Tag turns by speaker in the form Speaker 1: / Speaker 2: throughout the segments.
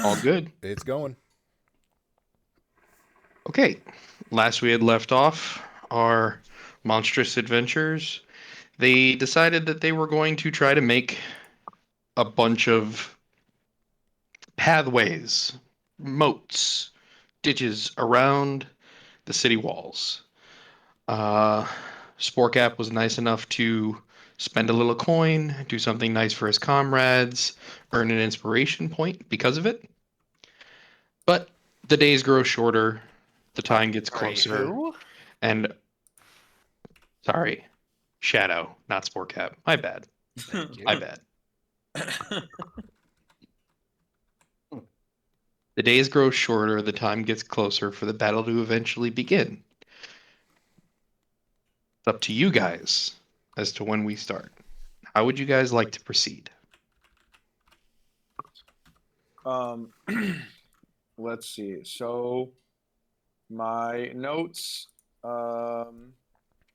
Speaker 1: All good.
Speaker 2: It's going.
Speaker 1: Okay. Last we had left off, our monstrous adventures. They decided that they were going to try to make a bunch of pathways, moats, ditches around the city walls. Uh, Sporkap was nice enough to spend a little coin, do something nice for his comrades, earn an inspiration point because of it. But the days grow shorter, the time gets closer,
Speaker 3: Who?
Speaker 1: and sorry, Shadow, not Sportcap. My bad.
Speaker 3: Thank you.
Speaker 1: My bad. The days grow shorter, the time gets closer for the battle to eventually begin. It's up to you guys as to when we start. How would you guys like to proceed?
Speaker 4: Let's see. So my notes,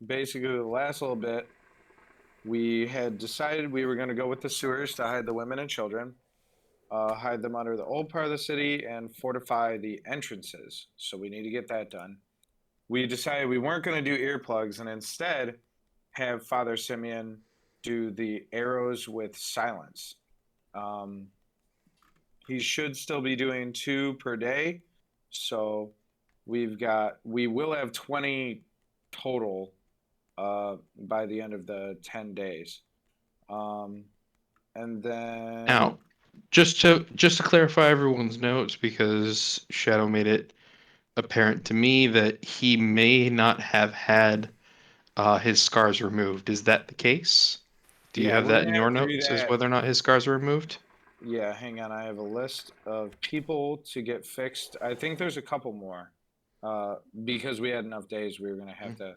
Speaker 4: basically the last little bit, we had decided we were going to go with the sewers to hide the women and children, hide them under the old part of the city, and fortify the entrances. So we need to get that done. We decided we weren't going to do earplugs and instead have Father Simeon do the arrows with silence. He should still be doing 2 per day. So we will have 20 total by the end of the 10 days. And then
Speaker 1: Now, just to clarify everyone's notes, because Shadow made it apparent to me that he may not have had his scars removed. Is that the case? Do you
Speaker 4: yeah,
Speaker 1: have
Speaker 4: we're
Speaker 1: that
Speaker 4: gonna
Speaker 1: in your
Speaker 4: have to do
Speaker 1: notes as
Speaker 4: that.
Speaker 1: whether or not his scars were removed?
Speaker 4: Yeah, hang on. I have a list of people to get fixed. I think there's a couple more. Because we had enough days, we were gonna have to.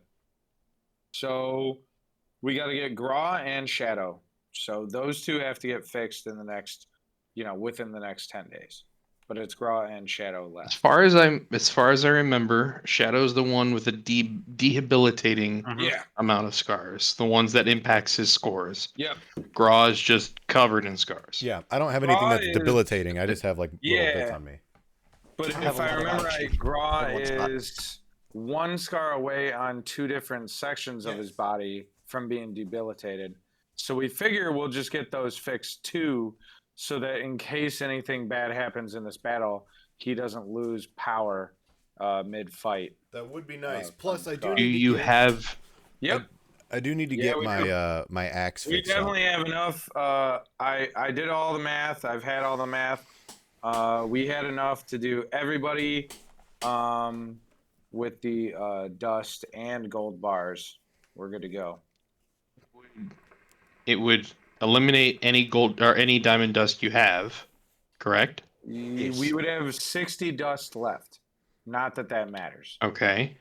Speaker 4: So we got to get Graw and Shadow. So those two have to get fixed in the next, within the next 10 days. But it's Graw and Shadow
Speaker 1: As
Speaker 4: left.
Speaker 1: far as I remember, Shadow's the one with a debilitating
Speaker 4: Yeah.
Speaker 1: amount of scars, the ones that impacts his scores.
Speaker 4: Yep.
Speaker 1: Graw is just covered in scars.
Speaker 2: Yeah, I don't have anything
Speaker 4: Graw
Speaker 2: that's
Speaker 4: is-
Speaker 2: debilitating. I just have like little bits
Speaker 4: Yeah.
Speaker 2: on me.
Speaker 4: But
Speaker 3: I have
Speaker 4: if
Speaker 3: a
Speaker 4: I
Speaker 3: lot of
Speaker 4: remember
Speaker 3: action.
Speaker 4: right, Graw
Speaker 3: Everyone's not.
Speaker 4: is 1 scar away on 2 different sections of his body from being debilitated. So we figure we'll just get those fixed too, so that in case anything bad happens in this battle, he doesn't lose power mid-fight.
Speaker 2: That would be nice.
Speaker 4: from
Speaker 2: Plus, I do
Speaker 4: scars.
Speaker 1: Do
Speaker 2: need to
Speaker 1: you
Speaker 2: get.
Speaker 1: have?
Speaker 4: Yep.
Speaker 2: I do need to
Speaker 4: Yeah,
Speaker 2: get
Speaker 4: we
Speaker 2: my
Speaker 4: do.
Speaker 2: my axe
Speaker 4: We
Speaker 2: fixed up.
Speaker 4: definitely have enough. I did all the math. I've had all the math. We had enough to do everybody with the dust and gold bars. We're good to go.
Speaker 1: It would eliminate any gold or any diamond dust you have, correct?
Speaker 2: Yes.
Speaker 4: We would have 60 dust left. Not that that matters.
Speaker 1: Okay.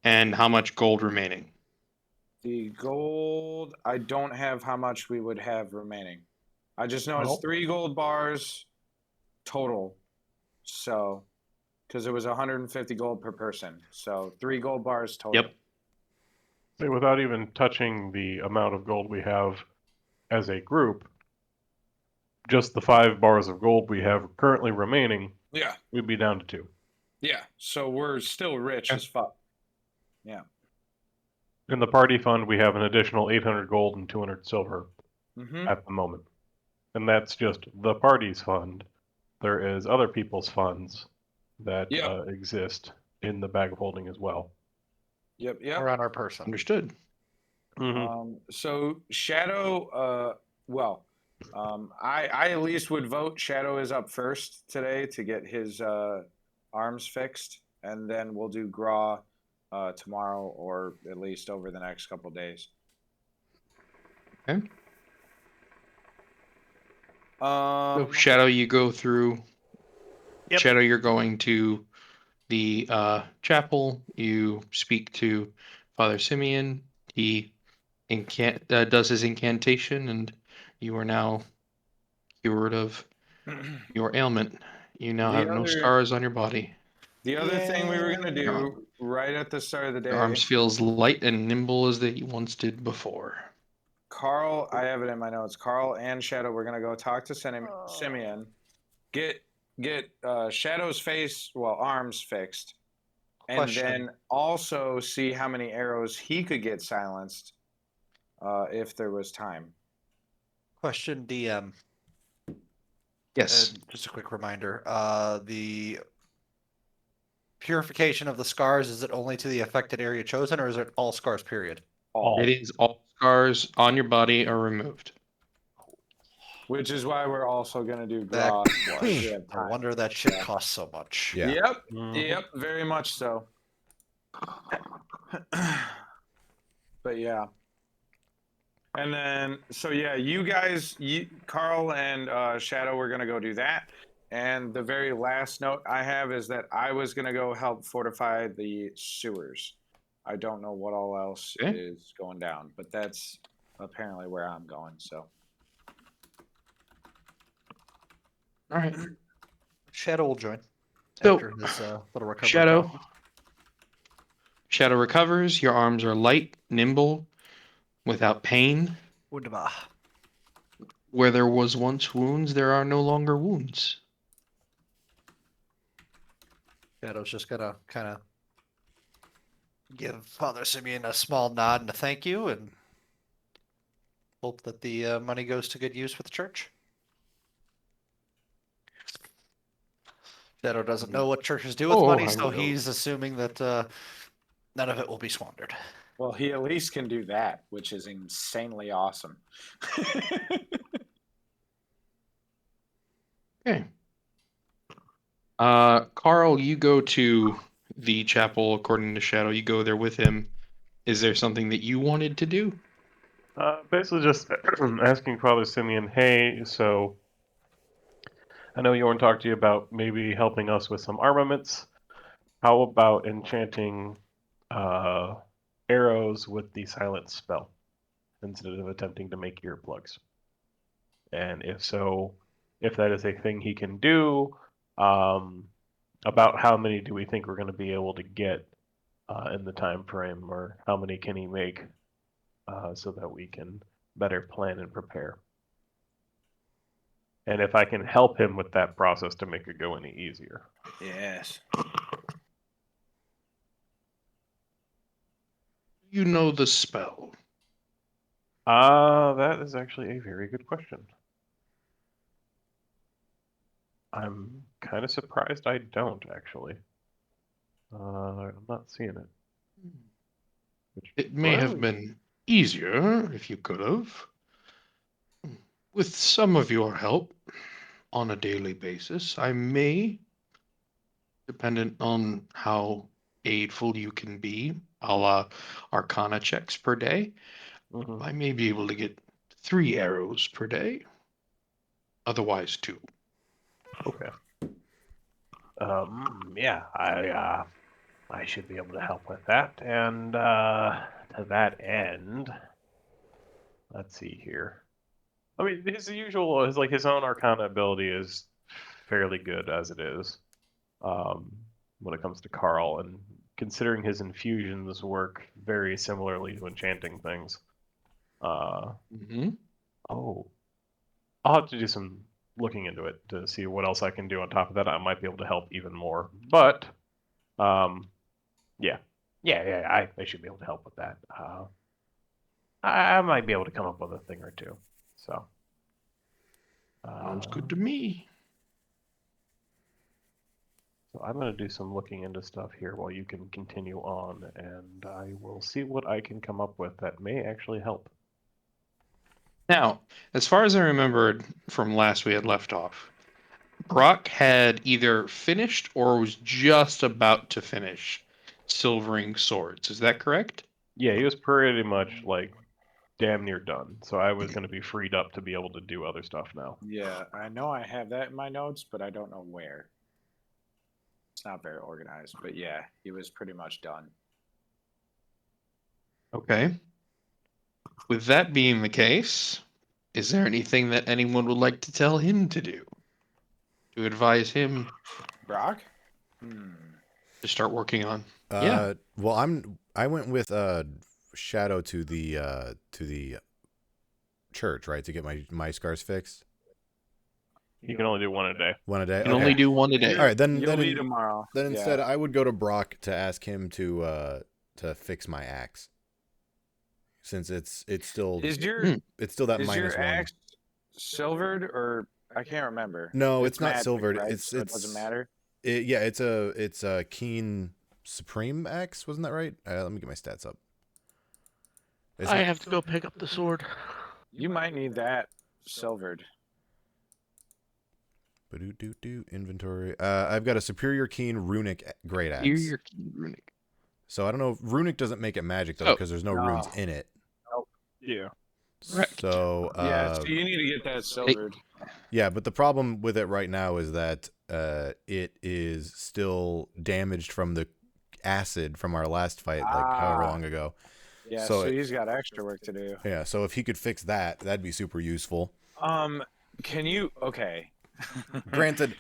Speaker 1: And how much gold remaining?
Speaker 4: The gold, I don't have how much we would have remaining. I just know it's 3 gold bars total. So, because it was 150 gold per person. So 3 gold bars total.
Speaker 1: Yep.
Speaker 5: Say, without even touching the amount of gold we have as a group, just the 5 bars of gold we have currently remaining,
Speaker 4: Yeah.
Speaker 5: we'd be down to 2.
Speaker 4: Yeah. So we're still rich
Speaker 1: Yeah.
Speaker 4: as fuck. Yeah.
Speaker 5: In the party fund, we have an additional 800 gold and 200 silver
Speaker 4: Mm-hmm.
Speaker 5: at the moment. And that's just the party's fund. There is other people's funds that
Speaker 4: Yep.
Speaker 5: exist in the bag of holding as well.
Speaker 4: Yep.
Speaker 3: Around our person.
Speaker 1: Understood.
Speaker 4: So Shadow, I at least would vote Shadow is up first today to get his arms fixed, and then we'll do Graw tomorrow, or at least over the next couple days.
Speaker 1: Okay.
Speaker 4: Um,
Speaker 1: So Shadow, you go through.
Speaker 3: Yep.
Speaker 1: Shadow, you're going to the chapel. You speak to Father Simeon. He does his incantation, and you are now cured of your ailment. You now
Speaker 4: The
Speaker 1: have no
Speaker 4: other-
Speaker 1: scars on your body.
Speaker 4: the other thing we were gonna
Speaker 3: Yay.
Speaker 4: do right at the start of the
Speaker 1: Your arms
Speaker 4: day,
Speaker 1: feel as light and nimble as they once did before.
Speaker 4: Carl, I have it in my notes. Carl and Shadow, we're gonna go talk to Simeon. get Shadow's arms fixed, and
Speaker 6: Question.
Speaker 4: then also see how many arrows he could get silenced if there was time.
Speaker 6: Question, DM.
Speaker 1: Yes.
Speaker 6: And just a quick reminder. The purification of the scars, is it only to the affected area chosen, or is it all scars, period?
Speaker 1: It is all scars on your body are removed.
Speaker 4: Which is why we're also going to do
Speaker 6: Back
Speaker 4: Grosh.
Speaker 6: flush.
Speaker 4: We have
Speaker 6: No
Speaker 4: time.
Speaker 6: wonder that shit
Speaker 4: Yeah.
Speaker 6: costs so much.
Speaker 2: Yeah.
Speaker 4: Yep.
Speaker 5: Mhm.
Speaker 4: Yep. Very much so. But yeah. And then, so yeah, you guys, Carl and Shadow, we're going to go do that. And the very last note I have is that I was going to go help fortify the sewers. I don't know what all else
Speaker 1: Okay.
Speaker 4: is going down, but that's apparently where I'm going. So,
Speaker 1: All right.
Speaker 6: Shadow will join
Speaker 1: So,
Speaker 6: after his little recovery
Speaker 1: Shadow.
Speaker 6: process.
Speaker 1: Shadow recovers. Your arms are light, nimble, without pain.
Speaker 6: Wunderbar.
Speaker 1: Where there was once wounds, there are no longer wounds.
Speaker 6: Shadow's just gonna kind of give Father Simeon a small nod and a thank you, and hope that the money goes to good use with the church. Shadow doesn't know what churches do with
Speaker 1: Oh,
Speaker 6: money,
Speaker 1: I
Speaker 6: so
Speaker 1: know.
Speaker 6: he's assuming that none of it will be squandered.
Speaker 4: well, he at least can do that, which is insanely awesome.
Speaker 1: Okay. Carl, you go to the chapel according to Shadow. You go there with him. Is there something that you wanted to do?
Speaker 5: Basically, just asking Father Simeon, hey, so I know Yorn talked to you about maybe helping us with some armaments. How about enchanting arrows with the silence spell instead of attempting to make earplugs? And if so, if that is a thing he can do, about how many do we think we're going to be able to get in the time frame, or how many can he make so that we can better plan and prepare? And if I can help him with that process to make it go any easier.
Speaker 4: Yes.
Speaker 1: You know the spell.
Speaker 5: That is actually a very good question. I'm kind of surprised I don't, actually. I'm not seeing it. Which
Speaker 1: It may have been easier if you could have. With some of your help on a daily basis, I may, dependent on how aidful you can be, a la Arcana checks per day,
Speaker 5: Mhm.
Speaker 1: I may be able to get 3 arrows per day. Otherwise, 2.
Speaker 5: Okay. Yeah, I should be able to help with that. And to that end, let's see here. I mean, his usual, his own Arcana ability is fairly good as it is. When it comes to Carl, and considering his infusions work very similarly to enchanting things.
Speaker 1: Mm-hmm.
Speaker 5: Oh, I'll have to do some looking into it to see what else I can do on top of that. I might be able to help even more, but yeah, I should be able to help with that. I might be able to come up with a thing or two. So
Speaker 1: Sounds good to me.
Speaker 5: So I'm going to do some looking into stuff here while you can continue on, and I will see what I can come up with that may actually help.
Speaker 1: Now, as far as I remembered from last we had left off, Brock had either finished or was just about to finish silvering swords. Is that correct?
Speaker 5: Yeah, he was pretty much like damn near done, so I was going to be freed up to be able to do other stuff now.
Speaker 4: Yeah, I know I have that in my notes, but I don't know where. It's not very organized, but yeah, he was pretty much done.
Speaker 1: Okay. With that being the case, is there anything that anyone would like to tell him to do? To advise him
Speaker 4: Brock?
Speaker 1: to start working on? Yeah.
Speaker 2: Well, I went with Shadow to the church, right, to get my scars fixed.
Speaker 5: You can only do one a day.
Speaker 2: One a day.
Speaker 1: You can
Speaker 2: Okay.
Speaker 1: only do one a day.
Speaker 2: All right, then
Speaker 4: You'll be
Speaker 2: then,
Speaker 4: tomorrow.
Speaker 2: then
Speaker 4: Yeah.
Speaker 2: instead I would go to Brock to ask him to fix my axe. Since it's still
Speaker 4: Is your
Speaker 2: it's still that
Speaker 4: is your
Speaker 2: -1.
Speaker 4: axe silvered or I can't remember.
Speaker 2: No, it's not
Speaker 4: magic,
Speaker 2: silvered.
Speaker 4: right?
Speaker 2: It's
Speaker 4: So it doesn't matter.
Speaker 2: Yeah, it's a Keen Supreme axe, wasn't that right? Let me get my stats up. It's
Speaker 7: I
Speaker 2: not-
Speaker 7: have to go pick up the sword.
Speaker 4: You might need that silvered.
Speaker 2: Ba-do-do-do, inventory. I've got a Superior Keen Runic Great Axe.
Speaker 1: You're runic.
Speaker 2: So I don't know if Runic doesn't make it magic though,
Speaker 1: Oh.
Speaker 2: because there's no runes in it.
Speaker 5: Yeah.
Speaker 1: Correct.
Speaker 2: So
Speaker 4: Yeah, so you need to get that silvered.
Speaker 2: yeah, but the problem with it right now is that it is still damaged from the acid from our last fight, like however long ago.
Speaker 4: Yeah,
Speaker 2: so
Speaker 4: so
Speaker 2: it-
Speaker 4: he's got extra work to do.
Speaker 2: Yeah, so if he could fix that, that'd be super useful.
Speaker 4: Can you? Okay.
Speaker 2: Granted,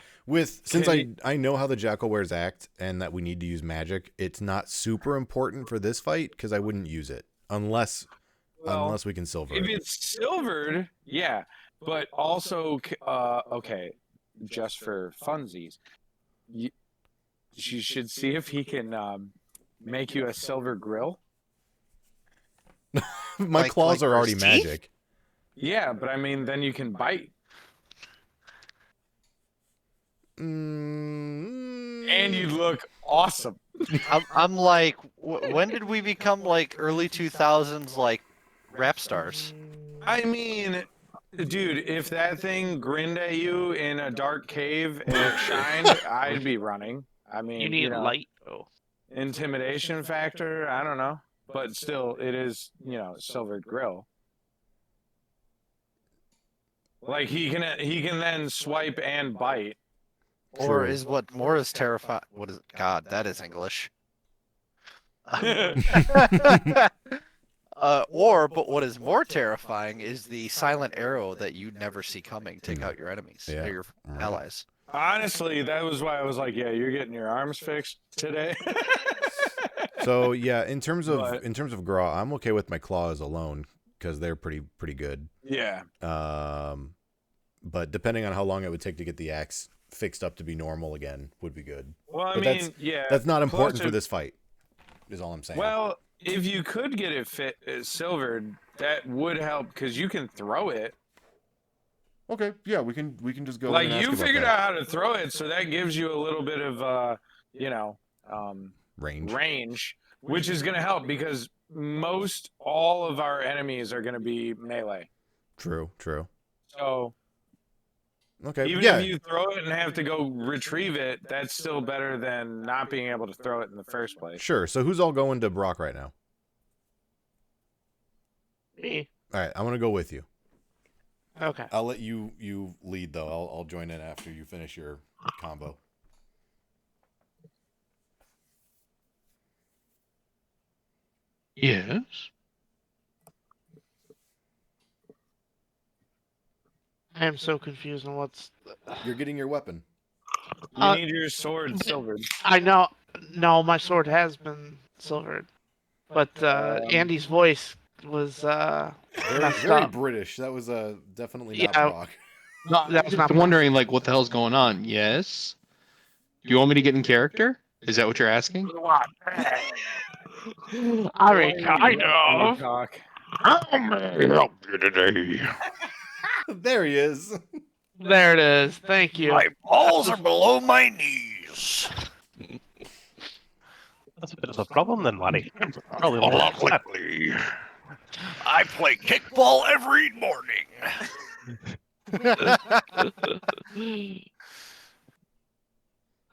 Speaker 2: since
Speaker 4: Can
Speaker 2: I know how the Jackal Wares act and that we need to use magic, it's not super important for this fight because I wouldn't use it unless we can silver
Speaker 4: If
Speaker 2: it.
Speaker 4: it's silvered, yeah, but also, okay, just for funsies, you should see if he can make you a silver grill.
Speaker 2: My
Speaker 6: like
Speaker 2: claws are
Speaker 6: for
Speaker 2: already
Speaker 6: teeth?
Speaker 2: magic.
Speaker 4: Yeah, but I mean, then you can bite, and you look awesome.
Speaker 6: I'm like, when did we become like early 2000s like rap stars?
Speaker 4: I mean, dude, if that thing grinned at you in a dark cave and it shined, I'd be running. I mean,
Speaker 7: You need
Speaker 4: know,
Speaker 7: light. Oh.
Speaker 4: intimidation factor. I don't know, but still, it is silvered grill. Like he can then swipe and bite.
Speaker 6: Or
Speaker 2: True.
Speaker 6: is what more is terrifying? What is God? That is English. But what is more terrifying is the silent arrow that you never see coming. Take out your enemies,
Speaker 2: Yeah.
Speaker 6: or your allies.
Speaker 4: Honestly, that was why I was like, yeah, you're getting your arms fixed today.
Speaker 2: So yeah, in terms of
Speaker 4: But-
Speaker 2: Graw, I'm okay with my claws alone because they're pretty good.
Speaker 4: Yeah.
Speaker 2: But depending on how long it would take to get the axe fixed up to be normal again would be good.
Speaker 4: Well, I
Speaker 2: But
Speaker 4: mean, yeah.
Speaker 2: That's not important
Speaker 4: closer-
Speaker 2: for this fight. Is all I'm saying.
Speaker 4: Well, if you could get it silvered, that would help because you can throw it.
Speaker 2: okay, yeah, we can just go.
Speaker 4: Like you figured out how to throw it, so that gives you a little bit of
Speaker 2: range.
Speaker 4: range, which is going to help because most all of our enemies are going to be melee.
Speaker 2: True.
Speaker 4: So
Speaker 2: Okay,
Speaker 4: even
Speaker 2: yeah,
Speaker 4: if you throw it and have to go retrieve it, that's still better than not being able to throw it in the first place.
Speaker 2: sure. So who's all going to Brock right now?
Speaker 7: Me.
Speaker 2: All right, I'm gonna go with you.
Speaker 7: Okay.
Speaker 2: I'll let you lead though. I'll join in after you finish your combo.
Speaker 1: Yes.
Speaker 7: I am so confused on what's.
Speaker 2: You're getting your weapon.
Speaker 4: You
Speaker 7: Uh,
Speaker 4: need your sword silvered.
Speaker 7: I know. No, my sword has been silvered, but Andy's voice was messed
Speaker 2: Very
Speaker 7: up.
Speaker 2: British. That was definitely not
Speaker 7: Yeah.
Speaker 2: Brock.
Speaker 1: No,
Speaker 7: That's not
Speaker 1: I'm wondering like what the hell's going on. Yes. Do you want me to get in character? Is that what you're asking?
Speaker 7: I mean, kind of.
Speaker 4: Talk.
Speaker 1: How may I help you today?
Speaker 2: There he is.
Speaker 7: There it is. Thank you.
Speaker 6: balls are below my knees.
Speaker 5: That's a bit of a problem then, laddie. Probably
Speaker 1: A
Speaker 5: a
Speaker 1: lot
Speaker 5: lot.
Speaker 1: quickly.
Speaker 6: I play kickball every morning.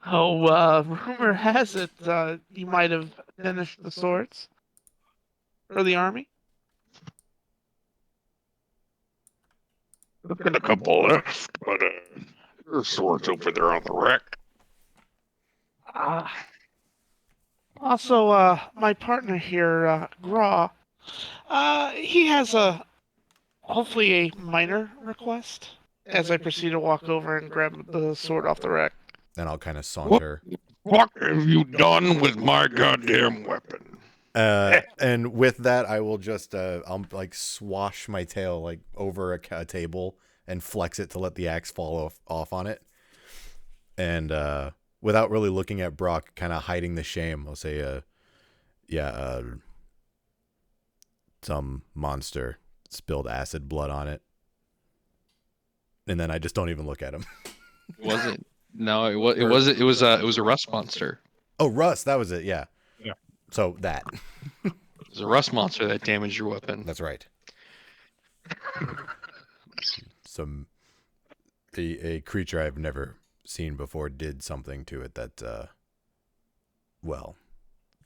Speaker 7: Rumor has it you might have finished the swords for the army.
Speaker 1: I've got a couple left, but your sword's over there on the rack.
Speaker 7: Also, my partner here, Graw, he has hopefully a minor request as I proceed to walk over and grab the sword off the rack.
Speaker 2: Then I'll kind of saunter.
Speaker 1: What have you done with my goddamn weapon?
Speaker 2: And with that, I will just I'll like swash my tail like over a table and flex it to let the axe fall off on it. And without really looking at Brock, kind of hiding the shame, I'll say, some monster spilled acid blood on it. And then I just don't even look at him.
Speaker 1: Was it? No, it was a rust monster.
Speaker 2: Oh, rust, that was it, yeah.
Speaker 5: Yeah.
Speaker 2: So that.
Speaker 1: It was a rust monster that damaged your weapon.
Speaker 2: That's right. A creature I've never seen before did something to it that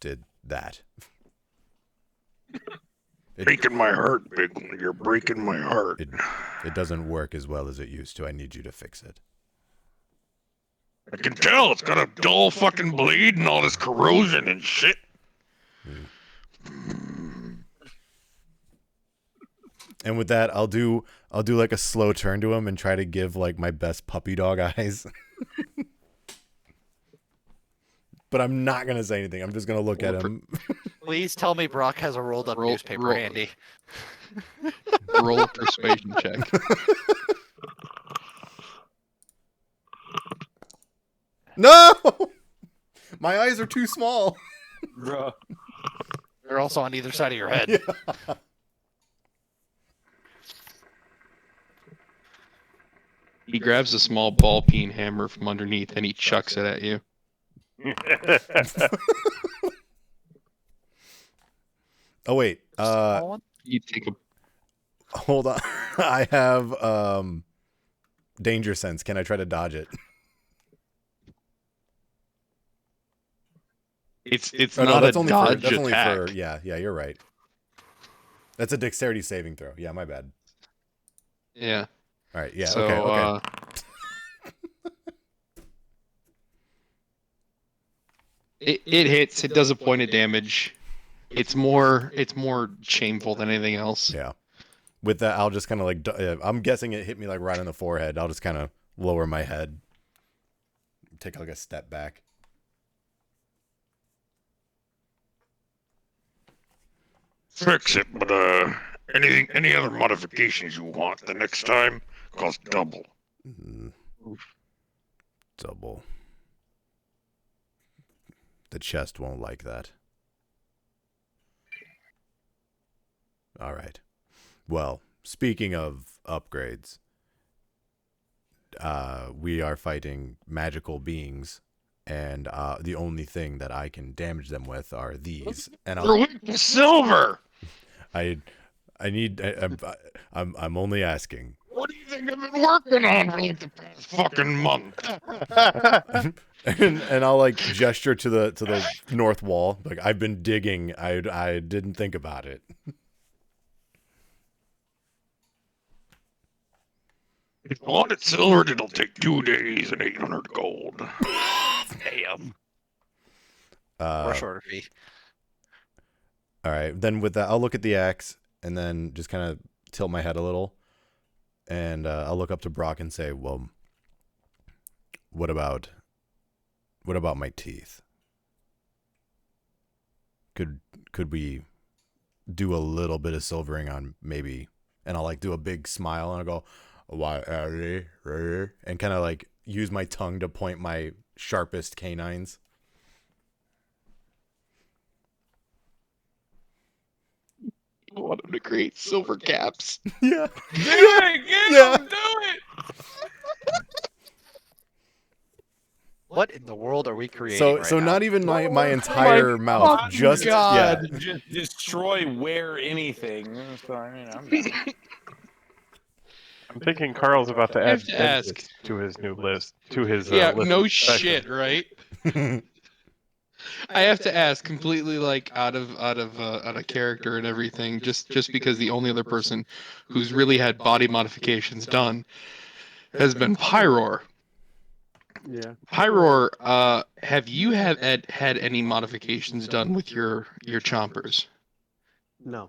Speaker 2: did that.
Speaker 8: Breaking my heart, big one. You're breaking my heart.
Speaker 2: It doesn't work as well as it used to. I need you to fix it.
Speaker 8: I can tell. It's got a dull fucking blade and all this corrosion and shit.
Speaker 2: And with that, I'll do like a slow turn to him and try to give like my best puppy dog eyes. But I'm not gonna say anything. I'm just gonna look at him.
Speaker 6: Please tell me Brock has a rolled up newspaper handy.
Speaker 1: Roll a persuasion check.
Speaker 2: No! My eyes are too small.
Speaker 4: Bro.
Speaker 6: They're also on either side of your head.
Speaker 2: Yeah.
Speaker 1: He grabs a small ball peen hammer from underneath and he chucks it at you.
Speaker 2: Oh wait.
Speaker 6: Small one?
Speaker 1: You take a
Speaker 2: Hold on. I have danger sense. Can I try to dodge it?
Speaker 1: Oh, it's
Speaker 2: Oh,
Speaker 1: not
Speaker 2: that's
Speaker 1: a
Speaker 2: only
Speaker 1: dodge
Speaker 2: that's only
Speaker 1: attack.
Speaker 2: for yeah, you're right. That's a dexterity saving throw. Yeah, my bad.
Speaker 1: Yeah.
Speaker 2: All right, yeah,
Speaker 1: So,
Speaker 2: okay.
Speaker 1: It hits. It does a point of damage. It's more shameful than anything else.
Speaker 2: Yeah. With that, I'll just kind of like I'm guessing it hit me like right on the forehead. I'll just kind of lower my head, take like a step back.
Speaker 8: Fix it, but any other modifications you want the next time cost double.
Speaker 2: Double. The chest won't like that. All right. Well, speaking of upgrades, we are fighting magical beings, and the only thing that I can damage them with are these. And
Speaker 8: You're weak to silver.
Speaker 2: I'm only asking.
Speaker 8: What do you think I've been working on for like the past fucking month?
Speaker 2: and I'll like gesture to the north wall. Like, I've been digging. I didn't think about it.
Speaker 8: If you want it silvered, it'll take 2 days and 800 gold.
Speaker 6: Damn. Or shorter fee.
Speaker 2: All right. Then with that, I'll look at the axe and then just kind of tilt my head a little, and I'll look up to Brock and say, "Well, what about my teeth? Could we do a little bit of silvering on maybe?" And I'll like do a big smile and I'll go, "Why, and kind of like use my tongue to point my sharpest canines.
Speaker 1: I want him to create silver caps.
Speaker 2: Yeah.
Speaker 4: Do it!
Speaker 2: Yeah.
Speaker 4: Do it!
Speaker 6: What in the world are we creating?
Speaker 2: So
Speaker 6: right
Speaker 2: so
Speaker 6: now?
Speaker 2: not even my entire mouth,
Speaker 1: fucking
Speaker 2: just
Speaker 1: God.
Speaker 2: yeah.
Speaker 4: Just destroy wear anything. So, I mean, I'm down.
Speaker 5: I'm thinking Carl's about to
Speaker 1: I
Speaker 5: add
Speaker 1: have to ask.
Speaker 5: dentists to his new list. To his
Speaker 1: Yeah,
Speaker 5: list
Speaker 1: no
Speaker 5: of professions.
Speaker 1: shit, right? I have to ask, completely like out of character and everything, just because the only other person who's really had body modifications done has been Pyror.
Speaker 9: Yeah.
Speaker 1: Pyror, have you had any modifications done with your chompers,
Speaker 9: No.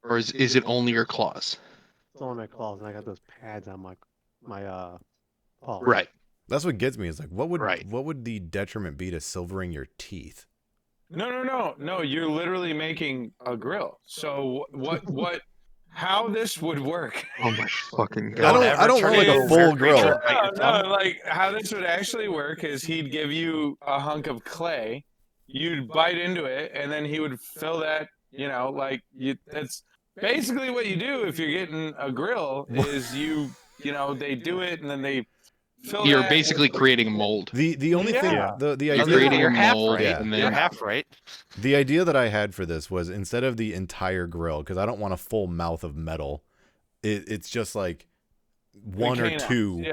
Speaker 1: or is it only your claws?
Speaker 9: It's only my claws, and I got those pads on my paw.
Speaker 1: Right.
Speaker 2: That's what gets me. Is like, what
Speaker 1: Right.
Speaker 2: would the detriment be to silvering your teeth?
Speaker 4: No. You're literally making a grill. So what how this would work.
Speaker 1: Oh my fucking
Speaker 2: I
Speaker 1: god!
Speaker 2: don't want like a full grill.
Speaker 4: No, like how this would actually work is he'd give you a hunk of clay, you'd bite into it, and then he would fill that. Like that's basically what you do if you're getting a grill. Is they do it and then they fill
Speaker 1: You're
Speaker 4: that
Speaker 1: basically
Speaker 4: with,
Speaker 1: creating a mold.
Speaker 2: The only thing
Speaker 5: Yeah.
Speaker 2: the
Speaker 1: You're
Speaker 2: idea
Speaker 1: creating
Speaker 6: You're
Speaker 1: a
Speaker 6: half
Speaker 1: mold,
Speaker 6: right.
Speaker 2: Yeah.
Speaker 1: and
Speaker 6: You're
Speaker 1: then
Speaker 6: half right.
Speaker 2: the idea that I had for this was instead of the entire grill, because I don't want a full mouth of metal, it's just like one or
Speaker 4: canines.
Speaker 2: two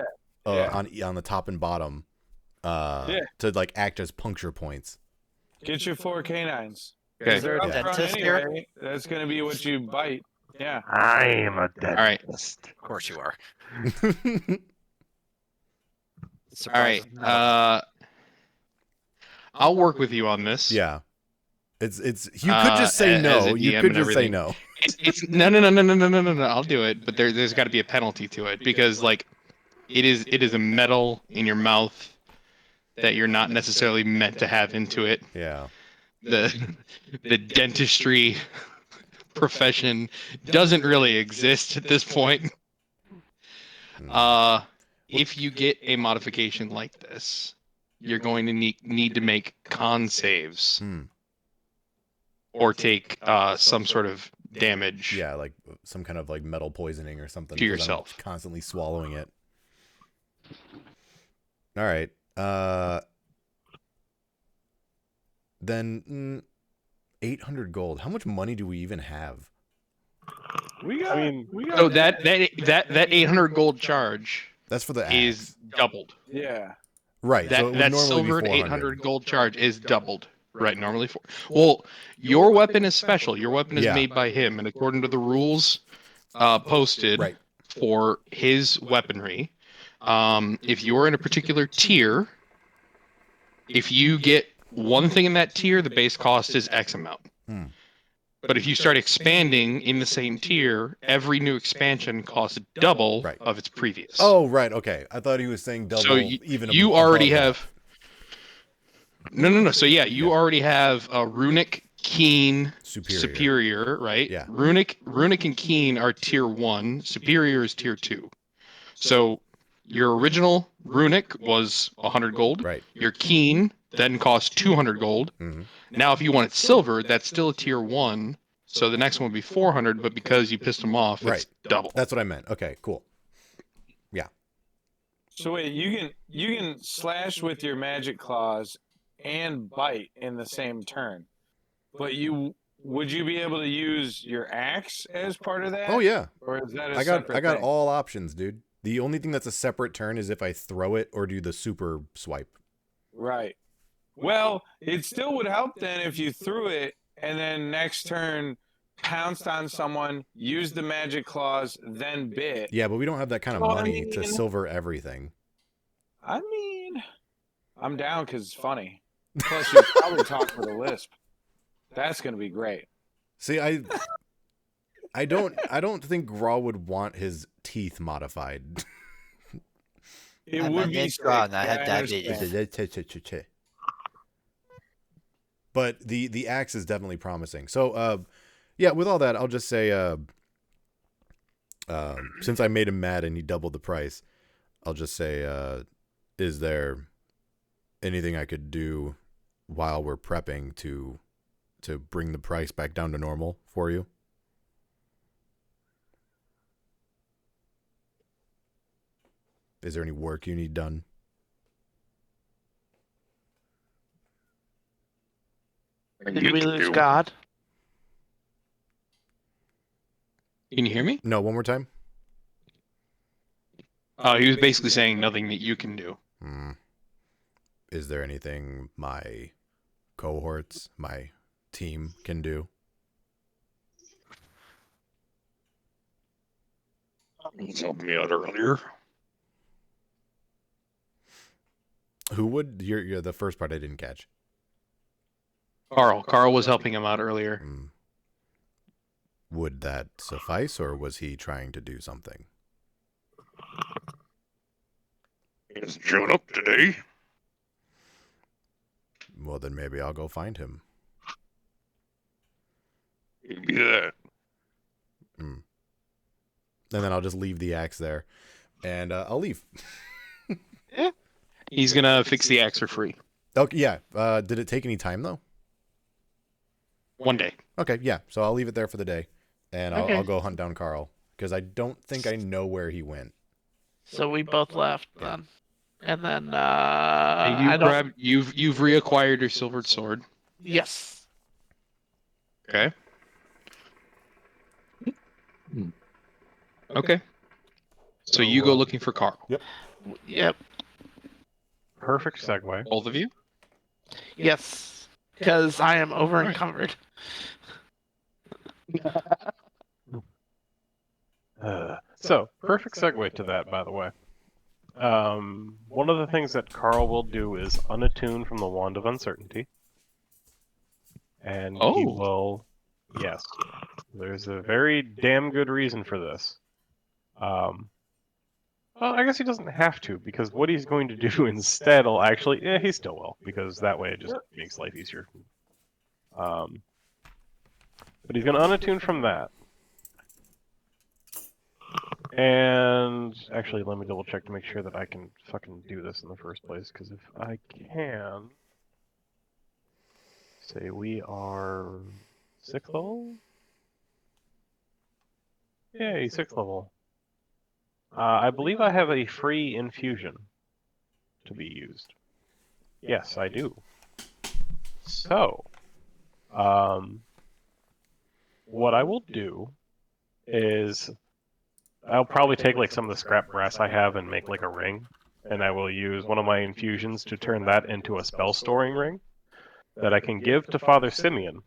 Speaker 4: Yeah.
Speaker 2: on the top and bottom
Speaker 4: Yeah.
Speaker 2: to like act as puncture points.
Speaker 4: Get your 4 canines.
Speaker 1: Okay.
Speaker 4: They're up
Speaker 2: Yeah.
Speaker 4: front
Speaker 6: Dentist here?
Speaker 4: anyway. That's going to be what you bite. Yeah.
Speaker 5: I am a
Speaker 1: all right,
Speaker 5: dentist.
Speaker 6: Of course you are.
Speaker 1: all right. I'll work with you on this.
Speaker 2: Yeah. It's you could just say
Speaker 1: as
Speaker 2: no.
Speaker 1: a
Speaker 2: You
Speaker 1: DM
Speaker 2: could
Speaker 1: and
Speaker 2: just say
Speaker 1: everything.
Speaker 2: no.
Speaker 1: It's no. I'll do it, but there's got to be a penalty to it because like it is a metal in your mouth that you're not necessarily meant to have into it.
Speaker 2: Yeah.
Speaker 1: The dentistry profession doesn't really exist at this point. If you get a modification like this, you're going to need to make con saves or take some sort of damage.
Speaker 2: Yeah, like some kind of like metal poisoning or something.
Speaker 1: To
Speaker 2: 'cause
Speaker 1: yourself.
Speaker 2: I'm constantly swallowing it. All right. Then 800 gold. How much money do we even have?
Speaker 5: We got.
Speaker 1: So that 800 gold charge
Speaker 2: That's for the axe.
Speaker 1: is doubled.
Speaker 4: Yeah.
Speaker 2: Right. so it would
Speaker 1: That
Speaker 2: normally
Speaker 1: silvered
Speaker 2: be 400.
Speaker 1: 800 gold charge is doubled. Right, normally well, your weapon is special. Your weapon is
Speaker 2: Yeah.
Speaker 1: made by him, and according to the rules posted
Speaker 2: Right.
Speaker 1: for his weaponry, if you're in a particular tier, if you get one thing in that tier, the base cost is X amount. But if you start expanding in the same tier, every new expansion costs double
Speaker 2: Right.
Speaker 1: of its previous.
Speaker 2: Oh, right. Okay. I thought he was saying double.
Speaker 1: so you already have. No. So yeah, you already have a runic, keen, superior, right?
Speaker 2: Yeah.
Speaker 1: Runic and keen are tier 1. Superior is tier 2. So your original runic was 100 gold.
Speaker 2: Right.
Speaker 1: Your keen then cost 200 gold. Now, if you want it silver, that's still a tier 1. So the next one would be 400, but because you pissed them off, it's double.
Speaker 2: That's what I meant. Okay, cool. Yeah.
Speaker 4: So wait, you can slash with your magic claws and bite in the same turn, but would you be able to use your axe as part of that?
Speaker 2: Oh yeah.
Speaker 4: Or is that a
Speaker 2: I got
Speaker 4: separate thing?
Speaker 2: all options, dude. The only thing that's a separate turn is if I throw it or do the super swipe.
Speaker 4: Right. Well, it still would help then if you threw it and then next turn pounced on someone, used the magic claws, then bit.
Speaker 2: Yeah, but we don't have that kind of
Speaker 4: Well, I
Speaker 2: money to
Speaker 4: mean-
Speaker 2: silver everything.
Speaker 4: I mean, I'm down because it's funny. Plus, you probably talk with a lisp. That's going to be great.
Speaker 2: See, I don't think Graw would want his teeth modified.
Speaker 4: It
Speaker 6: I'm
Speaker 4: would
Speaker 6: a
Speaker 4: be
Speaker 6: ninja
Speaker 4: sick.
Speaker 6: and I had
Speaker 4: understand.
Speaker 2: But the axe is definitely promising. So yeah, with all that, I'll just say since I made him mad and he doubled the price, I'll just say is there anything I could do while we're prepping to bring the price back down to normal for you? Is there any work you need done?
Speaker 7: Did we lose God?
Speaker 1: Can you hear me?
Speaker 2: No, one more time.
Speaker 1: He was basically saying nothing that you can do.
Speaker 2: Is there anything my cohorts, my team can do?
Speaker 8: He's helped me out earlier.
Speaker 2: Who would? You're the first part I didn't catch.
Speaker 1: Carl was helping him out earlier.
Speaker 2: Would that suffice, or was he trying to do something?
Speaker 8: He hasn't shown up today.
Speaker 2: Well, then maybe I'll go find him.
Speaker 8: Maybe that.
Speaker 2: and then I'll just leave the axe there, and I'll leave.
Speaker 1: He's gonna fix the axe for free.
Speaker 2: Okay, yeah. Did it take any time though?
Speaker 1: One day.
Speaker 2: Okay, yeah. So I'll leave it there for the day, and I'll
Speaker 7: Okay.
Speaker 2: go hunt down Carl because I don't think I know where he went.
Speaker 7: So we both left then. And then
Speaker 1: And
Speaker 7: I don't.
Speaker 1: you've reacquired your silvered sword.
Speaker 7: Yes.
Speaker 1: Okay. Okay. So you go looking for Carl.
Speaker 7: Yep.
Speaker 5: Perfect segue.
Speaker 1: Both of you?
Speaker 7: Yes. Because I am over encumbered.
Speaker 5: So, perfect segue to that, by the way. One of the things that Carl will do is unattune from the Wand of Uncertainty. And he
Speaker 1: Oh.
Speaker 5: will... Yes. There's a very damn good reason for this. Well, I guess he doesn't have to, because what he's going to do instead will actually... he still will, because that way it just makes life easier. But he's going to unattune from that. And actually, let me double check to make sure that I can fucking do this in the first place, because if I can... Say we are 6th level? Yay, 6th level. I believe I have a free infusion to be used. Yes, I do. So, what I will do is I'll probably take like some of the scrap brass I have and make like a ring, and I will use one of my infusions to turn that into a spell storing ring that I can give to Father Simeon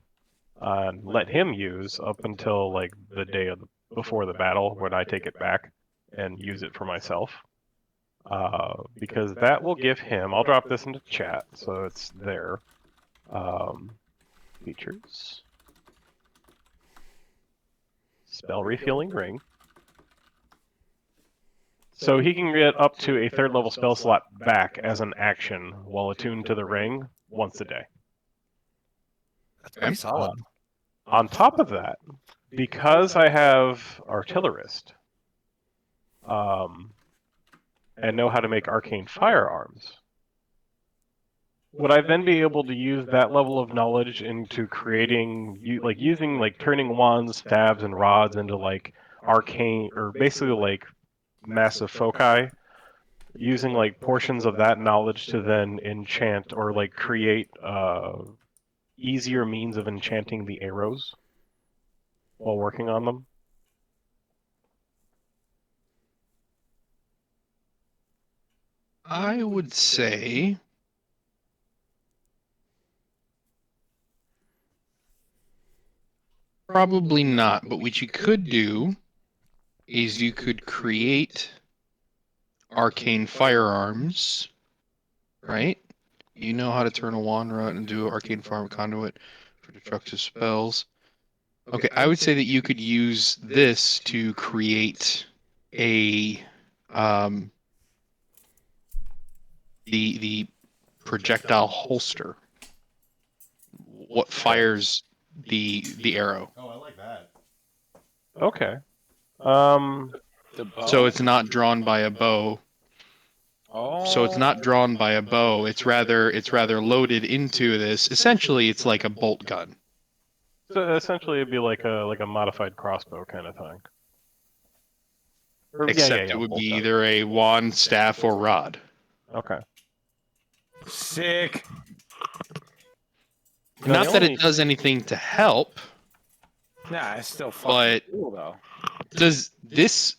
Speaker 5: and let him use up until like the day of before the battle when I take it back and use it for myself. Because that will give him, I'll drop this into chat so it's there. Features. Spell refueling ring. So he can get up to a 3rd level spell slot back as an action while attuned to the ring once a day.
Speaker 6: That's pretty solid.
Speaker 5: On top of that, because I have Artillerist, and know how to make arcane firearms, would I then be able to use that level of knowledge into creating, using turning wands, stabs, and rods into like arcane, or basically like massive foci, using like portions of that knowledge to then enchant or like create easier means of enchanting the arrows while working on them?
Speaker 1: I would say probably not, but what you could do is you could create arcane firearms, right? You know how to turn a wand rod and do arcane farm conduit for destructive spells. Okay, I would say that you could use this to create a the projectile holster. What fires the arrow.
Speaker 2: Oh, I like that.
Speaker 5: Okay.
Speaker 4: The bow?
Speaker 1: So it's not drawn by a bow.
Speaker 4: Oh.
Speaker 1: So it's not drawn by a bow. It's rather loaded into this. Essentially, it's like a bolt gun.
Speaker 5: So essentially, it'd be like a modified crossbow kind of thing. Or,
Speaker 1: Except it would
Speaker 5: bolt
Speaker 1: be
Speaker 5: gun.
Speaker 1: either a wand, staff, or rod.
Speaker 5: Okay.
Speaker 4: Sick.
Speaker 1: Not that
Speaker 5: only-
Speaker 1: it does anything to help,
Speaker 4: Nah, it's still fucking
Speaker 1: but
Speaker 4: cool though.
Speaker 1: does this...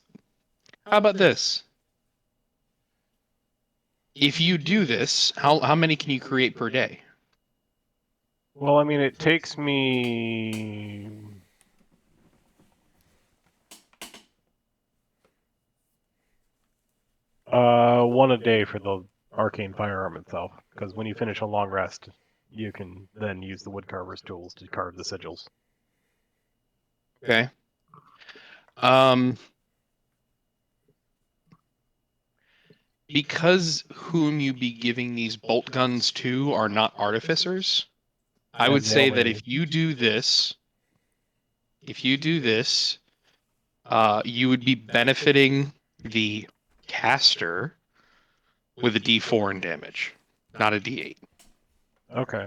Speaker 1: How about this? If you do this, how many can you create per day?
Speaker 5: Well, I mean, it takes me... one a day for the arcane firearm itself, because when you finish a long rest, you can then use the woodcarver's tools to carve the sigils.
Speaker 1: Okay. Because whom you be giving these bolt guns to are not artificers, I would say that if you do this, you would be benefiting the caster with a D4 in damage, not a D8.
Speaker 5: Okay.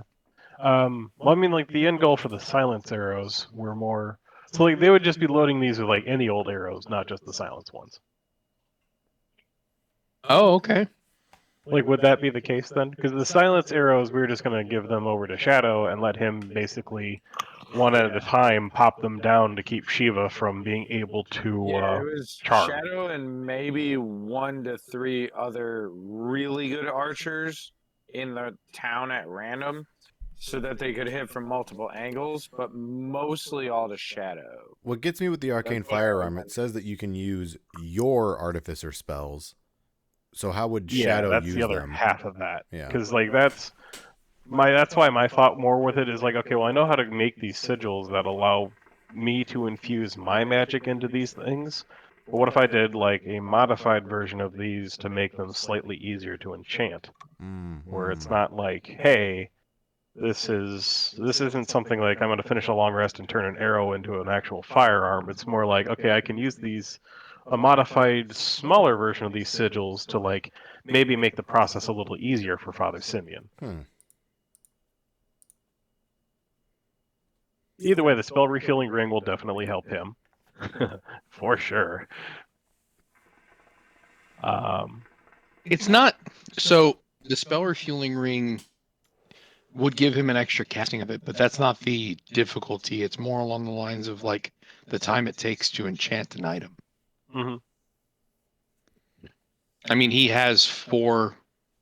Speaker 5: Well, I mean, like the end goal for the silence arrows were more. So like they would just be loading these with like any old arrows, not just the silence ones.
Speaker 1: Oh, okay.
Speaker 5: Like, would that be the case then? Because the silence arrows, we were just gonna give them over to Shadow and let him basically, one at a time, pop them down to keep Shiva from being able to
Speaker 4: Yeah, it was
Speaker 5: charm.
Speaker 4: Shadow and maybe 1 to 3 other really good archers in the town at random, so that they could hit from multiple angles, but mostly all to Shadow.
Speaker 2: What gets me with the arcane firearm, it says that you can use your artificer spells. So how would Shadow
Speaker 5: that's
Speaker 2: use
Speaker 5: the other
Speaker 2: them?
Speaker 5: half of that.
Speaker 2: Yeah.
Speaker 5: Because like that's why my thought more with it is like, okay, well I know how to make these sigils that allow me to infuse my magic into these things. But what if I did like a modified version of these to make them slightly easier to enchant? Where it's not like, hey, this isn't something like I'm going to finish a long rest and turn an arrow into an actual firearm. It's more like, okay, I can use a modified smaller version of these sigils to like maybe make the process a little easier for Father Simeon. Either way, the spell refueling ring will definitely help him. For sure.
Speaker 1: It's not so the spell refueling ring would give him an extra casting of it, but that's not the difficulty. It's more along the lines of like the time it takes to enchant an item.
Speaker 5: Mm-hmm.
Speaker 1: I mean, he has 4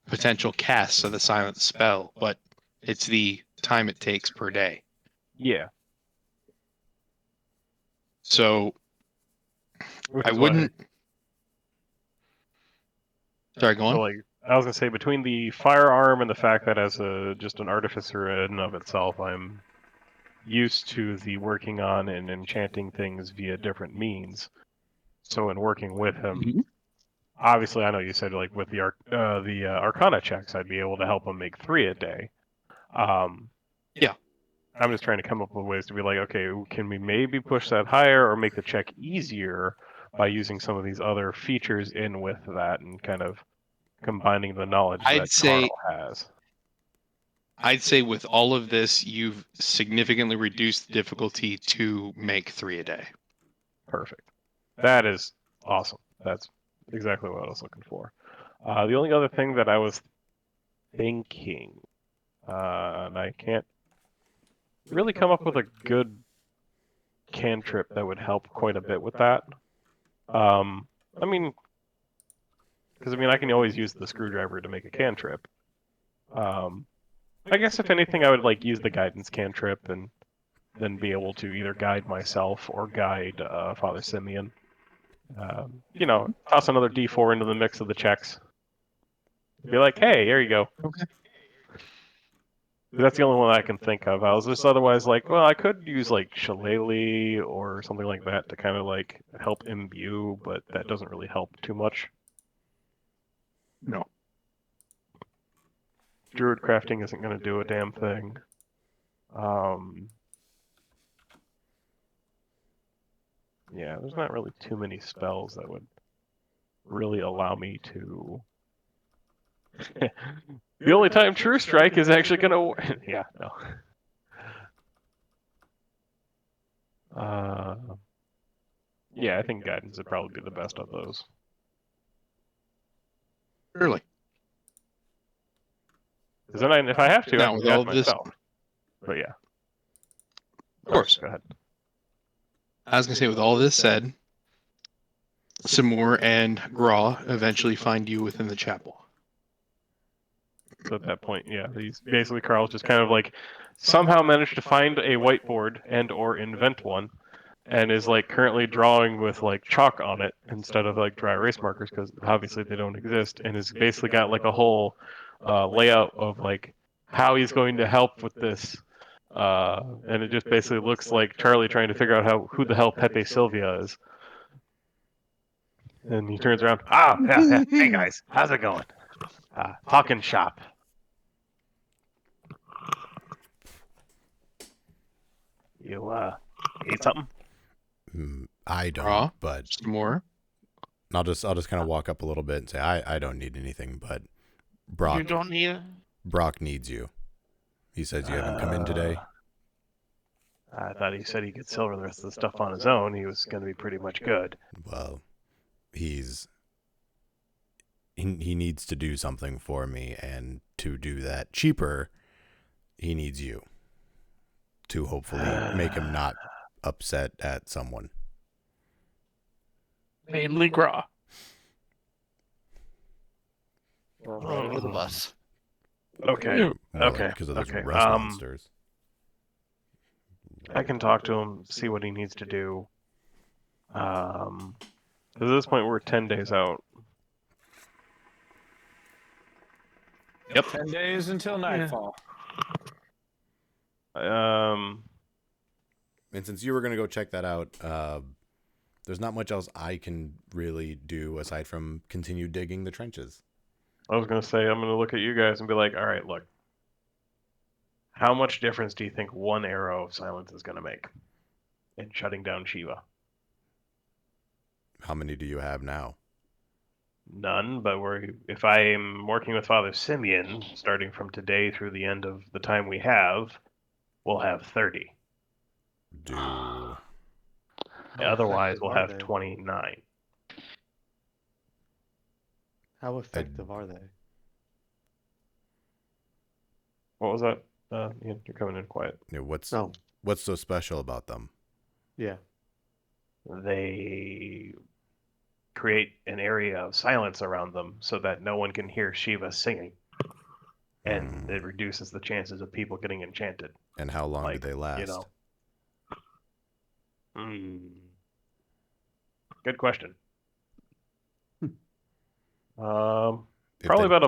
Speaker 1: potential casts of the silent spell, but it's the time it takes per day.
Speaker 5: Yeah.
Speaker 1: So
Speaker 5: Which
Speaker 1: I
Speaker 5: is
Speaker 1: wouldn't. Sorry, go
Speaker 5: So
Speaker 1: on.
Speaker 5: like I was gonna say between the firearm and the fact that as just an artificer in and of itself, I'm used to the working on and enchanting things via different means. So in working with him, obviously I know you said like with the Arcana checks, I'd be able to help him make 3 a day.
Speaker 1: Yeah.
Speaker 5: I'm just trying to come up with ways to be like, okay, can we maybe push that higher or make the check easier by using some of these other features in with that and kind of combining the knowledge that Carl has.
Speaker 1: I'd say with all of this, you've significantly reduced the difficulty to make 3 a day.
Speaker 5: Perfect. That is awesome. That's exactly what I was looking for. The only other thing that I was thinking, and I can't really come up with a good cantrip that would help quite a bit with that. I mean, because I can always use the screwdriver to make a cantrip. I guess if anything, I would like use the guidance cantrip and then be able to either guide myself or guide Father Simeon. Toss another D4 into the mix of the checks. Be like, hey, here you go.
Speaker 1: Okay.
Speaker 5: That's the only one I can think of. I was just otherwise like, well, I could use like Shillelagh or something like that to kind of like help imbue, but that doesn't really help too much.
Speaker 1: No.
Speaker 5: Druid crafting isn't going to do a damn thing. Yeah, there's not really too many spells that would really allow me to. The only time True Strike is actually going to. Yeah, no. Yeah, I think Guidance would probably be the best of those.
Speaker 1: Surely.
Speaker 5: Because then if I have to,
Speaker 1: Now,
Speaker 5: I
Speaker 1: with
Speaker 5: can
Speaker 1: all
Speaker 5: guide
Speaker 1: this,
Speaker 5: myself. But yeah.
Speaker 1: of course.
Speaker 5: Go ahead.
Speaker 1: I was going to say, with all this said, Samur and Gra eventually find you within the chapel.
Speaker 5: So at that point, yeah, he's basically Carl's just kind of like somehow managed to find a whiteboard and or invent one, and is like currently drawing with like chalk on it instead of like dry erase markers because obviously they don't exist, and has basically got like a whole layout of like how he's going to help with this, and it just basically looks like Charlie trying to figure out who the hell Pepe Silvia is. And he turns around. Yeah. Hey guys, how's it going? Talking shop. You eat something?
Speaker 2: I don't,
Speaker 1: Raw?
Speaker 2: but
Speaker 1: Some more?
Speaker 2: I'll just kind of walk up a little bit and say I don't need anything, but
Speaker 7: You
Speaker 2: Brock
Speaker 7: don't need it.
Speaker 2: Brock needs you. He says you haven't come in today.
Speaker 5: I thought he said he could silver the rest of the stuff on his own. He was going to be pretty much good.
Speaker 2: Well, he needs to do something for me, and to do that cheaper, he needs you to hopefully make him not upset at someone.
Speaker 7: Mainly Graw.
Speaker 6: Throw him right under the bus.
Speaker 5: Okay.
Speaker 2: More
Speaker 5: Okay,
Speaker 2: because of those
Speaker 5: okay,
Speaker 2: rust monsters.
Speaker 5: I can talk to him, see what he needs to do. 'Cause at this point, we're 10 days out.
Speaker 1: Yep.
Speaker 4: 10 days until nightfall.
Speaker 5: Um,
Speaker 2: And since you were going to go check that out, there's not much else I can really do aside from continue digging the trenches.
Speaker 5: I was going to say, I'm going to look at you guys and be like, all right, look. How much difference do you think one arrow of silence is going to make in shutting down Shiva?
Speaker 2: How many do you have now?
Speaker 5: None, but if I'm working with Father Simeon, starting from today through the end of the time we have, we'll have 30.
Speaker 2: Do
Speaker 5: Otherwise, we'll have
Speaker 9: they?
Speaker 5: 29.
Speaker 9: How effective are they?
Speaker 5: What was that? Ian, you're coming in quiet.
Speaker 9: No.
Speaker 2: What's so special about them?
Speaker 9: Yeah.
Speaker 5: They create an area of silence around them so that no one can hear Shiva singing. And it reduces the chances of people getting enchanted.
Speaker 2: And how long do
Speaker 5: Like,
Speaker 2: they last?
Speaker 5: you know. Good question. Probably about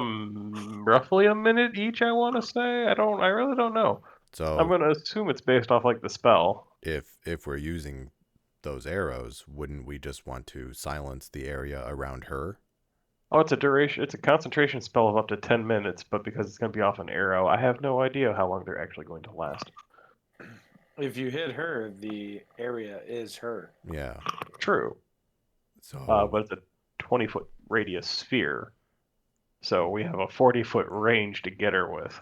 Speaker 5: roughly a minute each, I want to say. I really don't know.
Speaker 2: So
Speaker 5: I'm going to assume it's based off like the spell.
Speaker 2: if we're using those arrows, wouldn't we just want to silence the area around her?
Speaker 5: Oh, it's a concentration spell of up to 10 minutes, but because it's going to be off an arrow, I have no idea how long they're actually going to last.
Speaker 4: If you hit her, the area is her.
Speaker 2: Yeah.
Speaker 5: True.
Speaker 2: So
Speaker 5: But it's a 20-foot radius sphere. So we have a 40-foot range to get her with.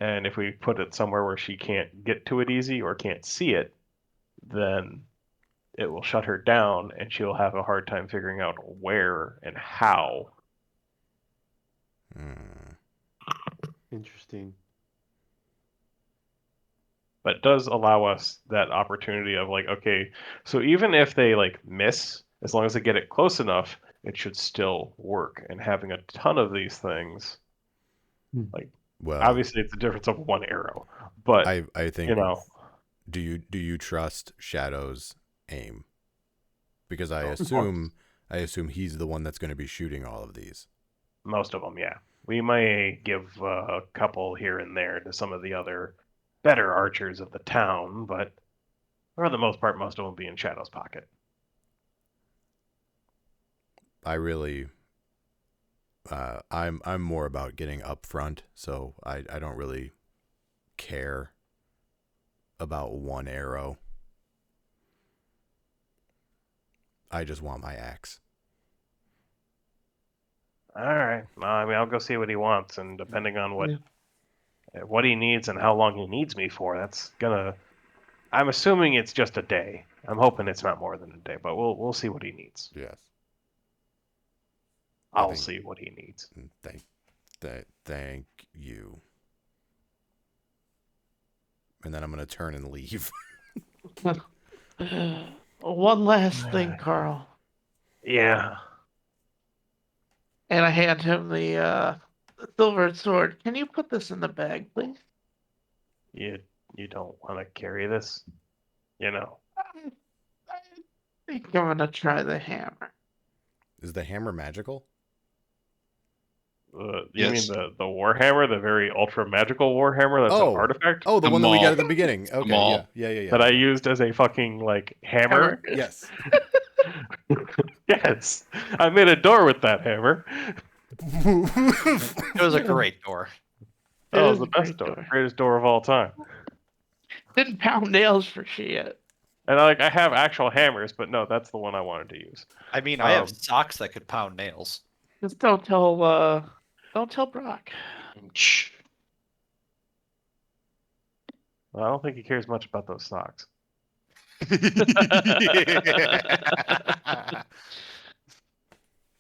Speaker 5: And if we put it somewhere where she can't get to it easy or can't see it, then it will shut her down and she'll have a hard time figuring out where and how.
Speaker 9: Interesting.
Speaker 5: But it does allow us that opportunity of like, okay, so even if they like miss, as long as they get it close enough, it should still work. And having a ton of these things, like,
Speaker 2: well,
Speaker 5: obviously it's the difference of one arrow, but
Speaker 2: I think,
Speaker 5: you know,
Speaker 2: do you trust Shadow's aim? Because I
Speaker 5: Of
Speaker 2: assume he's the one that's going to be shooting all of these.
Speaker 5: most of them, yeah. We may give a couple here and there to some of the other better archers of the town, but for the most part, most of them will be in Shadow's pocket.
Speaker 2: I really, I'm more about getting up front, so I don't really care about one arrow. I just want my axe.
Speaker 5: All right. Well, I mean, I'll go see what he wants, and depending on what he needs and how long he needs me for, that's gonna. I'm assuming it's just a day. I'm hoping it's not more than a day, but we'll see what he needs.
Speaker 2: Yes.
Speaker 5: I'll see what he needs.
Speaker 2: Thank you. And then I'm gonna turn and leave.
Speaker 7: One last thing, Carl.
Speaker 5: Yeah.
Speaker 7: And I hand him the silver sword. Can you put this in the bag, please?
Speaker 5: You don't want to carry this, you know.
Speaker 7: I think I'm gonna try the hammer.
Speaker 2: Is the hammer magical?
Speaker 5: You
Speaker 1: Yes.
Speaker 5: mean the Warhammer, the very ultra magical Warhammer that's an artifact?
Speaker 2: Oh, the
Speaker 1: The
Speaker 2: one that we got
Speaker 1: maul.
Speaker 2: at the beginning.
Speaker 1: The
Speaker 2: Okay,
Speaker 1: maul.
Speaker 2: yeah.
Speaker 5: That I used as a fucking like hammer?
Speaker 2: Yes.
Speaker 5: Yes. I made a door with that hammer.
Speaker 6: It was a great door.
Speaker 5: That
Speaker 7: It
Speaker 5: was
Speaker 7: is
Speaker 5: the
Speaker 7: a great
Speaker 5: best door.
Speaker 7: door.
Speaker 5: Greatest door of all time.
Speaker 7: Didn't pound nails for shit.
Speaker 5: And I have actual hammers, but no, that's the one I wanted to use.
Speaker 6: I mean, I have
Speaker 5: Um,
Speaker 6: socks that could pound nails.
Speaker 7: Just don't tell Brock.
Speaker 1: Shh.
Speaker 5: I don't think he cares much about those socks.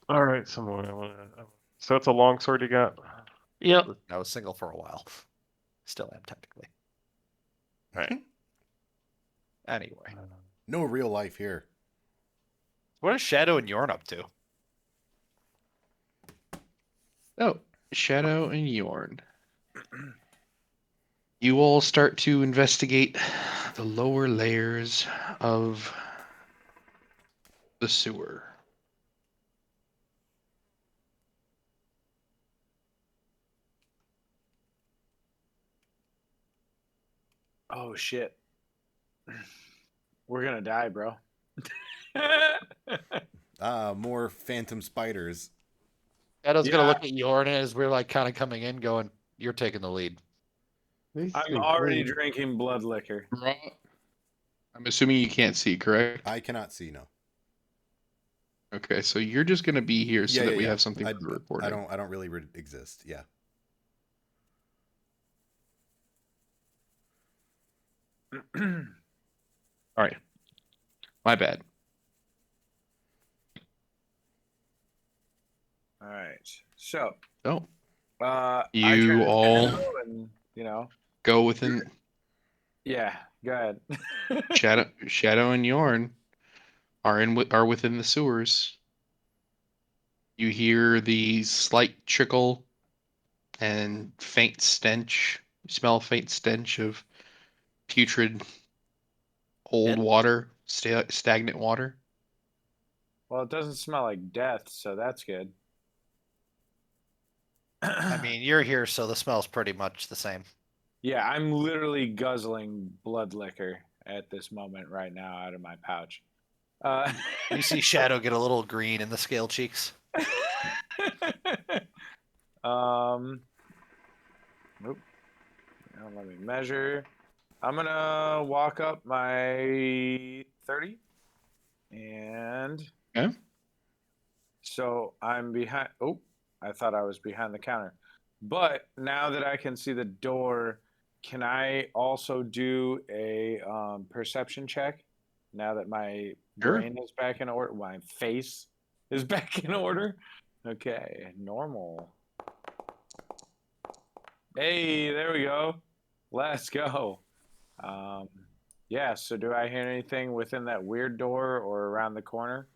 Speaker 5: All right, someone. So it's a long sword you got.
Speaker 7: Yep.
Speaker 6: I was single for a while. Still am technically.
Speaker 5: Right.
Speaker 6: Anyway,
Speaker 2: No real life here.
Speaker 6: what is Shadow and Yorn up to?
Speaker 1: Oh, Shadow and Yorn. You all start to investigate the lower layers of the sewer.
Speaker 4: Oh shit. We're gonna die, bro.
Speaker 2: More phantom spiders.
Speaker 6: Shadow's gonna
Speaker 4: Yeah.
Speaker 6: look at Yorn as we're like kind of coming in, going, "You're taking the lead."
Speaker 9: He's
Speaker 4: I'm
Speaker 9: been
Speaker 4: already
Speaker 9: clean.
Speaker 4: drinking blood liquor.
Speaker 1: I'm assuming you can't see, correct?
Speaker 2: I cannot see, no.
Speaker 1: Okay, so you're just gonna be here so that we have something
Speaker 2: I,
Speaker 1: for the recording.
Speaker 2: I don't really exist. Yeah.
Speaker 1: All right. My bad.
Speaker 4: All right. So,
Speaker 1: Oh,
Speaker 4: I
Speaker 1: you
Speaker 4: tried to
Speaker 1: all
Speaker 4: go and, you know,
Speaker 1: go within
Speaker 4: yeah, go ahead.
Speaker 1: Shadow and Yorn are within the sewers. You hear the slight trickle and faint stench. You smell a faint stench of putrid old
Speaker 6: It?
Speaker 1: water, stagnant water.
Speaker 4: Well, it doesn't smell like death, so that's good.
Speaker 6: I mean, you're here, so the smell's pretty much the same.
Speaker 4: Yeah, I'm literally guzzling blood liquor at this moment right now out of my pouch.
Speaker 6: You see Shadow get a little green in the scale cheeks.
Speaker 4: Nope. Now let me measure. I'm gonna walk up my 30, and
Speaker 1: Okay.
Speaker 4: so I'm behind. Oh, I thought I was behind the counter, but now that I can see the door, can I also do a perception check? Now that my
Speaker 1: Sure.
Speaker 4: brain is back in order, my face is back in order. Okay, normal. Hey, there we go. Let's go. Um, yeah, so do I hear anything within that weird door or around the corner?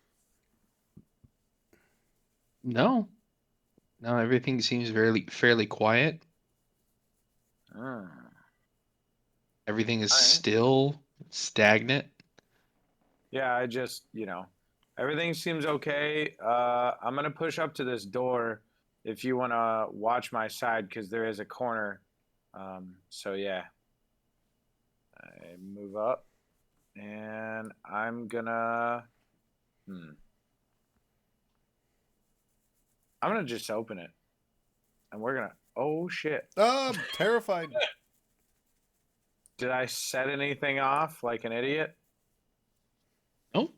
Speaker 1: No. No, everything seems fairly quiet.
Speaker 4: Mm,
Speaker 1: Everything is
Speaker 4: all right.
Speaker 1: still stagnant.
Speaker 4: Yeah, I just, everything seems okay. I'm gonna push up to this door if you want to watch my side because there is a corner. So yeah, I move up and I'm gonna, I'm gonna just open it and we're gonna, oh shit.
Speaker 2: Oh, I'm terrified.
Speaker 4: Did I set anything off like an idiot?
Speaker 1: Oh,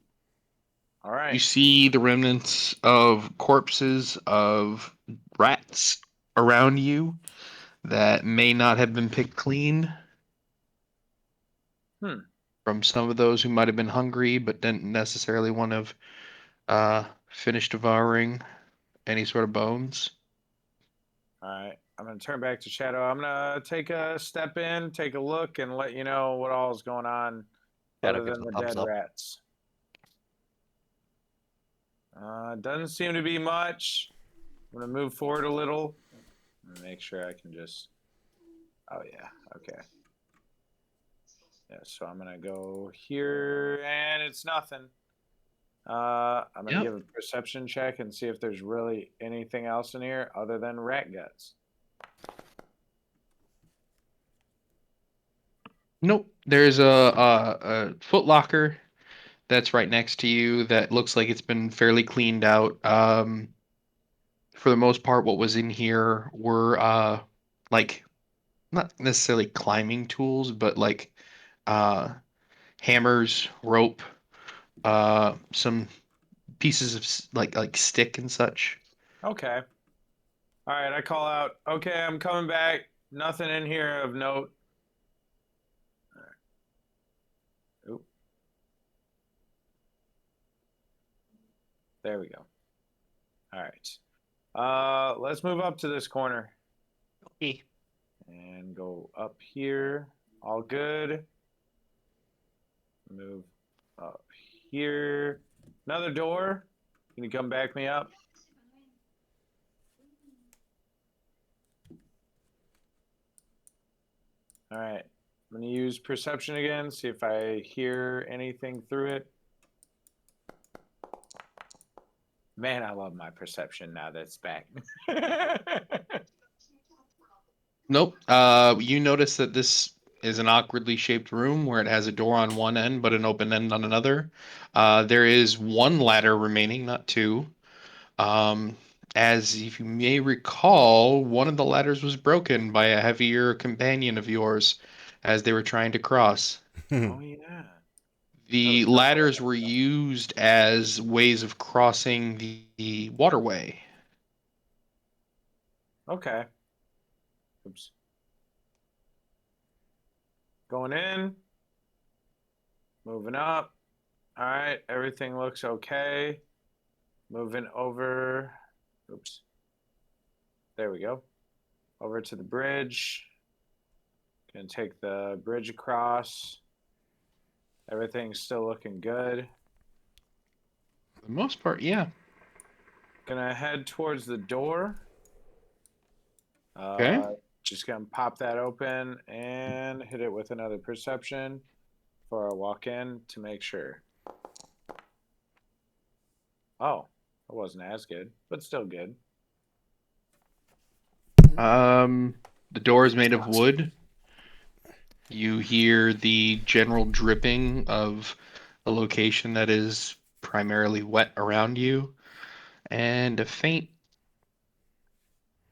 Speaker 4: All right.
Speaker 1: you see the remnants of corpses of rats around you that may not have been picked clean. From some of those who might have been hungry but didn't necessarily want to finish devouring any sort of bones.
Speaker 4: All right. I'm going to turn back to Shadow. I'm going to take a step in, take a look, and let you know what all is going on
Speaker 6: Shadow
Speaker 4: other
Speaker 6: gives
Speaker 4: than
Speaker 6: a
Speaker 4: the
Speaker 6: thumbs
Speaker 4: dead
Speaker 6: up.
Speaker 4: rats. Doesn't seem to be much. I'm going to move forward a little and make sure I can just. Oh, yeah. Okay. Yeah, so I'm going to go here, and it's nothing. I'm going to
Speaker 1: Yep.
Speaker 4: give a perception check and see if there's really anything else in here other than rat guts.
Speaker 1: Nope. There's a foot locker that's right next to you that looks like it's been fairly cleaned out. For the most part, what was in here were like not necessarily climbing tools, but like uh hammers, rope, some pieces of like stick and such.
Speaker 4: Okay. All right, I call out. Okay, I'm coming back. Nothing in here of note. All right. Oop. There we go. All right. Let's move up to this corner
Speaker 6: Okay.
Speaker 4: and go up here. All good. Move up here. Another door. Can you come back me up? All right. I'm going to use perception again, see if I hear anything through it. Man, I love my perception now that it's back.
Speaker 1: Nope. You notice that this is an awkwardly shaped room where it has a door on one end but an open end on another. There is one ladder remaining, not two. As if you may recall, one of the ladders was broken by a heavier companion of yours as they were trying to cross.
Speaker 4: Oh, yeah.
Speaker 1: The ladders were used as ways of crossing the waterway.
Speaker 4: Okay. Oops. Going in. Moving up. All right. Everything looks okay. Moving over. Oops. There we go. Over to the bridge. Gonna take the bridge across. Everything's still looking good.
Speaker 1: For the most part, yeah.
Speaker 4: Gonna head towards the door.
Speaker 1: Okay.
Speaker 4: Just gonna pop that open and hit it with another perception before I walk in to make sure. Oh, it wasn't as good, but still good.
Speaker 1: The door is made of wood. You hear the general dripping of a location that is primarily wet around you, and a faint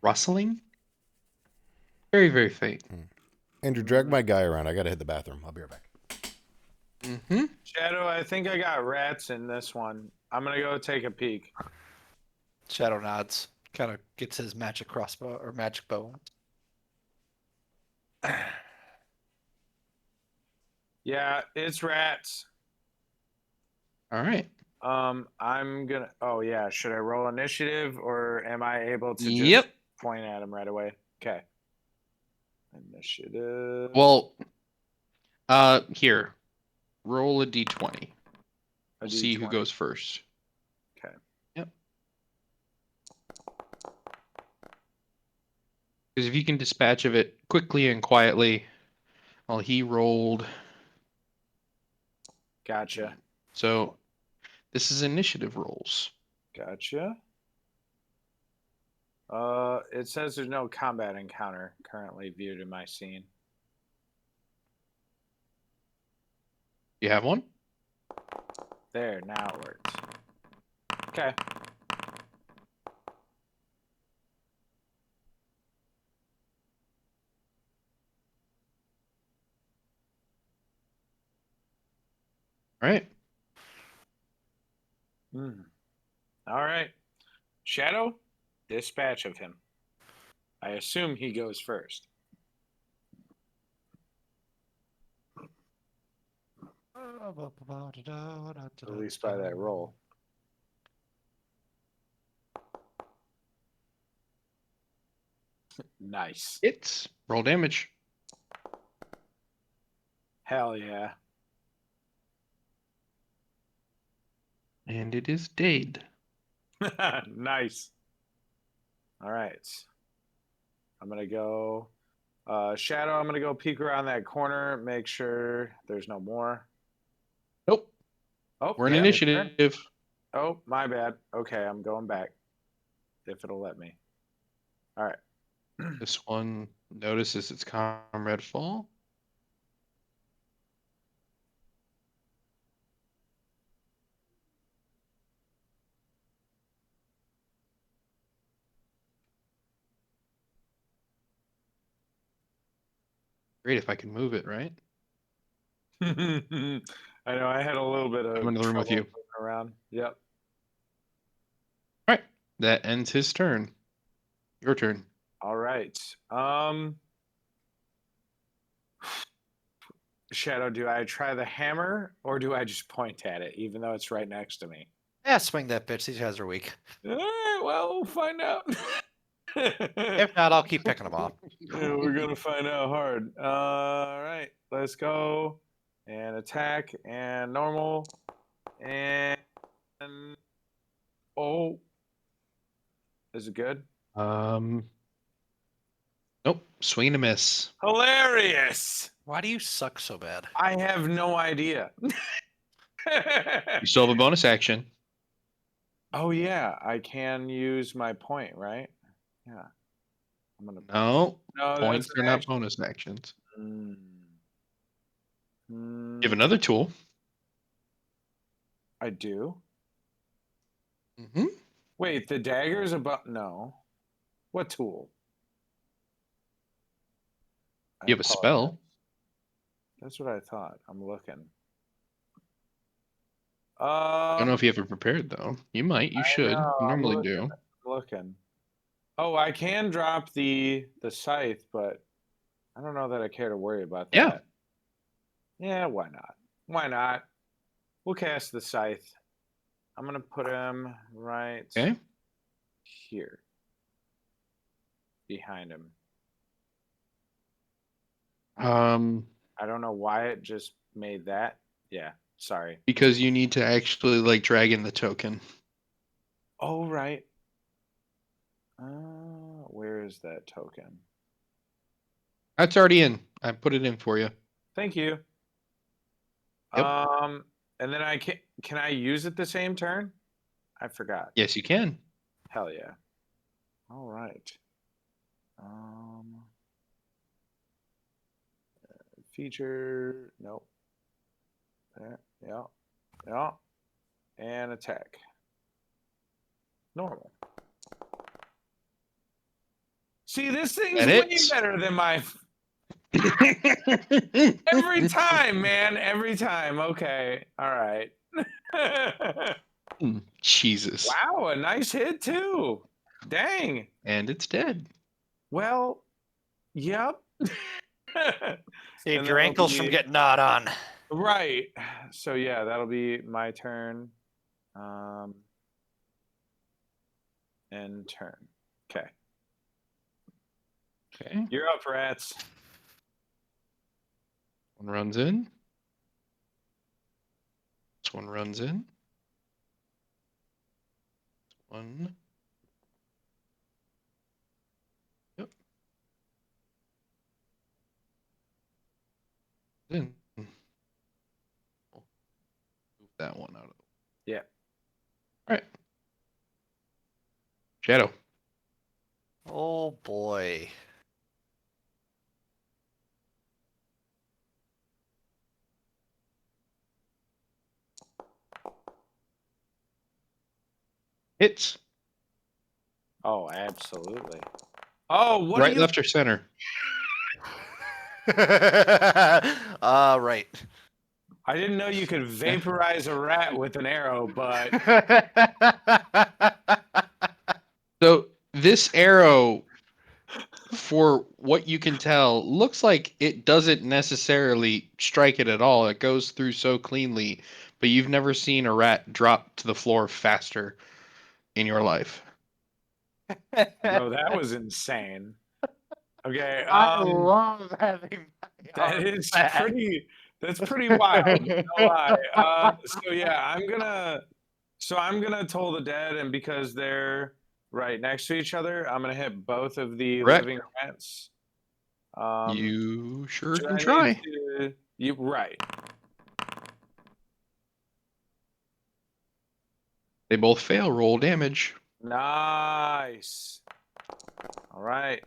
Speaker 1: rustling. Very, very faint.
Speaker 2: Andrew, drag my guy around. I gotta hit the bathroom. I'll be right back.
Speaker 1: Mm-hmm.
Speaker 4: Shadow, I think I got rats in this one. I'm gonna go take a peek.
Speaker 6: Shadow nods. Kind of gets his magic crossbow or magic bow.
Speaker 4: Yeah, it's rats.
Speaker 1: All right.
Speaker 4: I'm gonna. Oh yeah, should I roll initiative or am I able to just
Speaker 1: Yep.
Speaker 4: point at him right away? Okay. Initiative.
Speaker 1: Well, here, roll a d20.
Speaker 4: A
Speaker 1: We'll see who
Speaker 4: D20.
Speaker 1: goes first.
Speaker 4: Okay.
Speaker 1: Yep. Because if you can dispatch of it quickly and quietly, well, he rolled.
Speaker 4: Gotcha.
Speaker 1: So this is initiative rolls.
Speaker 4: Gotcha. It says there's no combat encounter currently viewed in my scene.
Speaker 1: You have one?
Speaker 4: There, now it works. Okay.
Speaker 1: All right.
Speaker 4: Hmm. All right. Shadow, dispatch of him. I assume he goes first. At least by that roll. Nice.
Speaker 1: It's roll damage.
Speaker 4: Hell yeah.
Speaker 1: And it is Dade.
Speaker 4: Nice. All right. I'm going to go. Shadow, I'm going to go peek around that corner, make sure there's no more.
Speaker 1: Nope.
Speaker 4: Oh,
Speaker 1: We're in
Speaker 4: yeah.
Speaker 1: initiative.
Speaker 4: Oh, my bad. Okay, I'm going back. If it'll let me. All right.
Speaker 1: This one notices its comrade fall. Great if I can move it, right?
Speaker 4: I know I had a little bit of
Speaker 1: I'm in the room with
Speaker 4: trouble
Speaker 1: you.
Speaker 4: moving around. Yep.
Speaker 1: All right. That ends his turn. Your turn.
Speaker 4: All right. Shadow, do I try the hammer or do I just point at it, even though it's right next to me?
Speaker 6: Yeah, swing that bitch. These guys are weak.
Speaker 4: All right, well, we'll find out.
Speaker 6: If not, I'll keep picking them off.
Speaker 4: Yeah, we're gonna find out hard. All right, let's go and attack and normal and oh, is it good?
Speaker 1: Nope. Swing and a miss.
Speaker 4: Hilarious!
Speaker 6: Why do you suck so bad?
Speaker 4: I have no idea.
Speaker 1: You still have a bonus action.
Speaker 4: Oh yeah, I can use my point, right? Yeah, I'm gonna.
Speaker 1: No.
Speaker 4: No, that's
Speaker 1: Points
Speaker 4: an
Speaker 1: are not
Speaker 4: action.
Speaker 1: bonus actions.
Speaker 4: Mm.
Speaker 1: You have
Speaker 4: Mm,
Speaker 1: another tool.
Speaker 4: I do.
Speaker 1: Mm-hmm.
Speaker 4: Wait, the dagger is about no. What tool? I
Speaker 1: You have a
Speaker 4: apologize.
Speaker 1: spell.
Speaker 4: That's what I thought. I'm looking.
Speaker 1: I don't know if you have it prepared though. You might. You should.
Speaker 4: know,
Speaker 1: You
Speaker 4: I'm
Speaker 1: normally
Speaker 4: looking.
Speaker 1: do.
Speaker 4: I'm looking. Oh, I can drop the scythe, but I don't know that I care to worry about
Speaker 1: Yeah.
Speaker 4: that. Yeah, why not? Why not? We'll cast the scythe. I'm gonna put him right
Speaker 1: Okay.
Speaker 4: here. Behind him. I don't know why it just made that. Yeah, sorry.
Speaker 1: Because you need to actually like drag in the token.
Speaker 4: Oh, right. Where is that token?
Speaker 1: That's already in. I put it in for you.
Speaker 4: Thank you.
Speaker 1: Yep.
Speaker 4: And then I can I use it the same turn? I forgot.
Speaker 1: Yes, you can.
Speaker 4: Hell yeah. All right. Um, feature. Nope. There. Yeah. Yeah. And attack. Normal. See, this thing's
Speaker 1: That
Speaker 4: way
Speaker 1: hits.
Speaker 4: better than my. Every time, man. Every time. Okay. All right.
Speaker 1: Jesus.
Speaker 4: Wow, a nice hit too. Dang.
Speaker 1: And it's dead.
Speaker 4: Well, yep.
Speaker 6: Saved
Speaker 4: And
Speaker 6: your
Speaker 4: that'll
Speaker 6: ankles from
Speaker 4: be-
Speaker 6: getting gnawed on.
Speaker 4: Right. So yeah, that'll be my turn. And turn. Okay.
Speaker 1: Okay.
Speaker 4: You're up, rats.
Speaker 1: One runs in. This one runs in. One. Yep. In. Move that one out of the
Speaker 4: Yeah.
Speaker 1: All right. Shadow.
Speaker 6: Oh boy.
Speaker 1: Hits.
Speaker 4: Oh, absolutely. Oh, what
Speaker 1: Right,
Speaker 4: are you?
Speaker 1: left, or center.
Speaker 6: Right.
Speaker 4: I didn't know you could vaporize a rat with an arrow, but
Speaker 1: So this arrow, for what you can tell, looks like it doesn't necessarily strike it at all. It goes through so cleanly, but you've never seen a rat drop to the floor faster in your life.
Speaker 4: bro, that was insane. Okay,
Speaker 9: I love having
Speaker 4: that is pretty. That's pretty wild. No lie. So yeah, I'm gonna toll the dead, and because they're right next to each other, I'm gonna hit both of the
Speaker 1: Correct.
Speaker 4: living rats.
Speaker 1: You sure
Speaker 4: Do
Speaker 1: can
Speaker 4: I
Speaker 1: try.
Speaker 4: need to? You right.
Speaker 1: They both fail. Roll damage.
Speaker 4: Nice. All right.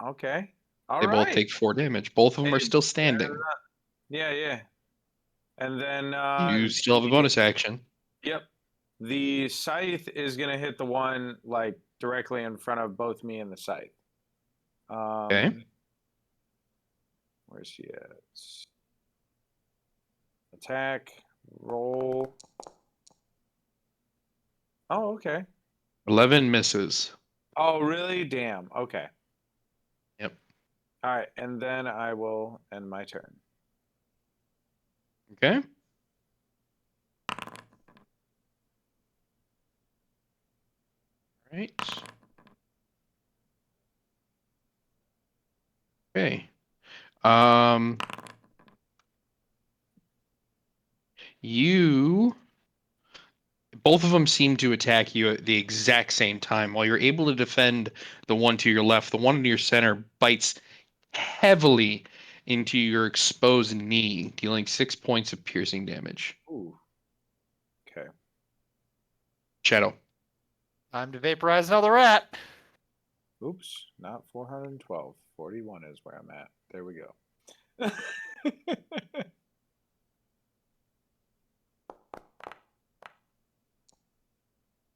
Speaker 4: Okay. All
Speaker 1: They
Speaker 4: right.
Speaker 1: both take 4 damage. Both of them are
Speaker 4: Hey,
Speaker 1: still standing.
Speaker 4: Yeah, yeah. And then
Speaker 1: You still have a bonus action.
Speaker 4: Yep. The scythe is gonna hit the one like directly in front of both me and the scythe.
Speaker 1: Okay.
Speaker 4: Where's he at? Attack. Roll. Oh, okay.
Speaker 1: 11 misses.
Speaker 4: Oh, really? Damn. Okay.
Speaker 1: Yep.
Speaker 4: All right, and then I will end my turn.
Speaker 1: Okay. Right. Okay. You both of them seem to attack you at the exact same time. While you're able to defend the one to your left, the one in your center bites heavily into your exposed knee, dealing 6 points of piercing damage.
Speaker 4: Ooh. Okay.
Speaker 1: Shadow.
Speaker 6: Time to vaporize another rat.
Speaker 4: Oops, not 412. 41 is where I'm at. There we go.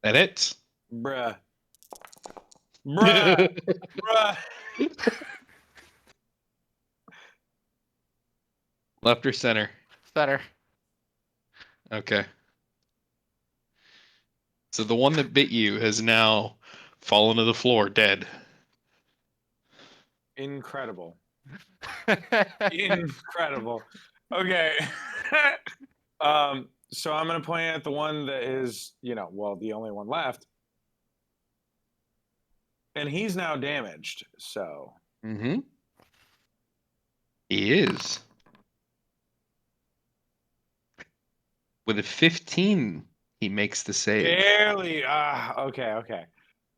Speaker 1: That it?
Speaker 4: Bruh. Bruh. Bruh.
Speaker 1: Left or center?
Speaker 6: Better.
Speaker 1: Okay. So the one that bit you has now fallen to the floor dead.
Speaker 4: Incredible. Incredible. Okay. So I'm gonna point at the one that is, well, the only one left. And he's now damaged, so
Speaker 1: Mm-hmm. He is. With a 15, he makes the save.
Speaker 4: barely okay.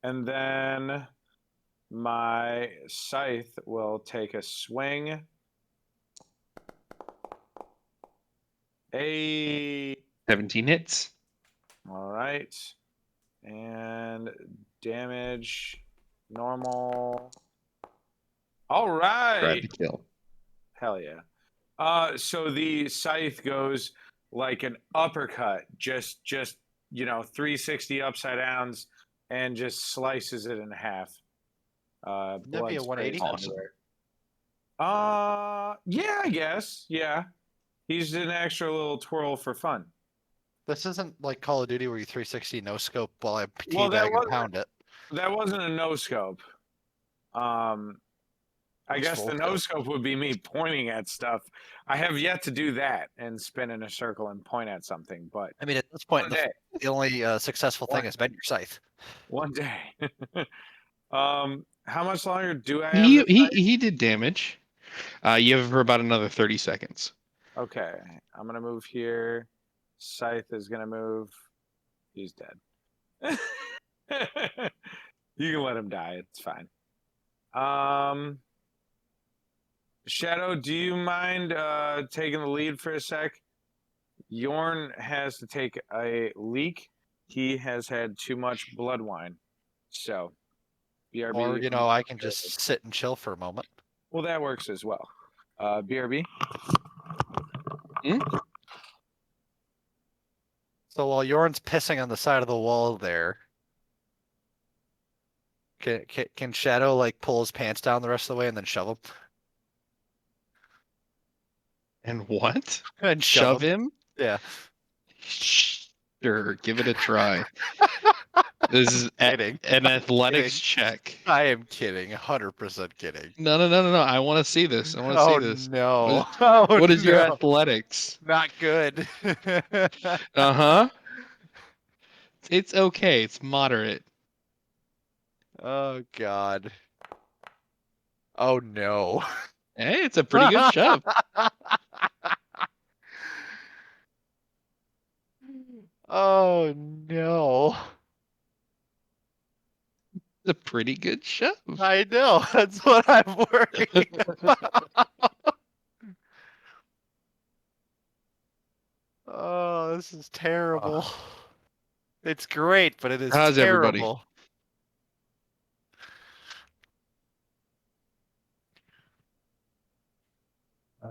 Speaker 4: And then my scythe will take a swing.
Speaker 1: 17 hits.
Speaker 4: All right. And damage normal. All
Speaker 1: Grab
Speaker 4: right.
Speaker 1: to kill.
Speaker 4: Hell yeah. So the scythe goes like an uppercut, just 360 upside downs, and just slices it in half.
Speaker 6: Wouldn't that be a
Speaker 4: Blood sprays
Speaker 6: 180?
Speaker 1: Awesome.
Speaker 4: everywhere. Yeah, I guess. Yeah. He's an extra little twirl for fun.
Speaker 6: This isn't like Call of Duty where you 360 no scope while I
Speaker 4: Well, that
Speaker 6: teabag and
Speaker 4: wasn't
Speaker 6: pound it.
Speaker 4: that wasn't a no scope. I
Speaker 6: It's
Speaker 4: guess
Speaker 6: full
Speaker 4: the
Speaker 6: scope.
Speaker 4: no scope would be me pointing at stuff. I have yet to do that and spin in a circle and point at something, but
Speaker 6: I mean, at this point,
Speaker 4: one day,
Speaker 6: the only successful thing
Speaker 4: One-
Speaker 6: has been your scythe.
Speaker 4: one day. How much longer do I have?
Speaker 1: He did damage. You have for about another 30 seconds.
Speaker 4: Okay, I'm gonna move here. Scythe is gonna move. He's dead. You can let him die. It's fine. Shadow, do you mind taking the lead for a sec? Yorn has to take a leak. He has had too much blood wine. So, BRB.
Speaker 6: Or, I can just sit and chill for a moment.
Speaker 4: Well, that works as well. BRB.
Speaker 6: So while Yorn's pissing on the side of the wall there, can Shadow like pull his pants down the rest of the way and then shove him?
Speaker 1: And what?
Speaker 6: And
Speaker 1: Shove him?
Speaker 6: Yeah.
Speaker 1: Sure, give it a try. This is
Speaker 6: Kidding.
Speaker 1: an athletics
Speaker 6: Kidding.
Speaker 1: check.
Speaker 6: I am kidding. 100% kidding.
Speaker 1: No. I want to see this. I want to see this.
Speaker 6: No.
Speaker 1: What is your
Speaker 6: no.
Speaker 1: athletics?
Speaker 6: Not good.
Speaker 1: Uh-huh. It's okay. It's moderate.
Speaker 6: Oh God. Oh no.
Speaker 1: Hey, it's a pretty good shove.
Speaker 6: Oh no.
Speaker 1: It's a pretty good shove.
Speaker 6: I know. That's what I'm worried about. Oh, this is terrible. It's great, but it is
Speaker 1: How's everybody?
Speaker 6: terrible.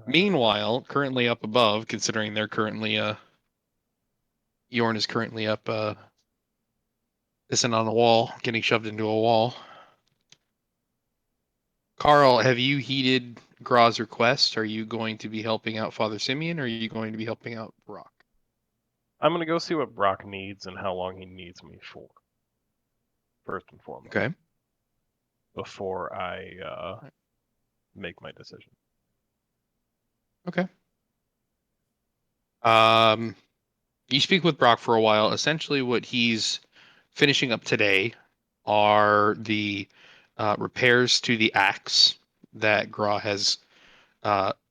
Speaker 1: Meanwhile, currently up above, considering they're currently Yorn is currently up pissing on a wall, getting shoved into a wall. Carl, have you heeded Graw's request, are you going to be helping out Father Simeon, or are you going to be helping out Brock?
Speaker 5: I'm gonna go see what Brock needs and how long he needs me for. First and foremost.
Speaker 1: Okay.
Speaker 5: Before I make my decision.
Speaker 1: Okay. You speak with Brock for a while. Essentially, what he's finishing up today are the repairs to the axe that Graw has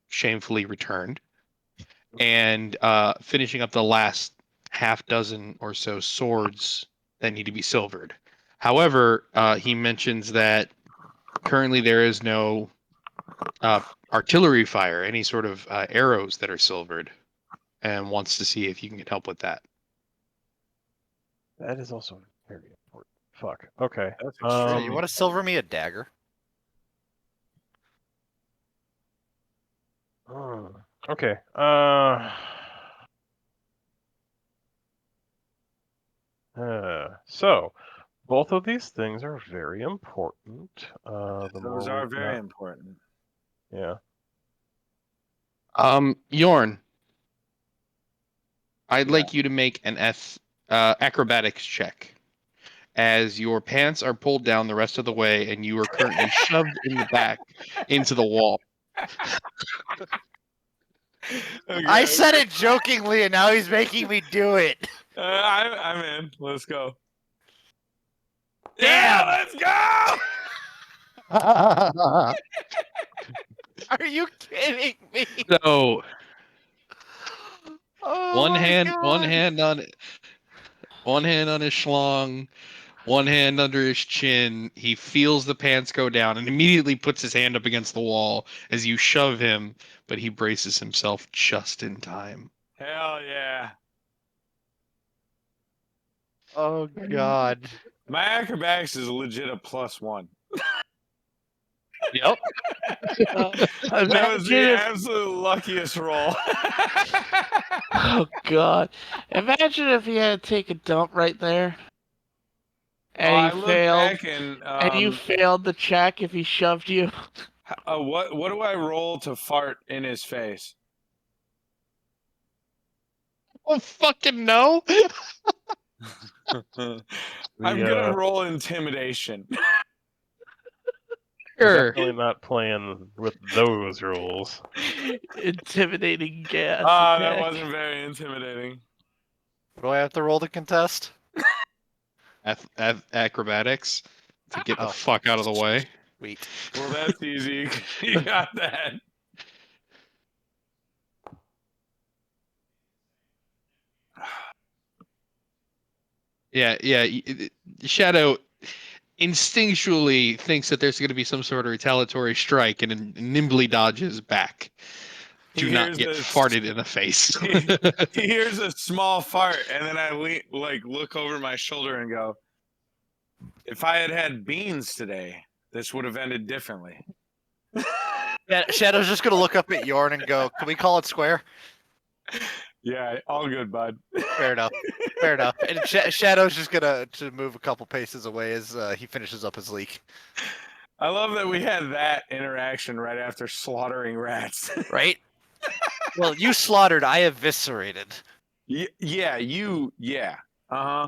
Speaker 1: shamefully returned, and finishing up the last half dozen or so swords that need to be silvered. However, he mentions that currently there is no artillery fire, any sort of arrows that are silvered, and wants to see if you can get help with that.
Speaker 5: That is also very important. Fuck. Okay.
Speaker 4: That's
Speaker 6: Hey,
Speaker 4: extreme.
Speaker 6: you want to silver me a dagger?
Speaker 5: Okay. So both of these things are very important. The
Speaker 4: Those
Speaker 5: more
Speaker 4: are
Speaker 5: we've
Speaker 4: very
Speaker 5: got-
Speaker 4: important.
Speaker 5: Yeah.
Speaker 1: Yorn, I'd
Speaker 4: Yeah.
Speaker 1: like you to make an acrobatics check, as your pants are pulled down the rest of the way and you are currently shoved in the back into the wall.
Speaker 6: I said it jokingly, and now he's making me do it.
Speaker 4: I'm in. Let's go.
Speaker 6: Damn!
Speaker 4: Let's go!
Speaker 6: Are you kidding me?
Speaker 1: So
Speaker 6: Oh
Speaker 1: one
Speaker 6: my
Speaker 1: hand on his schlong, one hand under his chin. He feels the pants go down and immediately puts his hand up against the wall as you shove him, but he braces himself just in time.
Speaker 4: Hell yeah.
Speaker 6: Oh God.
Speaker 4: My acrobatics is legit a +1.
Speaker 1: Yep.
Speaker 4: That was the
Speaker 7: Imagine if,
Speaker 4: absolute luckiest roll.
Speaker 7: oh God, imagine if he had to take a dump right there, and
Speaker 4: I
Speaker 7: he
Speaker 4: look
Speaker 7: failed,
Speaker 4: back and
Speaker 7: and you failed the check if he shoved you.
Speaker 4: what do I roll to fart in his face?
Speaker 1: Oh fucking no!
Speaker 4: I'm gonna roll intimidation.
Speaker 1: Sure.
Speaker 5: Definitely not playing with those rules.
Speaker 7: Intimidating gas.
Speaker 4: That
Speaker 7: attack.
Speaker 4: wasn't very intimidating.
Speaker 6: Do I have to roll to contest?
Speaker 1: Acrobatics to get the
Speaker 6: Oh.
Speaker 1: fuck out of the way.
Speaker 6: Sweet.
Speaker 4: Well, that's easy. You got that.
Speaker 1: Yeah. Shadow instinctually thinks that there's going to be some sort of retaliatory strike and nimbly dodges back to
Speaker 4: He
Speaker 1: not
Speaker 4: hears
Speaker 1: get
Speaker 4: this-
Speaker 1: farted in the face.
Speaker 4: He hears a small fart, and then I look over my shoulder and go, "If I had had beans today, this would have ended differently."
Speaker 6: Yeah, Shadow's just gonna look up at Yorn and go, "Can we call it square?"
Speaker 4: Yeah, all good, bud.
Speaker 6: Fair enough. Fair enough. And Shadow's just gonna to move a couple paces away as he finishes up his leak.
Speaker 4: I love that we had that interaction right after slaughtering rats.
Speaker 6: Right? Well, you slaughtered. I eviscerated.
Speaker 4: Yeah. Uh-huh.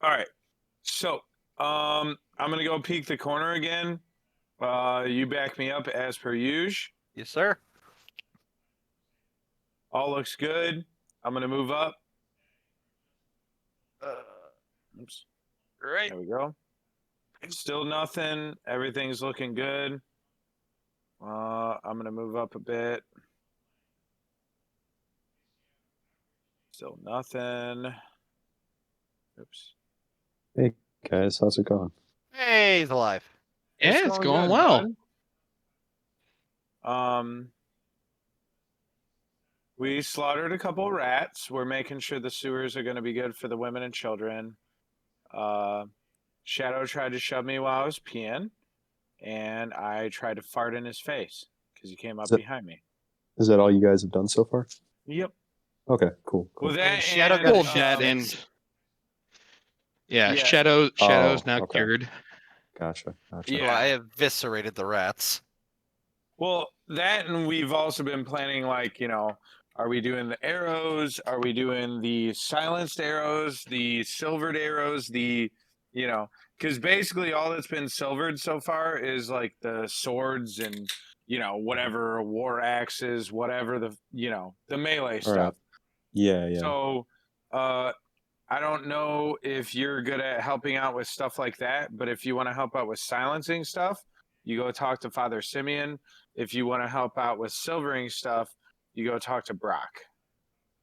Speaker 4: All right. So, I'm gonna go peek the corner again. You back me up as per usual.
Speaker 6: Yes, sir.
Speaker 4: All looks good. I'm gonna move up. Oops.
Speaker 6: Right.
Speaker 4: There we go. Still nothing. Everything's looking good. I'm gonna move up a bit. Still nothing. Oops.
Speaker 10: Hey guys, how's it going?
Speaker 6: Hey, he's alive.
Speaker 1: Yeah, it's going
Speaker 4: good,
Speaker 1: well.
Speaker 4: bud. We slaughtered a couple rats. We're making sure the sewers are going to be good for the women and children. Shadow tried to shove me while I was peeing, and I tried to fart in his face because he came up behind me.
Speaker 10: Is that all you guys have done so far?
Speaker 4: Yep.
Speaker 10: Okay, cool.
Speaker 4: Well, that
Speaker 6: Shadow
Speaker 4: and,
Speaker 6: got
Speaker 1: Cool,
Speaker 6: his
Speaker 1: Chad,
Speaker 6: shit
Speaker 1: and
Speaker 6: fixed.
Speaker 1: yeah,
Speaker 4: Yeah.
Speaker 1: Shadow's
Speaker 10: Oh,
Speaker 1: now
Speaker 10: okay.
Speaker 1: cured.
Speaker 10: Gotcha.
Speaker 4: Yeah.
Speaker 6: Well, I eviscerated the rats.
Speaker 4: Well, that, and we've also been planning, like, are we doing the arrows? Are we doing the silenced arrows, the silvered arrows, because basically all that's been silvered so far is like the swords and, whatever war axes, whatever the melee
Speaker 10: All
Speaker 4: stuff.
Speaker 10: right. Yeah.
Speaker 4: So, I don't know if you're good at helping out with stuff like that, but if you want to help out with silencing stuff, you go talk to Father Simeon. If you want to help out with silvering stuff, you go talk to Brock.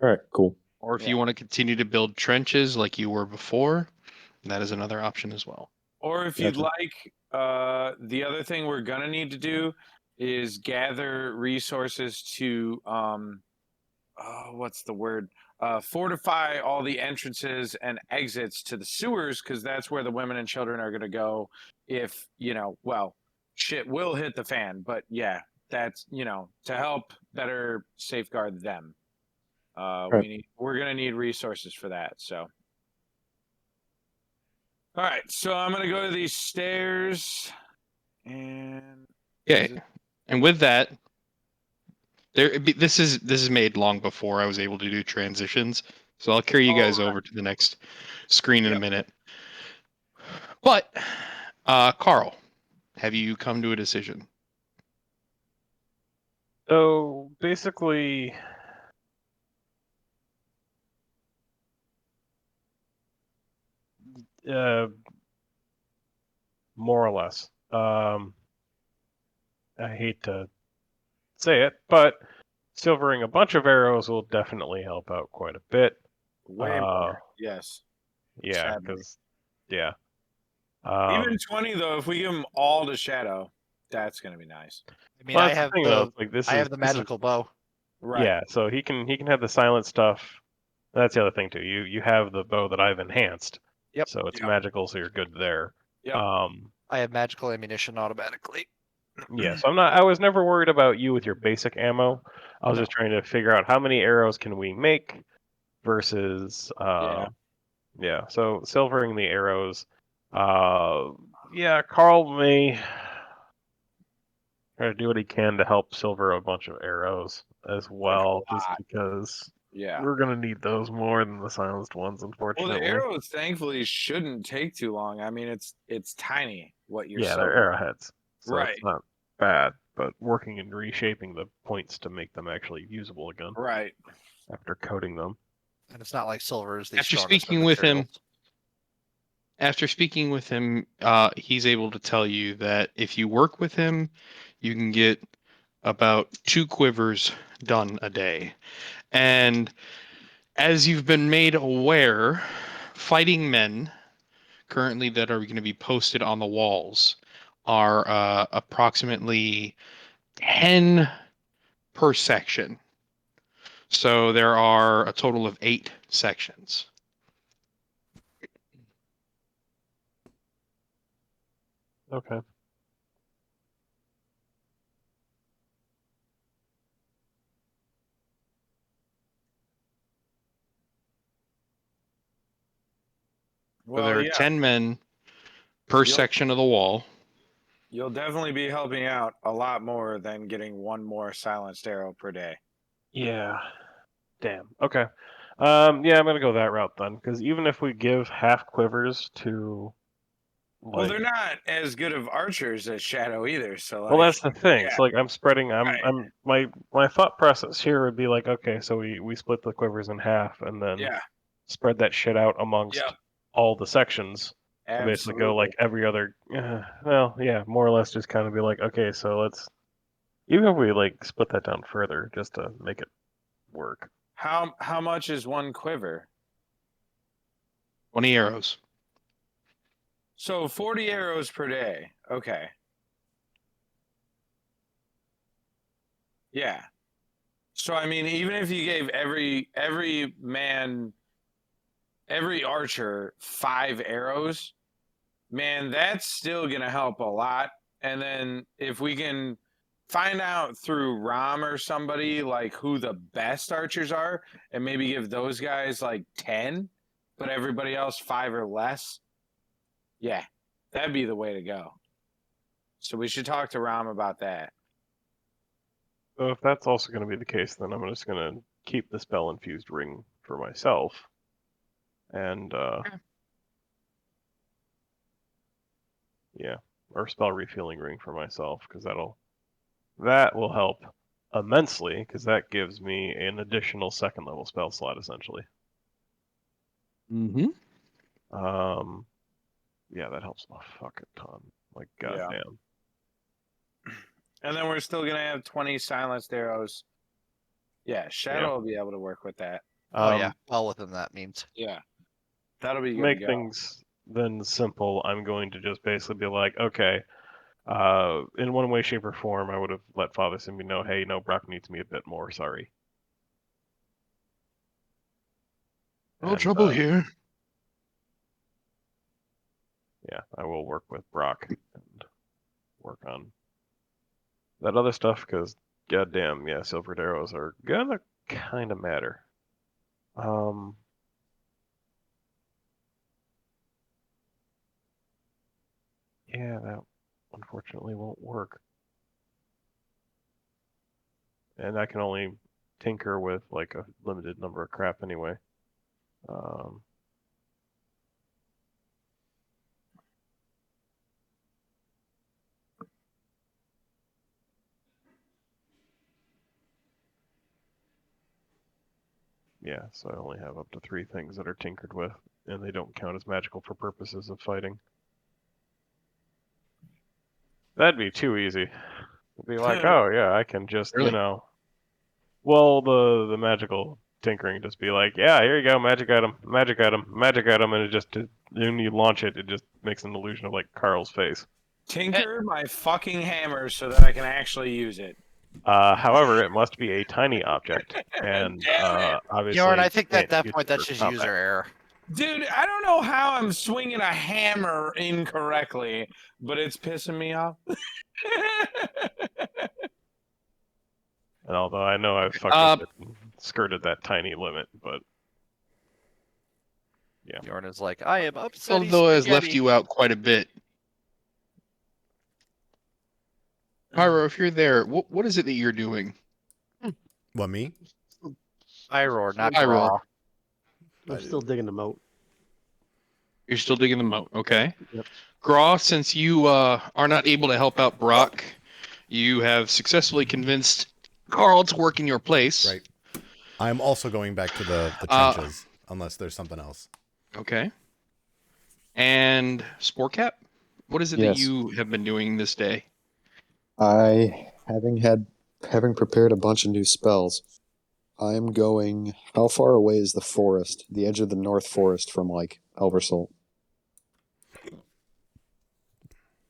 Speaker 10: All right. Cool.
Speaker 1: Or if you want to continue to build trenches like you were before, that is another option as well.
Speaker 4: Or if you'd
Speaker 10: Gotcha.
Speaker 4: like, the other thing we're gonna need to do is gather resources to what's the word? Fortify all the entrances and exits to the sewers, because that's where the women and children are gonna go if, shit will hit the fan. But yeah, that's to help better safeguard them.
Speaker 10: Right.
Speaker 4: We're gonna need resources for that. So all right, so I'm gonna go to these stairs, and
Speaker 1: Okay. And with that, this is made long before I was able to do transitions. So I'll carry you guys over to the next screen in a minute. But Carl, have you come to a decision?
Speaker 5: So basically, more or less. I hate to say it, but silvering a bunch of arrows will definitely help out quite a bit.
Speaker 4: way more. Yes.
Speaker 5: Yeah,
Speaker 4: Sadly.
Speaker 5: because yeah.
Speaker 4: Even 20 though, if we give them all to Shadow, that's gonna be nice.
Speaker 6: I mean,
Speaker 5: Well,
Speaker 6: I
Speaker 5: that's the
Speaker 6: have
Speaker 5: thing, though, it's like
Speaker 6: I have the magical bow.
Speaker 4: Right.
Speaker 5: Yeah, so he can have the silent stuff. That's the other thing too. You have the bow that I've enhanced.
Speaker 6: Yep.
Speaker 5: So it's
Speaker 4: Yep.
Speaker 5: magical, so you're good there.
Speaker 4: Yep.
Speaker 6: I have magical ammunition automatically.
Speaker 5: Yeah, so I was never worried about you with your basic ammo. I was
Speaker 6: No.
Speaker 5: just trying to figure out how many arrows can we make versus yeah. So silvering the arrows. Yeah, Carl may try to do what he can to help silver a bunch of arrows as well, just because
Speaker 4: Yeah.
Speaker 5: we're gonna need those more than the silenced ones,
Speaker 4: Well,
Speaker 5: unfortunately.
Speaker 4: the arrows thankfully shouldn't take too long. I mean, it's tiny what you're
Speaker 5: Yeah, they're
Speaker 4: silvering.
Speaker 5: arrowheads, so
Speaker 4: Right.
Speaker 5: it's not bad. But working and reshaping the points to make them actually usable again
Speaker 4: Right.
Speaker 5: after coating them.
Speaker 6: And it's not like silver is the
Speaker 1: After
Speaker 6: strongest
Speaker 1: speaking with him, he's able to tell you that if you work with him, you can get about 2 quivers done a day. And as you've been made aware, fighting men currently that are going to be posted on the walls are approximately 10 per section. So there are a total of 8 sections.
Speaker 5: Okay.
Speaker 1: So
Speaker 4: Well,
Speaker 1: there are
Speaker 4: yeah.
Speaker 1: 10 men per section of the wall.
Speaker 4: You'll definitely be helping out a lot more than getting one more silenced arrow per day.
Speaker 5: Yeah. Damn. Okay. Yeah, I'm gonna go that route then, because even if we give half quivers to,
Speaker 4: Well,
Speaker 5: like,
Speaker 4: they're not as good of archers as Shadow either. So,
Speaker 5: well, that's the thing.
Speaker 4: yeah.
Speaker 5: So like, I'm spreading. My thought process here would be like, okay, so we split the quivers in half and then
Speaker 4: Yeah.
Speaker 5: spread that shit out amongst
Speaker 4: Yep.
Speaker 5: all the sections. And basically go like every other. Well, yeah, more or less, just kind of be like, okay, so let's. Even if we like split that down further, just to make it work.
Speaker 4: How much is one quiver?
Speaker 1: 20 arrows.
Speaker 4: So 40 arrows per day. Okay. Yeah. So I mean, even if you gave every man, every archer 5 arrows, man, that's still gonna help a lot. And then if we can find out through Rom or somebody like who the best archers are, and maybe give those guys like 10, but everybody else 5 or less. Yeah, That'd be the way to go. So we should talk to Ram about that.
Speaker 5: So if that's also going to be the case, then I'm just going to keep the spell infused ring for myself, and yeah, or spell refueling ring for myself, because that will help immensely, because that gives me an additional second level spell slot essentially.
Speaker 1: Mm-hmm.
Speaker 5: Yeah, that helps a fucking ton. Like
Speaker 4: Yeah.
Speaker 5: goddamn.
Speaker 4: And then we're still gonna have 20 silenced arrows. Yeah, Shadow will be able to work with that.
Speaker 6: Oh yeah, well within that means.
Speaker 4: Yeah. That'll be good
Speaker 5: Make
Speaker 4: to go.
Speaker 5: things then simple. I'm going to just basically be like, okay, in one way, shape, or form, I would have let Father Simby know, hey, no, Brock needs me a bit more. Sorry.
Speaker 1: No
Speaker 5: And,
Speaker 1: trouble here.
Speaker 5: Yeah, I will work with Brock and work on that other stuff because, goddamn, yeah, silvered arrows are gonna kind of matter. Yeah, that unfortunately won't work. And I can only tinker with like a limited number of crap anyway. Yeah, so I only have up to 3 things that are tinkered with, and they don't count as magical for purposes of fighting. That'd be too easy. It'd be like, oh yeah, I can just,
Speaker 1: Really?
Speaker 5: well, the magical tinkering just be like, yeah, here you go, magic item, magic item, magic item, and it just, when you launch it, it just makes an illusion of like Carl's face.
Speaker 4: Tinker my fucking hammer so that I can actually use it.
Speaker 5: However, it must be a tiny object, and
Speaker 4: Damn it.
Speaker 5: obviously,
Speaker 6: Yorn, I think
Speaker 5: you
Speaker 6: at that
Speaker 5: can't
Speaker 6: point
Speaker 5: use it
Speaker 6: that's
Speaker 5: for
Speaker 6: just
Speaker 5: combat.
Speaker 6: user error.
Speaker 4: Dude, I don't know how I'm swinging a hammer incorrectly, but it's pissing me off.
Speaker 5: And although I know I've fucked with it and skirted that tiny limit, but yeah.
Speaker 6: Yorn is like, I am upsetty
Speaker 1: Although it has left
Speaker 6: spaghetti.
Speaker 1: you out quite a bit. Pyro, if you're there, what is it that you're doing?
Speaker 2: What, me?
Speaker 6: I roar, not
Speaker 1: I roar.
Speaker 6: raw.
Speaker 9: I'm still digging the moat.
Speaker 1: You're still digging the moat, okay?
Speaker 9: Yep.
Speaker 1: Graw, since you are not able to help out Brock, you have successfully convinced Carl to work in your place.
Speaker 2: Right. I'm also going back to the trenches, unless there's something else.
Speaker 1: Okay. And Sportcap, what is it that
Speaker 10: Yes.
Speaker 1: you have been doing this day?
Speaker 10: Having prepared a bunch of new spells, I'm going. How far away is the forest, the edge of the North Forest from like Elversult?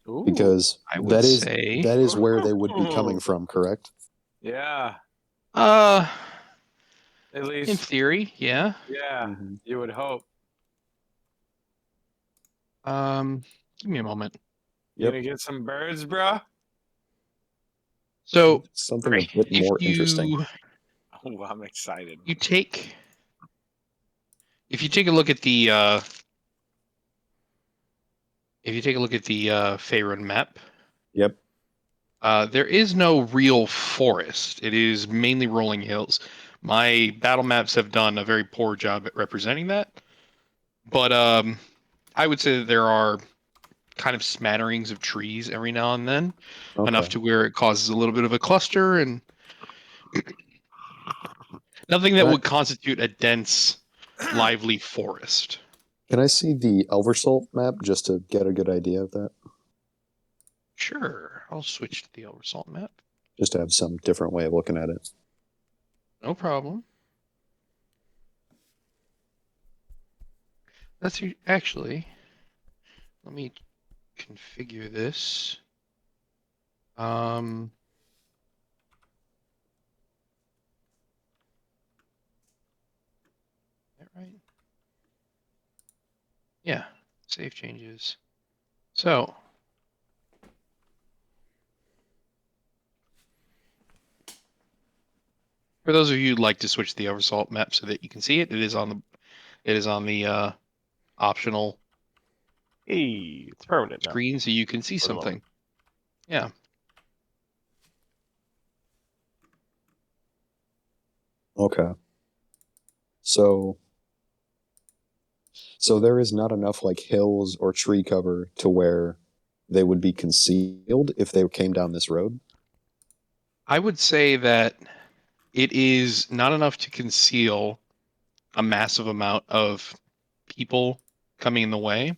Speaker 4: Ooh,
Speaker 10: Because
Speaker 1: I would say
Speaker 10: that is where they would be coming from, correct?
Speaker 4: yeah,
Speaker 1: at
Speaker 4: at
Speaker 1: in
Speaker 4: least,
Speaker 1: theory, yeah.
Speaker 4: yeah,
Speaker 10: Mhm.
Speaker 4: you would hope.
Speaker 1: Give me a moment.
Speaker 4: You
Speaker 10: Yep.
Speaker 4: gonna get some birds, bruh?
Speaker 1: So
Speaker 10: Something a bit
Speaker 1: if
Speaker 10: more interesting.
Speaker 4: Oh, I'm excited.
Speaker 1: you take a look at the Faerun map,
Speaker 10: Yep.
Speaker 1: there is no real forest. It is mainly rolling hills. My battle maps have done a very poor job at representing that. But I would say that there are kind of smatterings of trees every now and then, enough
Speaker 10: Okay.
Speaker 1: to where it causes a little bit of a cluster, and nothing that
Speaker 10: Can I-
Speaker 1: would constitute a dense, lively forest.
Speaker 10: Can I see the Elversult map just to get a good idea of that?
Speaker 1: Sure, I'll switch to the Elversalt map.
Speaker 10: Just to have some different way of looking at it.
Speaker 1: No problem. Actually, let me configure this. That right? Yeah, save changes. So, for those of you who'd like to switch to the Oversalt map so that you can see it, it is on the optional
Speaker 5: Hey, it's permanent now.
Speaker 1: screen so you can see
Speaker 5: For the moment.
Speaker 1: something. Yeah.
Speaker 10: Okay. So there is not enough like hills or tree cover to where they would be concealed if they came down this road.
Speaker 1: I would say that it is not enough to conceal a massive amount of people coming in the way.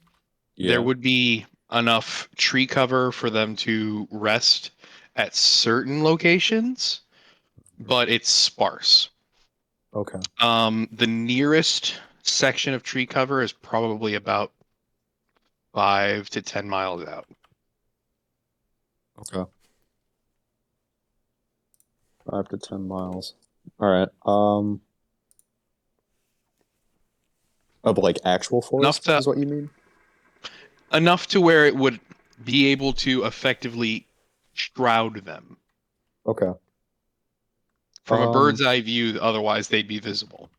Speaker 1: There would be enough tree cover for them to rest at certain locations, but it's sparse.
Speaker 10: Okay.
Speaker 1: The nearest section of tree cover is probably about 5 to 10 miles out.
Speaker 10: Okay. 5 to 10 miles. All right. Of like actual forest
Speaker 1: to-
Speaker 10: is what you mean?
Speaker 1: Enough to where it would be able to effectively shroud them.
Speaker 10: Okay.
Speaker 1: From a bird's eye view, otherwise they'd be visible.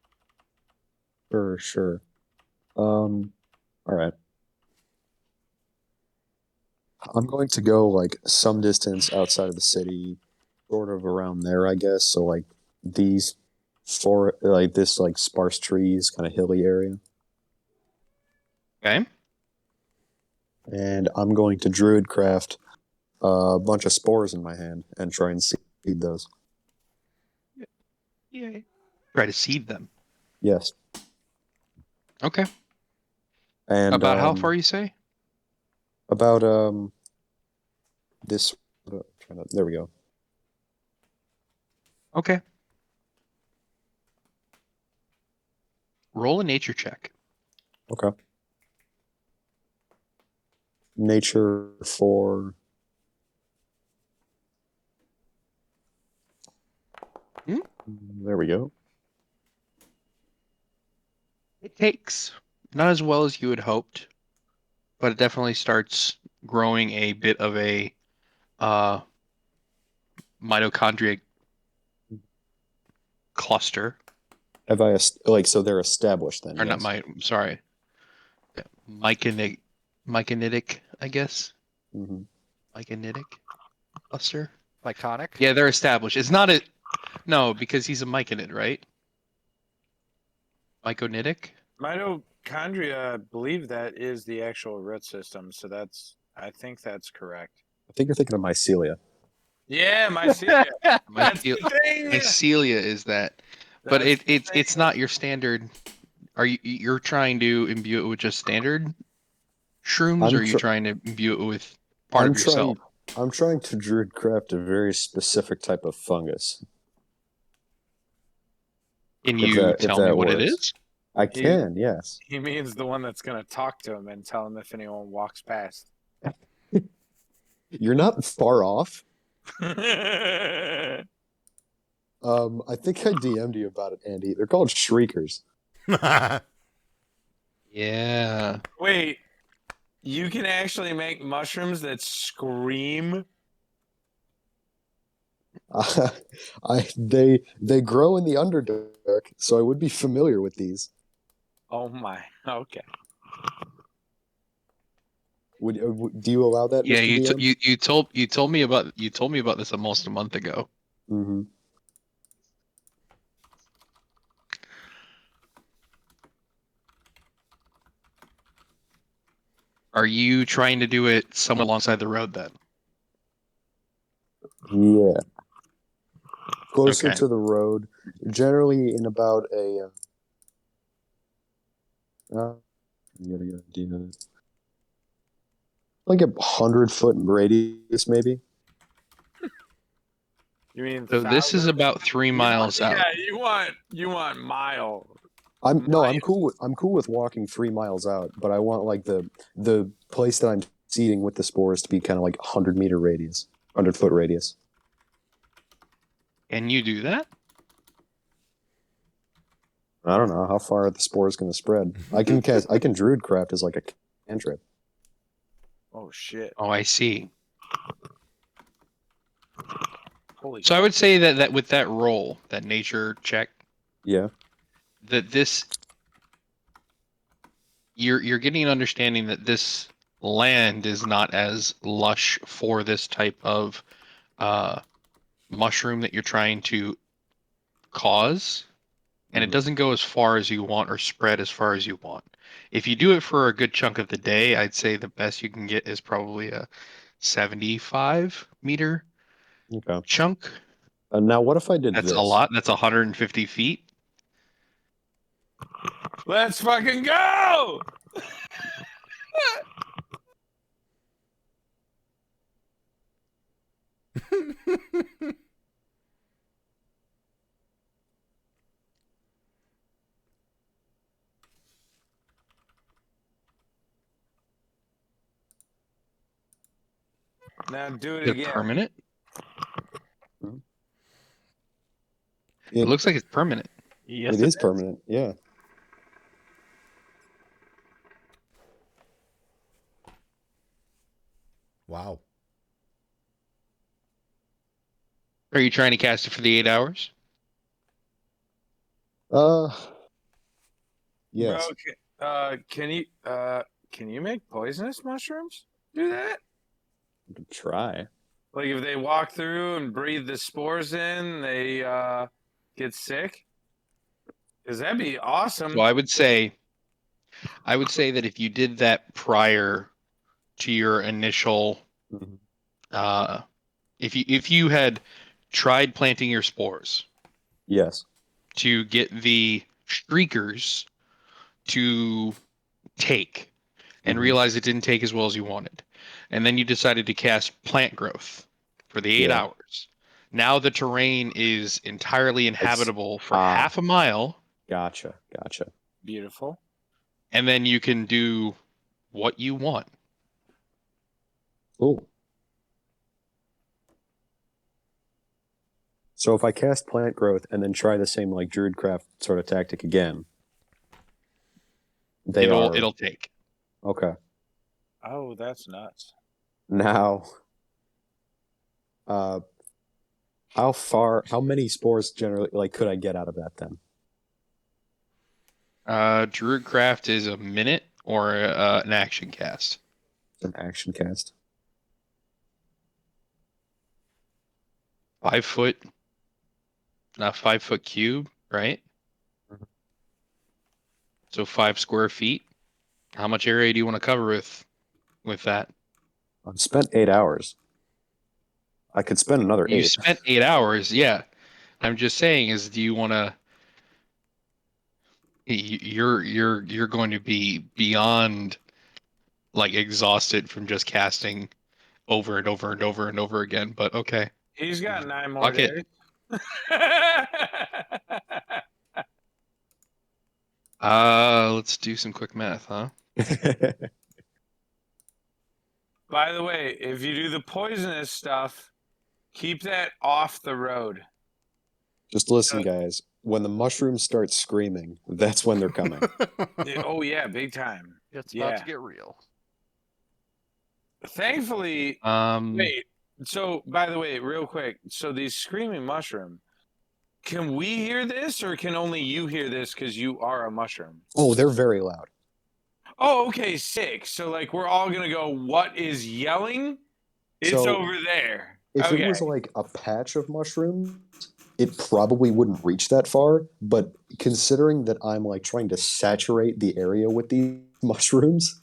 Speaker 10: Sure. All right. I'm going to go like some distance outside of the city, sort of around there, I guess. So like these like this like sparse trees, kind of hilly area.
Speaker 1: Okay.
Speaker 10: And I'm going to druidcraft a bunch of spores in my hand and try and seed those.
Speaker 1: Yay. Try to seed them.
Speaker 10: Yes.
Speaker 1: Okay.
Speaker 10: And
Speaker 1: About how far you say?
Speaker 10: About this. There we go.
Speaker 1: Okay. Roll a nature check.
Speaker 10: Okay. Nature for. There we go.
Speaker 1: It takes not as well as you had hoped, but it definitely starts growing a bit of a mitochondria cluster.
Speaker 10: Have I like so they're established then?
Speaker 1: Or
Speaker 10: Yes.
Speaker 1: sorry. Myconitic, I guess.
Speaker 10: Mm-hmm.
Speaker 1: Myconitic cluster.
Speaker 6: Myconic?
Speaker 1: Yeah, they're established. It's not no, because he's a myconid, right? Myconitic?
Speaker 4: Mitochondria, I believe that is the actual root system. So I think that's correct.
Speaker 10: I think you're thinking of mycelia.
Speaker 4: Yeah, mycelia. That's the
Speaker 1: Mycelia,
Speaker 4: thing.
Speaker 1: mycelia is that, but
Speaker 4: That's the
Speaker 1: it's
Speaker 4: thing.
Speaker 1: not your standard. Are you're trying to imbue it with just standard shrooms, or are you trying to imbue it with part of yourself?
Speaker 10: I'm trying to druidcraft a very specific type of fungus.
Speaker 1: Can
Speaker 10: If
Speaker 1: you
Speaker 10: that
Speaker 1: tell me what it
Speaker 10: works.
Speaker 1: is?
Speaker 10: I can, yes.
Speaker 4: He means the one that's going to talk to him and tell him if anyone walks past.
Speaker 10: You're not far off.
Speaker 4: Wait,
Speaker 10: I think I DM'd you about it, Andy. They're called shriekers.
Speaker 1: Yeah.
Speaker 4: you can actually make mushrooms that scream?
Speaker 10: They grow in the Underdark, so I would be familiar with these.
Speaker 4: Oh my. Okay.
Speaker 10: Do you allow that,
Speaker 1: Yeah,
Speaker 10: Mr. DM?
Speaker 1: you told me about this almost a month ago.
Speaker 10: Mm-hmm.
Speaker 1: Are you trying to do it somewhere alongside the road then?
Speaker 10: Yeah. Closer
Speaker 1: Okay.
Speaker 10: to the road, generally in about a like 100-foot radius, maybe.
Speaker 4: You mean
Speaker 1: So this is about 3 miles out.
Speaker 4: Yeah, you want mile.
Speaker 10: I'm cool with walking 3 miles out, but I want like the place that I'm seeding with the spores to be kind of like 100-meter radius, 100-foot radius.
Speaker 1: Can you do that?
Speaker 10: I don't know how far the spore is going to spread. I can druidcraft as like a cantrip.
Speaker 4: Oh shit.
Speaker 1: Oh, I see.
Speaker 4: Holy
Speaker 1: So I would say that with that roll, that nature check,
Speaker 10: Yeah.
Speaker 1: that this you're getting an understanding that this land is not as lush for this type of mushroom that you're trying to cause, and it
Speaker 10: Mhm.
Speaker 1: doesn't go as far as you want or spread as far as you want. If you do it for a good chunk of the day, I'd say the best you can get is probably a 75-meter
Speaker 10: Okay.
Speaker 1: chunk.
Speaker 10: Now, what if I did
Speaker 1: That's a
Speaker 10: this?
Speaker 1: lot. That's 150 feet.
Speaker 4: Let's fucking go! Now do it
Speaker 1: Is it
Speaker 4: again.
Speaker 1: permanent? It
Speaker 10: It,
Speaker 1: looks like it's permanent.
Speaker 5: Yes,
Speaker 10: it is permanent. Yeah.
Speaker 2: Wow.
Speaker 1: Are you trying to cast it for the 8 hours?
Speaker 10: Yes.
Speaker 4: Bro, can you make poisonous mushrooms? Do that?
Speaker 10: Try.
Speaker 4: Like if they walk through and breathe the spores in, they get sick? Because that'd be awesome.
Speaker 1: So I would say that if you did that prior to your initial,
Speaker 10: Mhm.
Speaker 1: if you had tried planting your spores
Speaker 10: Yes.
Speaker 1: to get the streakers to take and
Speaker 10: Mhm.
Speaker 1: realize it didn't take as well as you wanted, and then you decided to cast plant growth for the 8 hours. Now the terrain is entirely inhabitable for half a mile,
Speaker 10: Gotcha.
Speaker 4: Beautiful.
Speaker 1: and then you can do what you want.
Speaker 10: Cool. So if I cast plant growth and then try the same like druidcraft sort of tactic again,
Speaker 1: It'll take.
Speaker 10: Okay.
Speaker 4: Oh, that's nuts.
Speaker 10: Now, how many spores generally like could I get out of that then?
Speaker 1: Druidcraft is a minute or an action cast.
Speaker 10: An action cast.
Speaker 1: 5 foot, 5 foot cube, right?
Speaker 10: Mhm.
Speaker 1: So 5 square feet. How much area do you want to cover with that?
Speaker 10: I've spent 8 hours. I could spend another
Speaker 1: You
Speaker 10: 8.
Speaker 1: spent 8 hours, yeah. I'm just saying, is do you want to? You're going to be beyond like exhausted from just casting over and over and over and over again. But okay,
Speaker 4: He's got 9 more
Speaker 1: fuck it.
Speaker 4: days.
Speaker 1: Let's do some quick math, huh?
Speaker 4: By the way, if you do the poisonous stuff, keep that off the road.
Speaker 10: Just listen, guys. When the mushrooms start screaming, that's when they're coming.
Speaker 4: Oh yeah, big time.
Speaker 6: It's about
Speaker 4: Yeah.
Speaker 6: to get real.
Speaker 4: Thankfully, wait. So, by the way, real quick. So these screaming mushroom, can we hear this, or can only you hear this because you are a mushroom?
Speaker 10: Oh, they're very loud.
Speaker 4: Oh, okay, sick. So like we're all gonna go. What is yelling? It's
Speaker 10: So,
Speaker 4: over there.
Speaker 10: If
Speaker 4: Okay.
Speaker 10: it was like a patch of mushrooms, it probably wouldn't reach that far. But considering that I'm like trying to saturate the area with these mushrooms,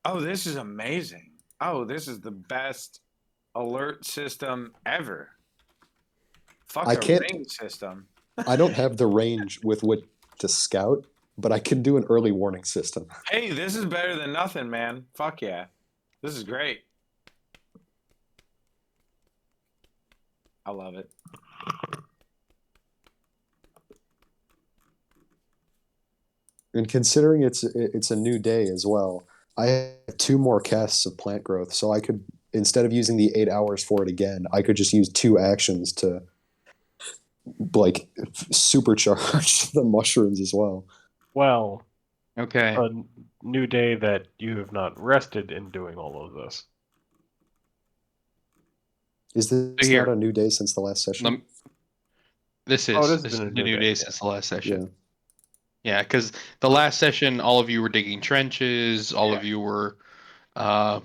Speaker 4: Oh, this is amazing. Oh, this is the best alert system ever. Fuck
Speaker 10: I
Speaker 4: a
Speaker 10: can't-
Speaker 4: ring system.
Speaker 10: I don't have the range with which to scout, but I can do an early warning system.
Speaker 4: Hey, this is better than nothing, man. Fuck yeah. This is great. I love it.
Speaker 10: And considering it's a new day as well, I have 2 more casts of plant growth, so I could, instead of using the 8 hours for it again, I could just use 2 actions to like supercharge the mushrooms as well.
Speaker 5: Well,
Speaker 1: Okay.
Speaker 5: a new day that you have not rested in doing all of this.
Speaker 10: Is this
Speaker 1: Here.
Speaker 10: not a new day since the last session?
Speaker 1: This
Speaker 5: Oh,
Speaker 1: is
Speaker 5: this has been a
Speaker 1: the
Speaker 5: new
Speaker 1: new
Speaker 5: day,
Speaker 1: day since the last session. Yeah, because the last session, all of you were digging trenches. All of you were uh,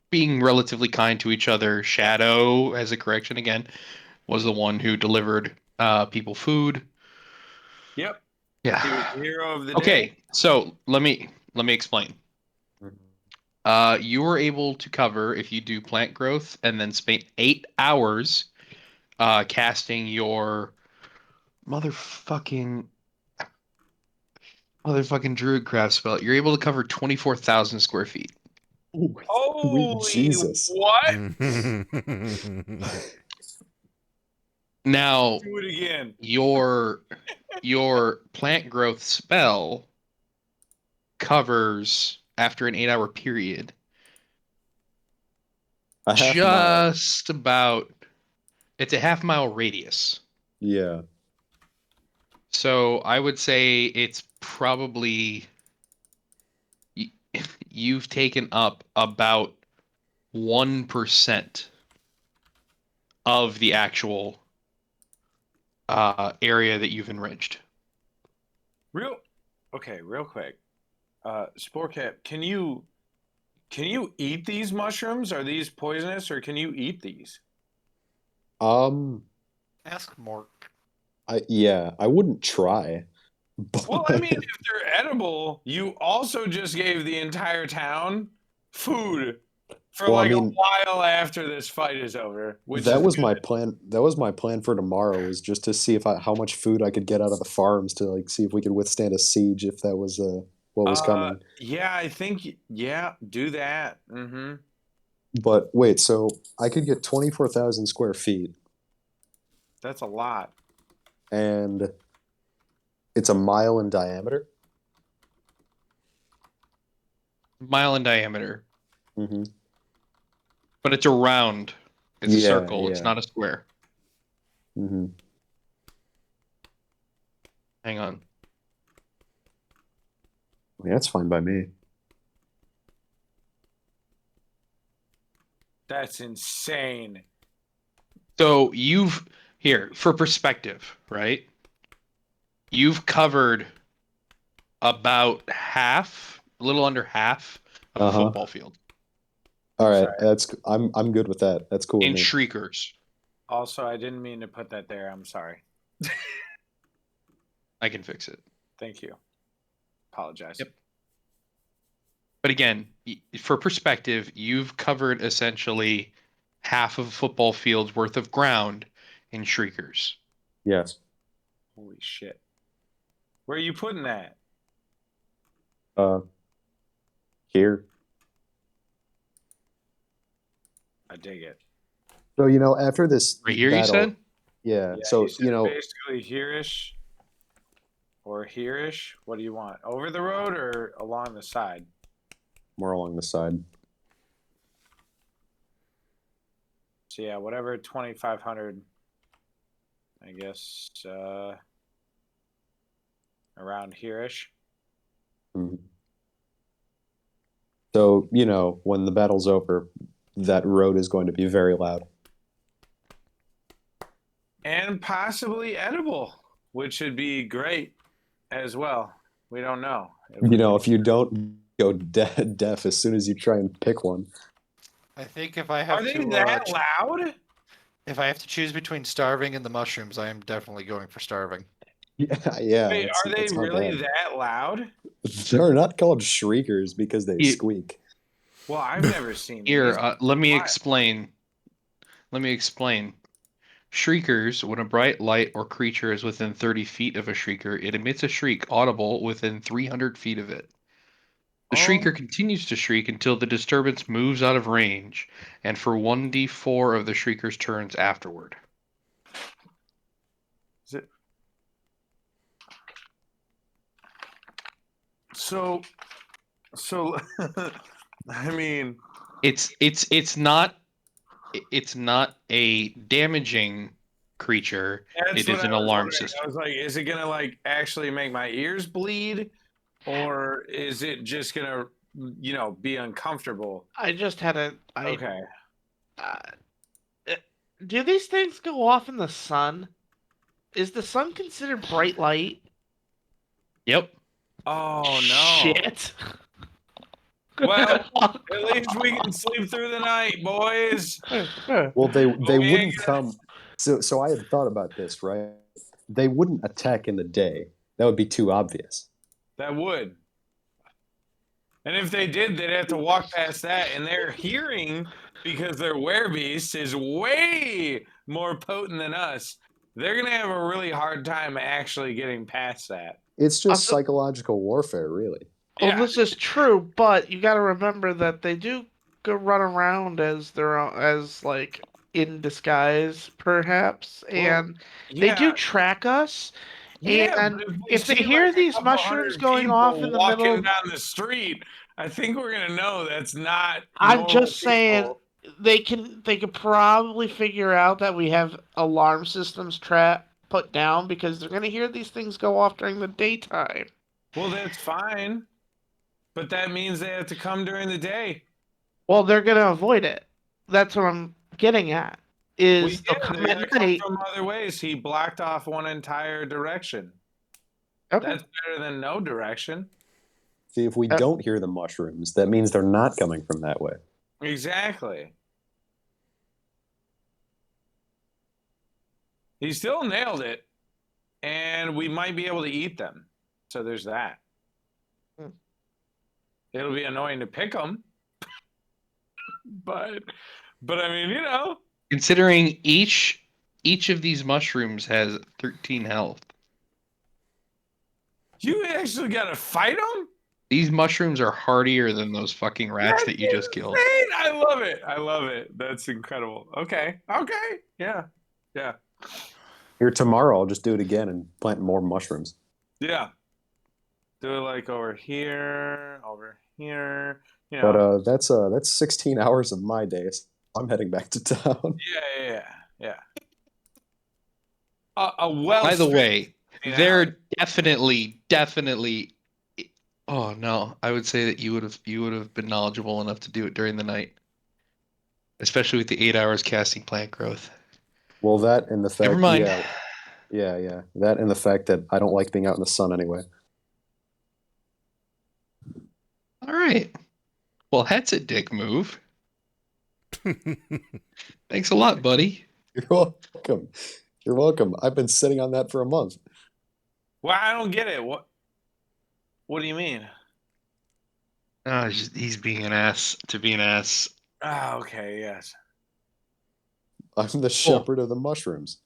Speaker 1: being relatively kind to each other. Shadow, as a correction again, was the one who delivered people food.
Speaker 4: Yep.
Speaker 1: Yeah.
Speaker 4: He was the hero of the day.
Speaker 1: Okay, so let me explain. You were able to cover if you do plant growth and then spend 8 hours casting your motherfucking druid craft spell. You're able to cover 24,000 square feet.
Speaker 10: Ooh,
Speaker 4: Holy
Speaker 10: Jesus.
Speaker 4: what?
Speaker 1: Now,
Speaker 4: Do it again.
Speaker 1: your plant growth spell covers after an 8 hour period
Speaker 10: A half mile.
Speaker 1: just about. It's a half-mile radius.
Speaker 10: Yeah.
Speaker 1: So I would say it's probably you've taken up about 1% of the actual area that you've enriched.
Speaker 4: Real quick. Sporecap, can you eat these mushrooms? Are these poisonous or can you eat these?
Speaker 6: Ask Mork.
Speaker 10: I wouldn't try.
Speaker 4: Well, I mean, if they're edible, you also just gave the entire town food for
Speaker 10: Well, I
Speaker 4: like
Speaker 10: mean-
Speaker 4: a while after this fight is over. Which
Speaker 10: that
Speaker 4: is
Speaker 10: was
Speaker 4: good.
Speaker 10: my plan. That was my plan for tomorrow, was just to see how much food I could get out of the farms to like see if we could withstand a siege if that was what was coming.
Speaker 4: Yeah, I think do that. Mm-hmm.
Speaker 10: But wait, so I could get 24,000 square feet,
Speaker 4: That's a lot.
Speaker 10: and it's a mile in diameter.
Speaker 1: Mile in diameter,
Speaker 10: Mm-hmm.
Speaker 1: but it's a round. It's a
Speaker 10: Yeah,
Speaker 1: circle. It's
Speaker 10: yeah.
Speaker 1: not a square.
Speaker 10: Mm-hmm.
Speaker 1: Hang on.
Speaker 10: Yeah, that's fine by me.
Speaker 4: That's insane.
Speaker 1: So for perspective, right? You've covered about half, a little under half of a
Speaker 10: Uh-huh.
Speaker 1: football field
Speaker 10: All right,
Speaker 4: Sorry.
Speaker 10: I'm good with that. That's cool
Speaker 1: in
Speaker 10: with me.
Speaker 1: shriekers.
Speaker 4: Also, I didn't mean to put that there. I'm sorry.
Speaker 1: I can fix it.
Speaker 4: Thank you. Apologize.
Speaker 1: Yep. But again, for perspective, you've covered essentially half of a football field's worth of ground in shriekers.
Speaker 10: Yes.
Speaker 4: Holy shit. Where are you putting that?
Speaker 10: Here.
Speaker 4: I dig it.
Speaker 10: So after this
Speaker 1: Right here,
Speaker 10: battle,
Speaker 1: you said?
Speaker 10: yeah.
Speaker 4: Yeah,
Speaker 10: So
Speaker 4: you said basically here-ish or here-ish. What do you want? Over the road or along the side?
Speaker 10: more along the side.
Speaker 4: So yeah, whatever 2,500. I guess around here-ish.
Speaker 10: Mhm. So when the battle's over, that road is going to be very loud.
Speaker 4: And possibly edible, which would be great as well. We don't know.
Speaker 10: If you don't go deaf as soon as you try and pick one.
Speaker 6: I think if I have
Speaker 4: Are they
Speaker 6: to,
Speaker 4: that loud?
Speaker 6: if I have to choose between starving and the mushrooms, I am definitely going for starving.
Speaker 10: Yeah.
Speaker 4: Wait, are they
Speaker 10: it's not
Speaker 4: really
Speaker 10: bad.
Speaker 4: that loud?
Speaker 10: They're not called shriekers because they squeak.
Speaker 4: Well, I've never seen
Speaker 1: Here,
Speaker 4: these.
Speaker 1: let me
Speaker 4: Why?
Speaker 1: explain. Shriekers, when a bright light or creature is within 30 feet of a shrieker, it emits a shriek audible within 300 feet of it. The shrieker continues to shriek until the disturbance moves out of range, and for 1d4 of the shrieker's turns afterward.
Speaker 4: Is it? So, I mean,
Speaker 1: It's not a damaging creature.
Speaker 4: that's
Speaker 1: It
Speaker 4: what
Speaker 1: is an
Speaker 4: I was
Speaker 1: alarm
Speaker 4: wondering.
Speaker 1: system.
Speaker 4: I was like, is it gonna like actually make my ears bleed, or is it just gonna, be uncomfortable?
Speaker 7: I just had a.
Speaker 4: Okay.
Speaker 7: Do these things go off in the sun? Is the sun considered bright light?
Speaker 1: Yep.
Speaker 4: Oh no.
Speaker 7: Shit.
Speaker 4: Well, at least we can sleep through the night, boys.
Speaker 10: Well, they
Speaker 4: we ain't
Speaker 10: wouldn't come. So I had thought about this, right? They wouldn't attack in the day. That would be too obvious.
Speaker 4: That would. And if they did, they'd have to walk past that, and their hearing, because they're werebeasts, is way more potent than us. They're gonna have a really hard time actually getting past that.
Speaker 10: It's just
Speaker 7: Also-
Speaker 10: psychological warfare, really.
Speaker 7: Well,
Speaker 4: Yeah.
Speaker 7: this is true, but you got to remember that they do go run around as their own, as like in disguise, perhaps, and they do
Speaker 4: Yeah,
Speaker 7: track us.
Speaker 4: yeah.
Speaker 7: And
Speaker 4: But we
Speaker 7: if they
Speaker 4: see,
Speaker 7: hear
Speaker 4: like, a
Speaker 7: these
Speaker 4: couple
Speaker 7: mushrooms
Speaker 4: hundred
Speaker 7: going off
Speaker 4: people
Speaker 7: in the
Speaker 4: walking
Speaker 7: middle,
Speaker 4: down the street, I think we're gonna know that's not.
Speaker 7: I'm
Speaker 4: normal
Speaker 7: just saying
Speaker 4: people.
Speaker 7: they could probably figure out that we have alarm systems put down because they're gonna hear these things go off during the daytime.
Speaker 4: Well, that's fine, but that means they have to come during the day.
Speaker 7: Well, they're gonna avoid it. That's what I'm getting at.
Speaker 4: Well,
Speaker 7: Is
Speaker 4: yeah,
Speaker 7: they'll come
Speaker 4: they're gonna
Speaker 7: at
Speaker 4: come
Speaker 7: night.
Speaker 4: from other ways. He blocked off one entire direction.
Speaker 7: Okay.
Speaker 4: That's better than no direction.
Speaker 10: See, if we don't hear the mushrooms, that means they're not coming from that way.
Speaker 4: Exactly. He still nailed it, and we might be able to eat them. So there's that.
Speaker 7: Hmm.
Speaker 4: It'll be annoying to pick them, but I mean, you know,
Speaker 1: Considering each of these mushrooms has 13 health.
Speaker 4: you actually gotta fight them.
Speaker 1: These mushrooms are hardier than those fucking rats that you just killed.
Speaker 4: Insane! I love it. I love it. That's incredible. Okay. Okay. Yeah. Yeah.
Speaker 10: Here tomorrow, I'll just do it again and plant more mushrooms.
Speaker 4: Yeah. Do it like over here, you know.
Speaker 10: But that's 16 hours of my day. So I'm heading back to town.
Speaker 4: Yeah. A well.
Speaker 1: By the way,
Speaker 4: Yeah.
Speaker 1: they're definitely. Oh no, I would say that you would have been knowledgeable enough to do it during the night, especially with the 8 hours casting plant growth.
Speaker 10: Well, that and the fact,
Speaker 1: Never mind.
Speaker 10: yeah. That and the fact that I don't like being out in the sun anyway.
Speaker 1: All right. Well, that's a dick move. Thanks a lot, buddy.
Speaker 10: You're welcome. You're welcome. I've been sitting on that for a month.
Speaker 4: Well, I don't get it. What do you mean?
Speaker 1: He's being an ass to be an ass.
Speaker 4: Ah, okay, yes.
Speaker 10: I'm the shepherd of the mushrooms.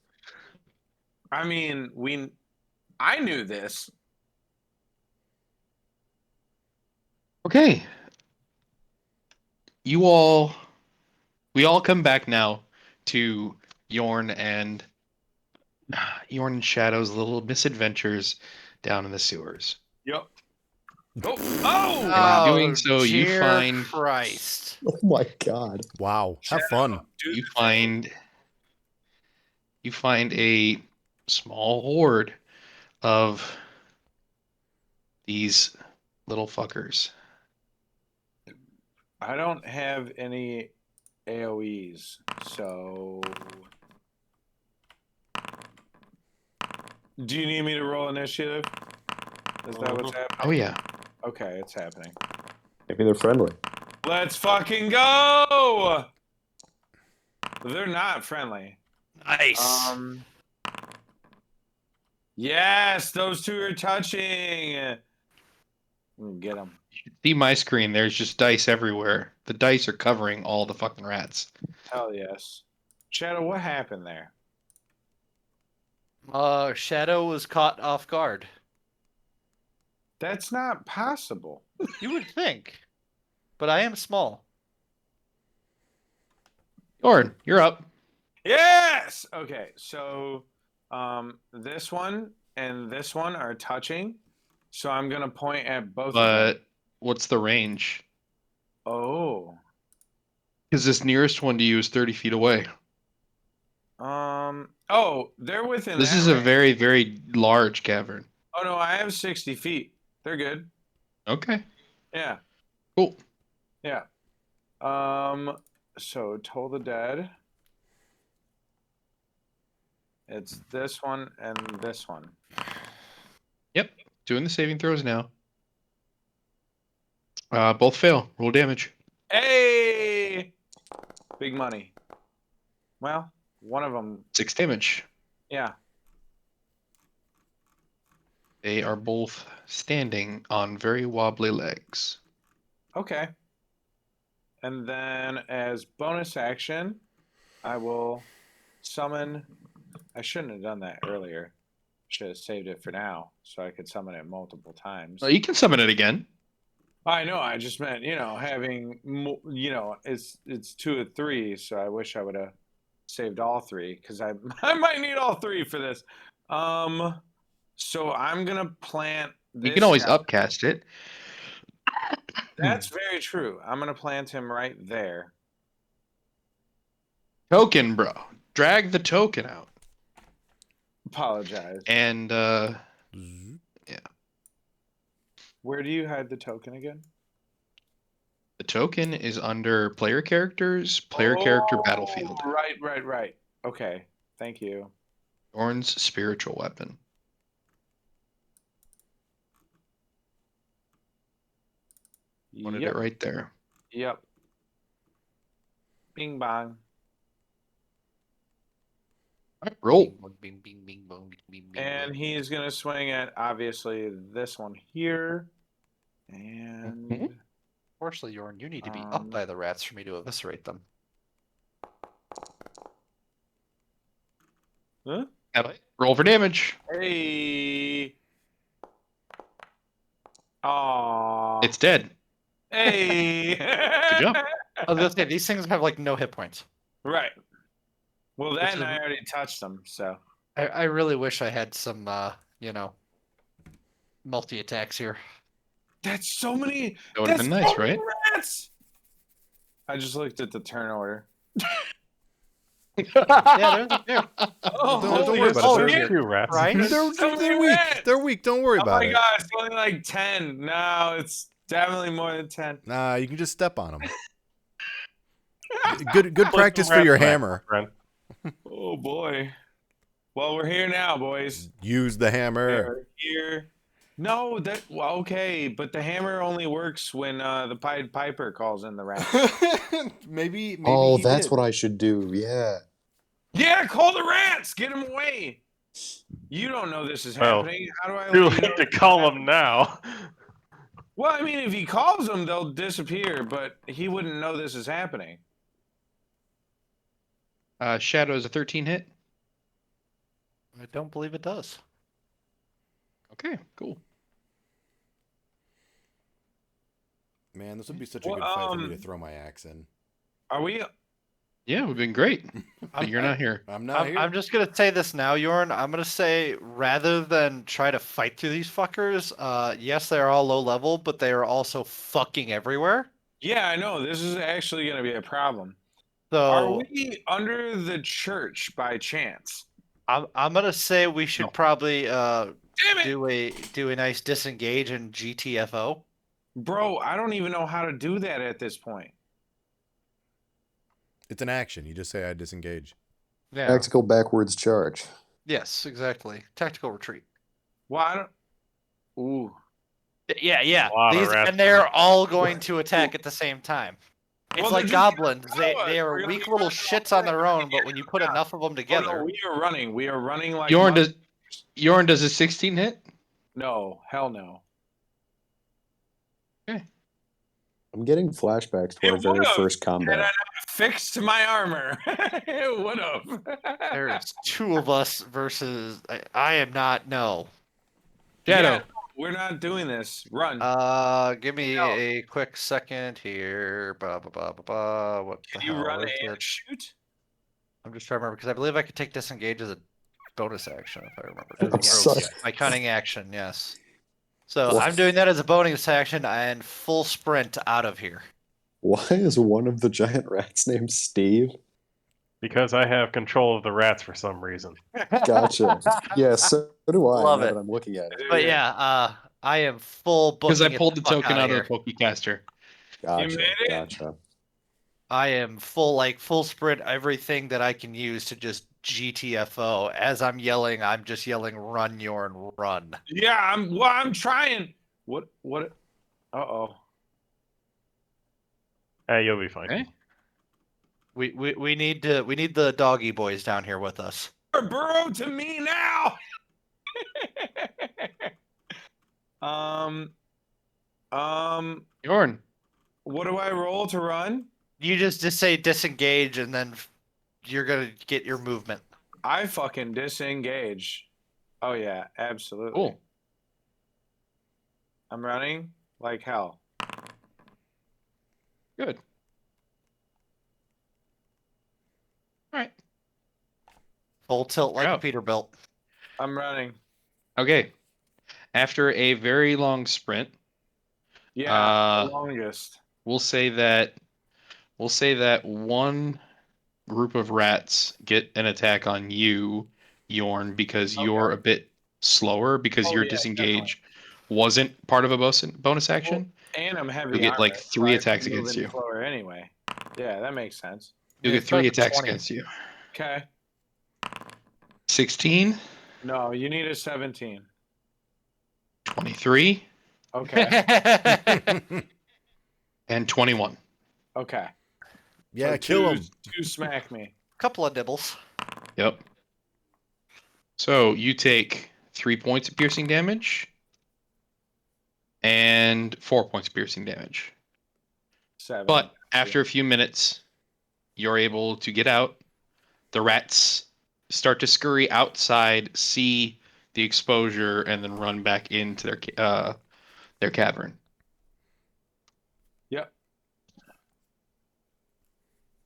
Speaker 4: I mean, I knew this.
Speaker 1: Okay. We all come back now to Yorn and Shadow's little misadventures down in the sewers.
Speaker 4: Yep. Oh!
Speaker 1: And in doing so, you
Speaker 6: dear
Speaker 1: find
Speaker 6: Christ.
Speaker 10: Oh my god.
Speaker 2: Wow. Have fun.
Speaker 4: Dude,
Speaker 1: you find a small horde of these little fuckers.
Speaker 4: I don't have any AoEs, so. Do you need me to roll initiative? Is that what's happening?
Speaker 1: Oh yeah.
Speaker 4: Okay, it's happening.
Speaker 10: Maybe they're friendly.
Speaker 4: Let's fucking go! They're not friendly.
Speaker 6: Nice.
Speaker 4: Yes, those two are touching. Get them.
Speaker 1: See my screen, there's just dice everywhere. The dice are covering all the fucking rats.
Speaker 4: Hell yes. Shadow, what happened there?
Speaker 6: Shadow was caught off guard.
Speaker 4: That's not possible.
Speaker 6: You would think, but I am small.
Speaker 1: Yorn, you're up.
Speaker 4: Yes! Okay, so this one and this one are touching. So I'm going to point at both of them.
Speaker 1: But what's the range?
Speaker 4: Oh.
Speaker 1: Because this nearest one to you is 30 feet away.
Speaker 4: Oh, they're within
Speaker 1: This
Speaker 4: that
Speaker 1: is a
Speaker 4: range.
Speaker 1: very, very large cavern.
Speaker 4: Oh, no, I have 60 feet. They're good.
Speaker 1: Okay.
Speaker 4: Yeah.
Speaker 1: Cool.
Speaker 4: Yeah. So Toll the Dead. It's this one and this one.
Speaker 1: Yep. Doing the saving throws now. Both fail. Roll damage.
Speaker 4: Hey, big money. Well, one of them,
Speaker 1: 6 damage.
Speaker 4: yeah.
Speaker 1: They are both standing on very wobbly legs.
Speaker 4: Okay. And then as bonus action, I will summon. I shouldn't have done that earlier. Should have saved it for now so I could summon it multiple times.
Speaker 1: You can summon it again.
Speaker 4: I know. I just meant, having, it's 2 of 3. So I wish I would have saved all 3 because I might need all 3 for this. So I'm gonna plant.
Speaker 1: You can always upcast it.
Speaker 4: That's very true. I'm gonna plant him right there.
Speaker 1: Token, bro. Drag the token out.
Speaker 4: Apologize.
Speaker 1: And
Speaker 4: Where do you hide the token again?
Speaker 1: the token is under player characters, player character battlefield.
Speaker 4: Right. Okay. Thank you.
Speaker 1: Dorn's spiritual weapon. Wanted it right there.
Speaker 4: Yep. Bing bong.
Speaker 1: Roll.
Speaker 6: Bing, bing, bing, bong, bing, bing,
Speaker 4: And
Speaker 6: bing.
Speaker 4: he's gonna swing at obviously this one here. And
Speaker 6: Fortunately, Yorn, you need to be up by the rats for me to eviscerate them.
Speaker 4: huh?
Speaker 1: Roll for damage.
Speaker 4: Hey. Aw.
Speaker 1: It's dead.
Speaker 4: Hey.
Speaker 1: Good job.
Speaker 6: I was gonna say, these things have like no hit points.
Speaker 4: Right. Well,
Speaker 6: Which
Speaker 4: then
Speaker 6: is-
Speaker 4: I already touched them, so.
Speaker 6: I really wish I had some, multi attacks here.
Speaker 4: That's so many.
Speaker 1: That would have been nice, right?
Speaker 4: Rats! I just looked at the turn order.
Speaker 6: Yeah, there's a few.
Speaker 4: Oh,
Speaker 2: Don't
Speaker 4: holy
Speaker 2: worry about it.
Speaker 5: Oh,
Speaker 2: They're-
Speaker 5: there's 2 rats.
Speaker 6: Right?
Speaker 2: They're weak. They're weak. Don't worry
Speaker 4: Oh
Speaker 2: about
Speaker 4: my
Speaker 2: it.
Speaker 4: gosh, only like 10. No, it's definitely more than 10.
Speaker 2: Nah, you can just step on them. Good
Speaker 5: Put
Speaker 2: practice
Speaker 5: some
Speaker 2: for your
Speaker 5: rats back,
Speaker 2: hammer.
Speaker 5: friend.
Speaker 4: Oh boy. Well, we're here now, boys.
Speaker 2: Use the hammer.
Speaker 4: We're here. No, okay, but the hammer only works when the Pied Piper calls in the rat.
Speaker 2: maybe.
Speaker 10: Oh,
Speaker 2: he
Speaker 10: that's
Speaker 2: did.
Speaker 10: what I should do. Yeah.
Speaker 4: Yeah, call the rats. Get them away. You don't know this is
Speaker 5: Well,
Speaker 4: happening. How do I
Speaker 5: Too
Speaker 4: let you know
Speaker 5: late to
Speaker 4: this is
Speaker 5: call
Speaker 4: happening?
Speaker 5: them now.
Speaker 4: Well, I mean, if he calls them, they'll disappear, but he wouldn't know this is happening.
Speaker 1: Shadow is a 13 hit.
Speaker 6: I don't believe it does.
Speaker 1: Okay, cool.
Speaker 2: Man, this would be such a
Speaker 4: Well,
Speaker 2: good fight for me to throw my axe in.
Speaker 4: Are we?
Speaker 1: Yeah, we've been great. But you're not here.
Speaker 2: I'm not here.
Speaker 6: I'm just gonna say this now, Yorn. I'm gonna say rather than try to fight through these fuckers, yes, they are all low level, but they are also fucking everywhere.
Speaker 4: Yeah, I know. This is actually going to be a problem.
Speaker 6: So
Speaker 4: Are we under the church by chance?
Speaker 6: I'm gonna say we should
Speaker 1: No.
Speaker 6: probably
Speaker 4: Damn it,
Speaker 6: do a nice disengage and GTFO.
Speaker 4: bro! I don't even know how to do that at this point.
Speaker 2: It's an action. You just say I disengage.
Speaker 6: Yeah.
Speaker 10: Tactical backwards charge.
Speaker 6: Yes, exactly. Tactical retreat.
Speaker 4: Well, I don't. Ooh.
Speaker 6: Yeah.
Speaker 5: A lot of
Speaker 6: These,
Speaker 5: rats
Speaker 6: and they're
Speaker 5: around.
Speaker 6: all going to attack at the same time. It's
Speaker 4: Well,
Speaker 6: like
Speaker 4: they're just
Speaker 6: goblins.
Speaker 4: gonna
Speaker 6: They
Speaker 4: throw us.
Speaker 6: they
Speaker 4: We're
Speaker 6: are
Speaker 4: gonna
Speaker 6: weak
Speaker 4: be
Speaker 6: little
Speaker 4: running
Speaker 6: shits
Speaker 4: all
Speaker 6: on their
Speaker 4: day.
Speaker 6: own, but when you put enough of them
Speaker 4: Oh,
Speaker 6: together,
Speaker 4: no, we are running. We are running like.
Speaker 1: Yorn
Speaker 4: monkeys.
Speaker 1: does a 16 hit.
Speaker 4: No, hell no.
Speaker 10: I'm getting flashbacks to our
Speaker 4: It
Speaker 10: very
Speaker 4: would've,
Speaker 10: first
Speaker 4: Had I
Speaker 10: combat.
Speaker 4: not fixed my armor, it would have.
Speaker 6: there's 2 of us versus I am not no.
Speaker 1: Shadow.
Speaker 4: Yeah, we're not doing this. Run.
Speaker 6: Give me
Speaker 4: No.
Speaker 6: a quick second here. Ba ba ba ba ba. What the
Speaker 4: Can you
Speaker 6: hell
Speaker 4: run
Speaker 6: is
Speaker 4: and
Speaker 6: it?
Speaker 4: shoot?
Speaker 6: I'm just trying to remember because I believe I could take disengage as a bonus action if I remember.
Speaker 10: I'm
Speaker 6: correctly.
Speaker 10: sorry.
Speaker 6: My cunning action, yes. So
Speaker 10: What?
Speaker 6: I'm doing that as a bonus action and full sprint out of here.
Speaker 10: Why is one of the giant rats named Steve?
Speaker 5: Because I have control of the rats for some reason.
Speaker 10: Gotcha. Yeah, so do I.
Speaker 6: Love
Speaker 10: now
Speaker 6: it.
Speaker 10: that I'm looking at it.
Speaker 6: But yeah, I am full
Speaker 1: Because I
Speaker 6: booking it
Speaker 1: pulled the
Speaker 6: fuck
Speaker 1: token out
Speaker 6: here.
Speaker 1: of the Pokecaster.
Speaker 10: Gotcha.
Speaker 4: made it?
Speaker 10: Gotcha.
Speaker 6: I am full sprint everything that I can use to just GTFO. As I'm yelling, I'm just yelling, "Run, Yorn, run!"
Speaker 4: Yeah, I'm trying. What? Uh-oh.
Speaker 5: You'll be fine.
Speaker 1: Okay.
Speaker 6: We need the doggy boys down here with us.
Speaker 4: Burrow to me now.
Speaker 1: Yorn.
Speaker 4: What do I roll to run?
Speaker 6: You just say disengage, and then you're gonna get your movement.
Speaker 4: I fucking disengage. Oh yeah, absolutely.
Speaker 1: Cool.
Speaker 4: I'm running like hell.
Speaker 1: Good. All right.
Speaker 6: Full tilt like
Speaker 1: Out.
Speaker 6: Peterbilt.
Speaker 4: I'm running.
Speaker 1: Okay. After a very long sprint,
Speaker 4: Yeah, the longest.
Speaker 1: we'll say that one group of rats get an attack on you, Yorn, because you're a bit slower because
Speaker 4: Oh,
Speaker 1: your
Speaker 4: yeah,
Speaker 1: disengage wasn't part of a bonus action.
Speaker 4: And I'm heavy
Speaker 1: You'll get like
Speaker 4: armored, so
Speaker 1: 3
Speaker 4: I
Speaker 1: attacks
Speaker 4: can move
Speaker 1: against
Speaker 4: in
Speaker 1: you.
Speaker 4: slower anyway. Yeah, that makes sense.
Speaker 1: You'll
Speaker 6: Yeah,
Speaker 1: get 3
Speaker 6: it's better than
Speaker 1: attacks
Speaker 6: 20.
Speaker 1: against you.
Speaker 4: Okay.
Speaker 1: 16,
Speaker 4: No, you need a 17.
Speaker 1: 23,
Speaker 4: Okay.
Speaker 1: and 21.
Speaker 4: Okay.
Speaker 2: Yeah,
Speaker 4: So
Speaker 2: kill him.
Speaker 4: Two smack me.
Speaker 6: Couple of nibbles.
Speaker 1: Yep. So you take 3 points of piercing damage and 4 points of piercing damage.
Speaker 4: 7.
Speaker 1: But after a few minutes, you're able to get out. The rats start to scurry outside, see the exposure, and then run back into their cavern.
Speaker 4: Yep.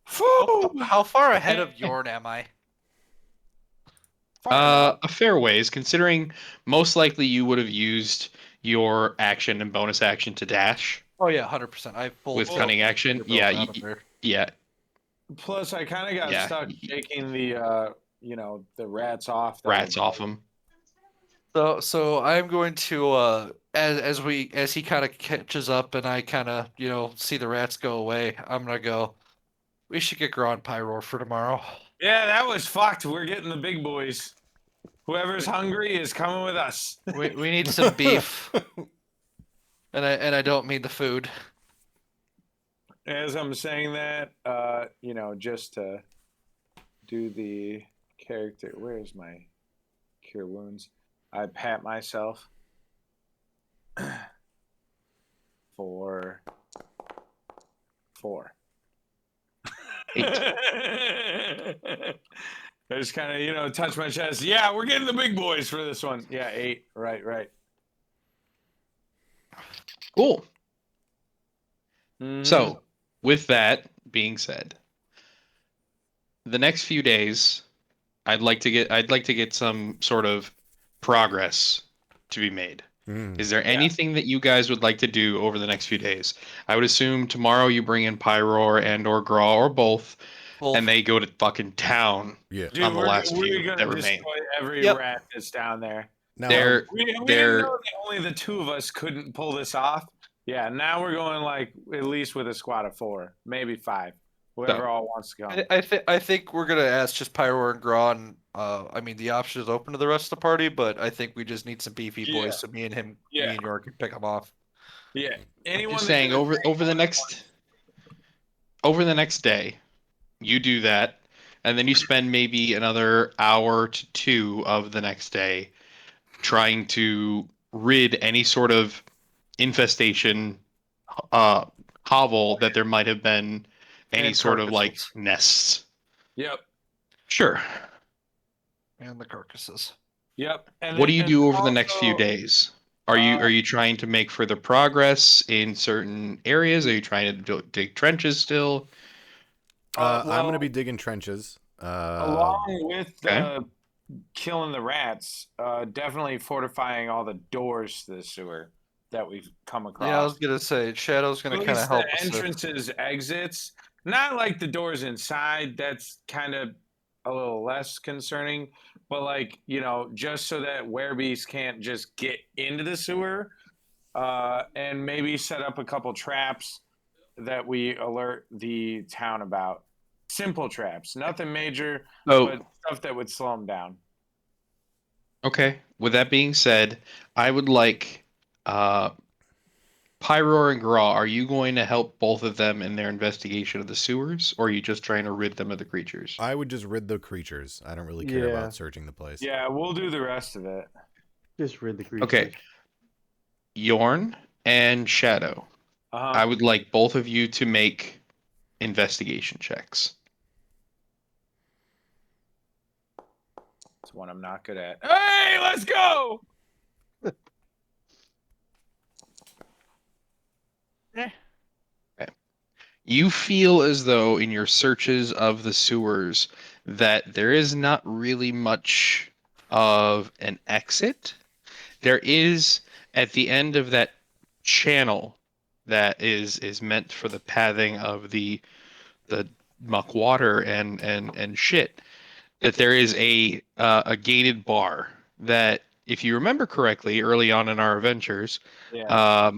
Speaker 6: How far ahead of Yorn am I?
Speaker 1: A fair ways, considering most likely you would have used your action and bonus action to dash
Speaker 6: Oh yeah, 100%. I full
Speaker 1: with
Speaker 6: tilt
Speaker 1: cunning action.
Speaker 6: Peterbilt
Speaker 1: Yeah,
Speaker 6: out of there.
Speaker 1: yeah,
Speaker 4: Plus, I kind of got
Speaker 1: Yeah.
Speaker 4: stuck shaking the, the rats off. that
Speaker 1: rats
Speaker 4: were-
Speaker 1: off them.
Speaker 6: So I'm going to as he kind of catches up and I kind of see the rats go away. I'm gonna go. We should get Gra and Pyro for tomorrow.
Speaker 4: Yeah, that was fucked. We're getting the big boys. Whoever's hungry is coming with us.
Speaker 6: We need some beef. And I don't mean the food.
Speaker 4: As I'm saying that, just to do the character. Where's my cure wounds? I pat myself for 4. I just kind of, touch my chest. Yeah, we're getting the big boys for this one. Yeah, 8. Right.
Speaker 1: Cool.
Speaker 4: Mhm.
Speaker 1: So, with that being said, the next few days, I'd like to get some sort of progress to be made. Is there anything that you guys would like to do over the next few days? I would assume tomorrow you bring in Pyroar and or Graw or both, and they go to fucking town
Speaker 2: Yeah.
Speaker 4: Dude,
Speaker 1: on the last
Speaker 4: we're
Speaker 1: few
Speaker 4: gonna
Speaker 1: that remain.
Speaker 4: destroy every
Speaker 6: Yep.
Speaker 4: rat that's down there.
Speaker 2: Now,
Speaker 1: They're
Speaker 4: We didn't
Speaker 1: they're
Speaker 4: know that only the 2 of us couldn't pull this off. Yeah, now we're going like at least with a squad of 4, maybe 5. Whoever all wants to go.
Speaker 6: I think we're gonna ask just Pyro and Gra. And, I mean the option is open to the rest of the party, but I think we just need some beefy
Speaker 4: Yeah.
Speaker 6: boys so me and
Speaker 4: Yeah.
Speaker 6: York can pick them off.
Speaker 4: Yeah. Anyone
Speaker 1: just
Speaker 4: that
Speaker 1: saying
Speaker 4: can
Speaker 1: over
Speaker 4: agree
Speaker 1: the
Speaker 4: on
Speaker 1: next day, you do that, and then you spend maybe another hour to 2 of the next day trying to rid any sort of infestation hovel that there might have been any
Speaker 6: And
Speaker 1: sort of like
Speaker 6: carcasses.
Speaker 1: nests.
Speaker 4: Yep.
Speaker 1: Sure.
Speaker 6: And the carcasses.
Speaker 4: Yep. And
Speaker 1: What do you
Speaker 4: and
Speaker 1: do over the next few
Speaker 4: also,
Speaker 1: days? Are you trying to make further progress in certain areas? Are you trying to dig trenches still?
Speaker 2: I'm
Speaker 4: well,
Speaker 2: gonna be digging trenches.
Speaker 4: along with
Speaker 1: okay.
Speaker 4: killing the rats, definitely fortifying all the doors to the sewer that we've come across.
Speaker 6: Yeah, I was gonna say Shadow's gonna
Speaker 4: At
Speaker 6: kind of
Speaker 4: least
Speaker 6: help
Speaker 4: the
Speaker 6: us.
Speaker 4: entrances, exits, not like the doors inside. That's kind of a little less concerning, but like just so that werebeasts can't just get into the sewer, and maybe set up a couple traps that we alert the town about. Simple traps, nothing major,
Speaker 1: So,
Speaker 4: but stuff that would slow them down.
Speaker 1: okay. With that being said, I would like uh Pyro and Gra, are you going to help both of them in their investigation of the sewers, or are you just trying to rid them of the creatures?
Speaker 2: I would just rid the creatures. I don't really care
Speaker 9: Yeah.
Speaker 2: about searching the place.
Speaker 4: Yeah, we'll do the rest of it.
Speaker 9: Just rid the creatures.
Speaker 1: Okay. Yorn and Shadow, I would like both of you to make investigation checks.
Speaker 4: It's one I'm not good at. Hey, let's go!
Speaker 1: You feel as though in your searches of the sewers that there is not really much of an exit. There is at the end of that channel that is meant for the pathing of the muck water and shit, that there is a gated bar that, if you remember correctly, early on in our adventures,
Speaker 4: Yeah.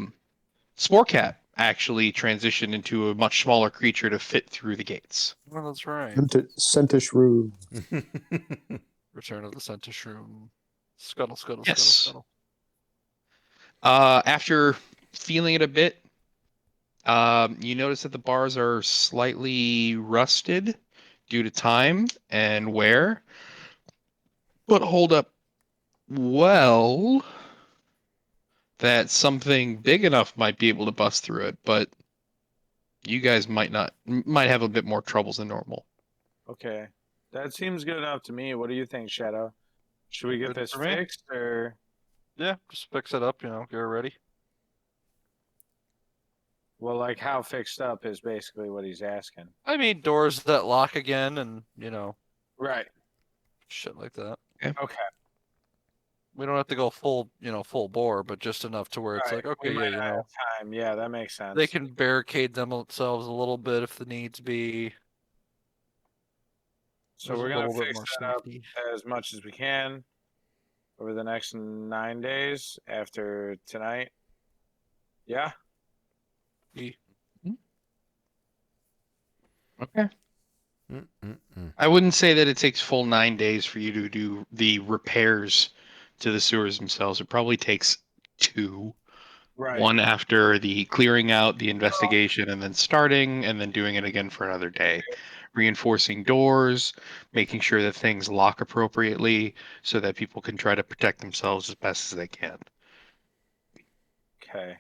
Speaker 1: Sporecat actually transitioned into a much smaller creature to fit through the gates.
Speaker 6: Well, that's right.
Speaker 10: Sentish room.
Speaker 6: Return of the Center Shroom. Scuttle, scuttle,
Speaker 1: Yes.
Speaker 6: scuttle, scuttle.
Speaker 1: After feeling it a bit, you notice that the bars are slightly rusted due to time and wear, but hold up well that something big enough might be able to bust through it, but you guys might have a bit more troubles than normal.
Speaker 4: Okay. That seems good enough to me. What do you think, Shadow? Should we get
Speaker 6: Good
Speaker 4: this
Speaker 6: for me.
Speaker 4: fixed or
Speaker 6: Yeah, just fix it up, get it ready.
Speaker 4: well, like how fixed up is basically what he's asking.
Speaker 6: I mean, doors that lock again and,
Speaker 4: Right.
Speaker 6: shit like that.
Speaker 4: Okay.
Speaker 6: We don't have to go full bore, but just enough to where it's
Speaker 4: Right.
Speaker 6: like, okay,
Speaker 4: We might
Speaker 6: yeah,
Speaker 4: not have time. Yeah, that makes sense.
Speaker 6: they can barricade themselves a little bit if the needs be.
Speaker 4: So
Speaker 6: There's
Speaker 4: we're
Speaker 6: a
Speaker 4: gonna
Speaker 6: little bit
Speaker 4: fix
Speaker 6: more
Speaker 4: that up
Speaker 6: safety.
Speaker 4: as much as we can over the next 9 days after tonight. Yeah.
Speaker 1: Okay.
Speaker 2: Mm-mm-mm.
Speaker 1: I wouldn't say that it takes full 9 days for you to do the repairs to the sewers themselves. It probably takes 2.
Speaker 4: Right.
Speaker 1: One after the clearing out, the investigation, and then starting, and then doing it again for another day. Reinforcing doors, making sure that things lock appropriately so that people can try to protect themselves as best as they can.
Speaker 4: Okay.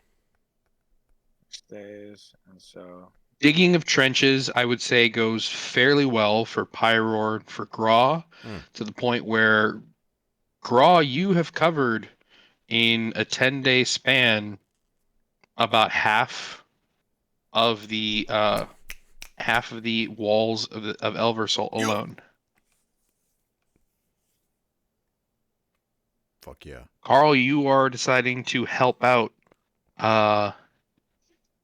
Speaker 4: Stays and so
Speaker 1: Digging of trenches, I would say, goes fairly well for Pyroar, for Graw, to the point where Graw, you have covered in a 10-day span about half of the walls of Elversult alone.
Speaker 2: Fuck yeah.
Speaker 1: Carl, you are deciding to help out.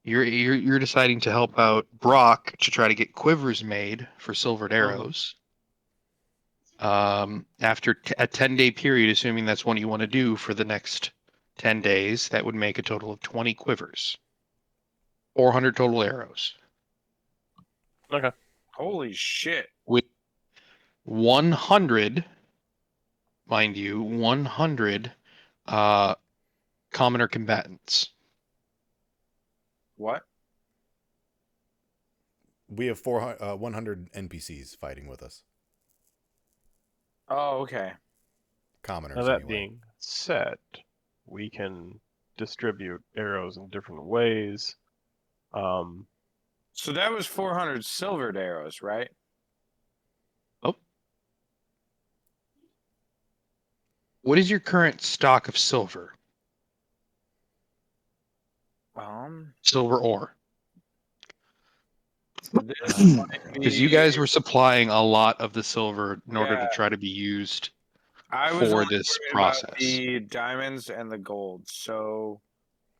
Speaker 1: You're deciding to help out Brock to try to get quivers made for silvered arrows. After a 10-day period, assuming that's what you want to do for the next 10 days, that would make a total of 20 quivers. 400 total arrows.
Speaker 5: Okay.
Speaker 4: holy shit.
Speaker 1: With 100, mind you, 100 commoner combatants.
Speaker 4: What?
Speaker 2: We have 100 NPCs fighting with us.
Speaker 4: Oh, okay.
Speaker 2: Commoners,
Speaker 5: Now that
Speaker 2: anyway.
Speaker 5: being said, we can distribute arrows in different ways.
Speaker 4: So that was 400 silvered arrows, right?
Speaker 1: What is your current stock of silver? Silver ore.
Speaker 4: This might
Speaker 1: Because you
Speaker 4: be.
Speaker 1: guys were supplying a lot of the silver in order to
Speaker 4: Yeah.
Speaker 1: try to be used
Speaker 4: I was
Speaker 1: for
Speaker 4: only
Speaker 1: this
Speaker 4: worried about
Speaker 1: process.
Speaker 4: the diamonds and the gold. So,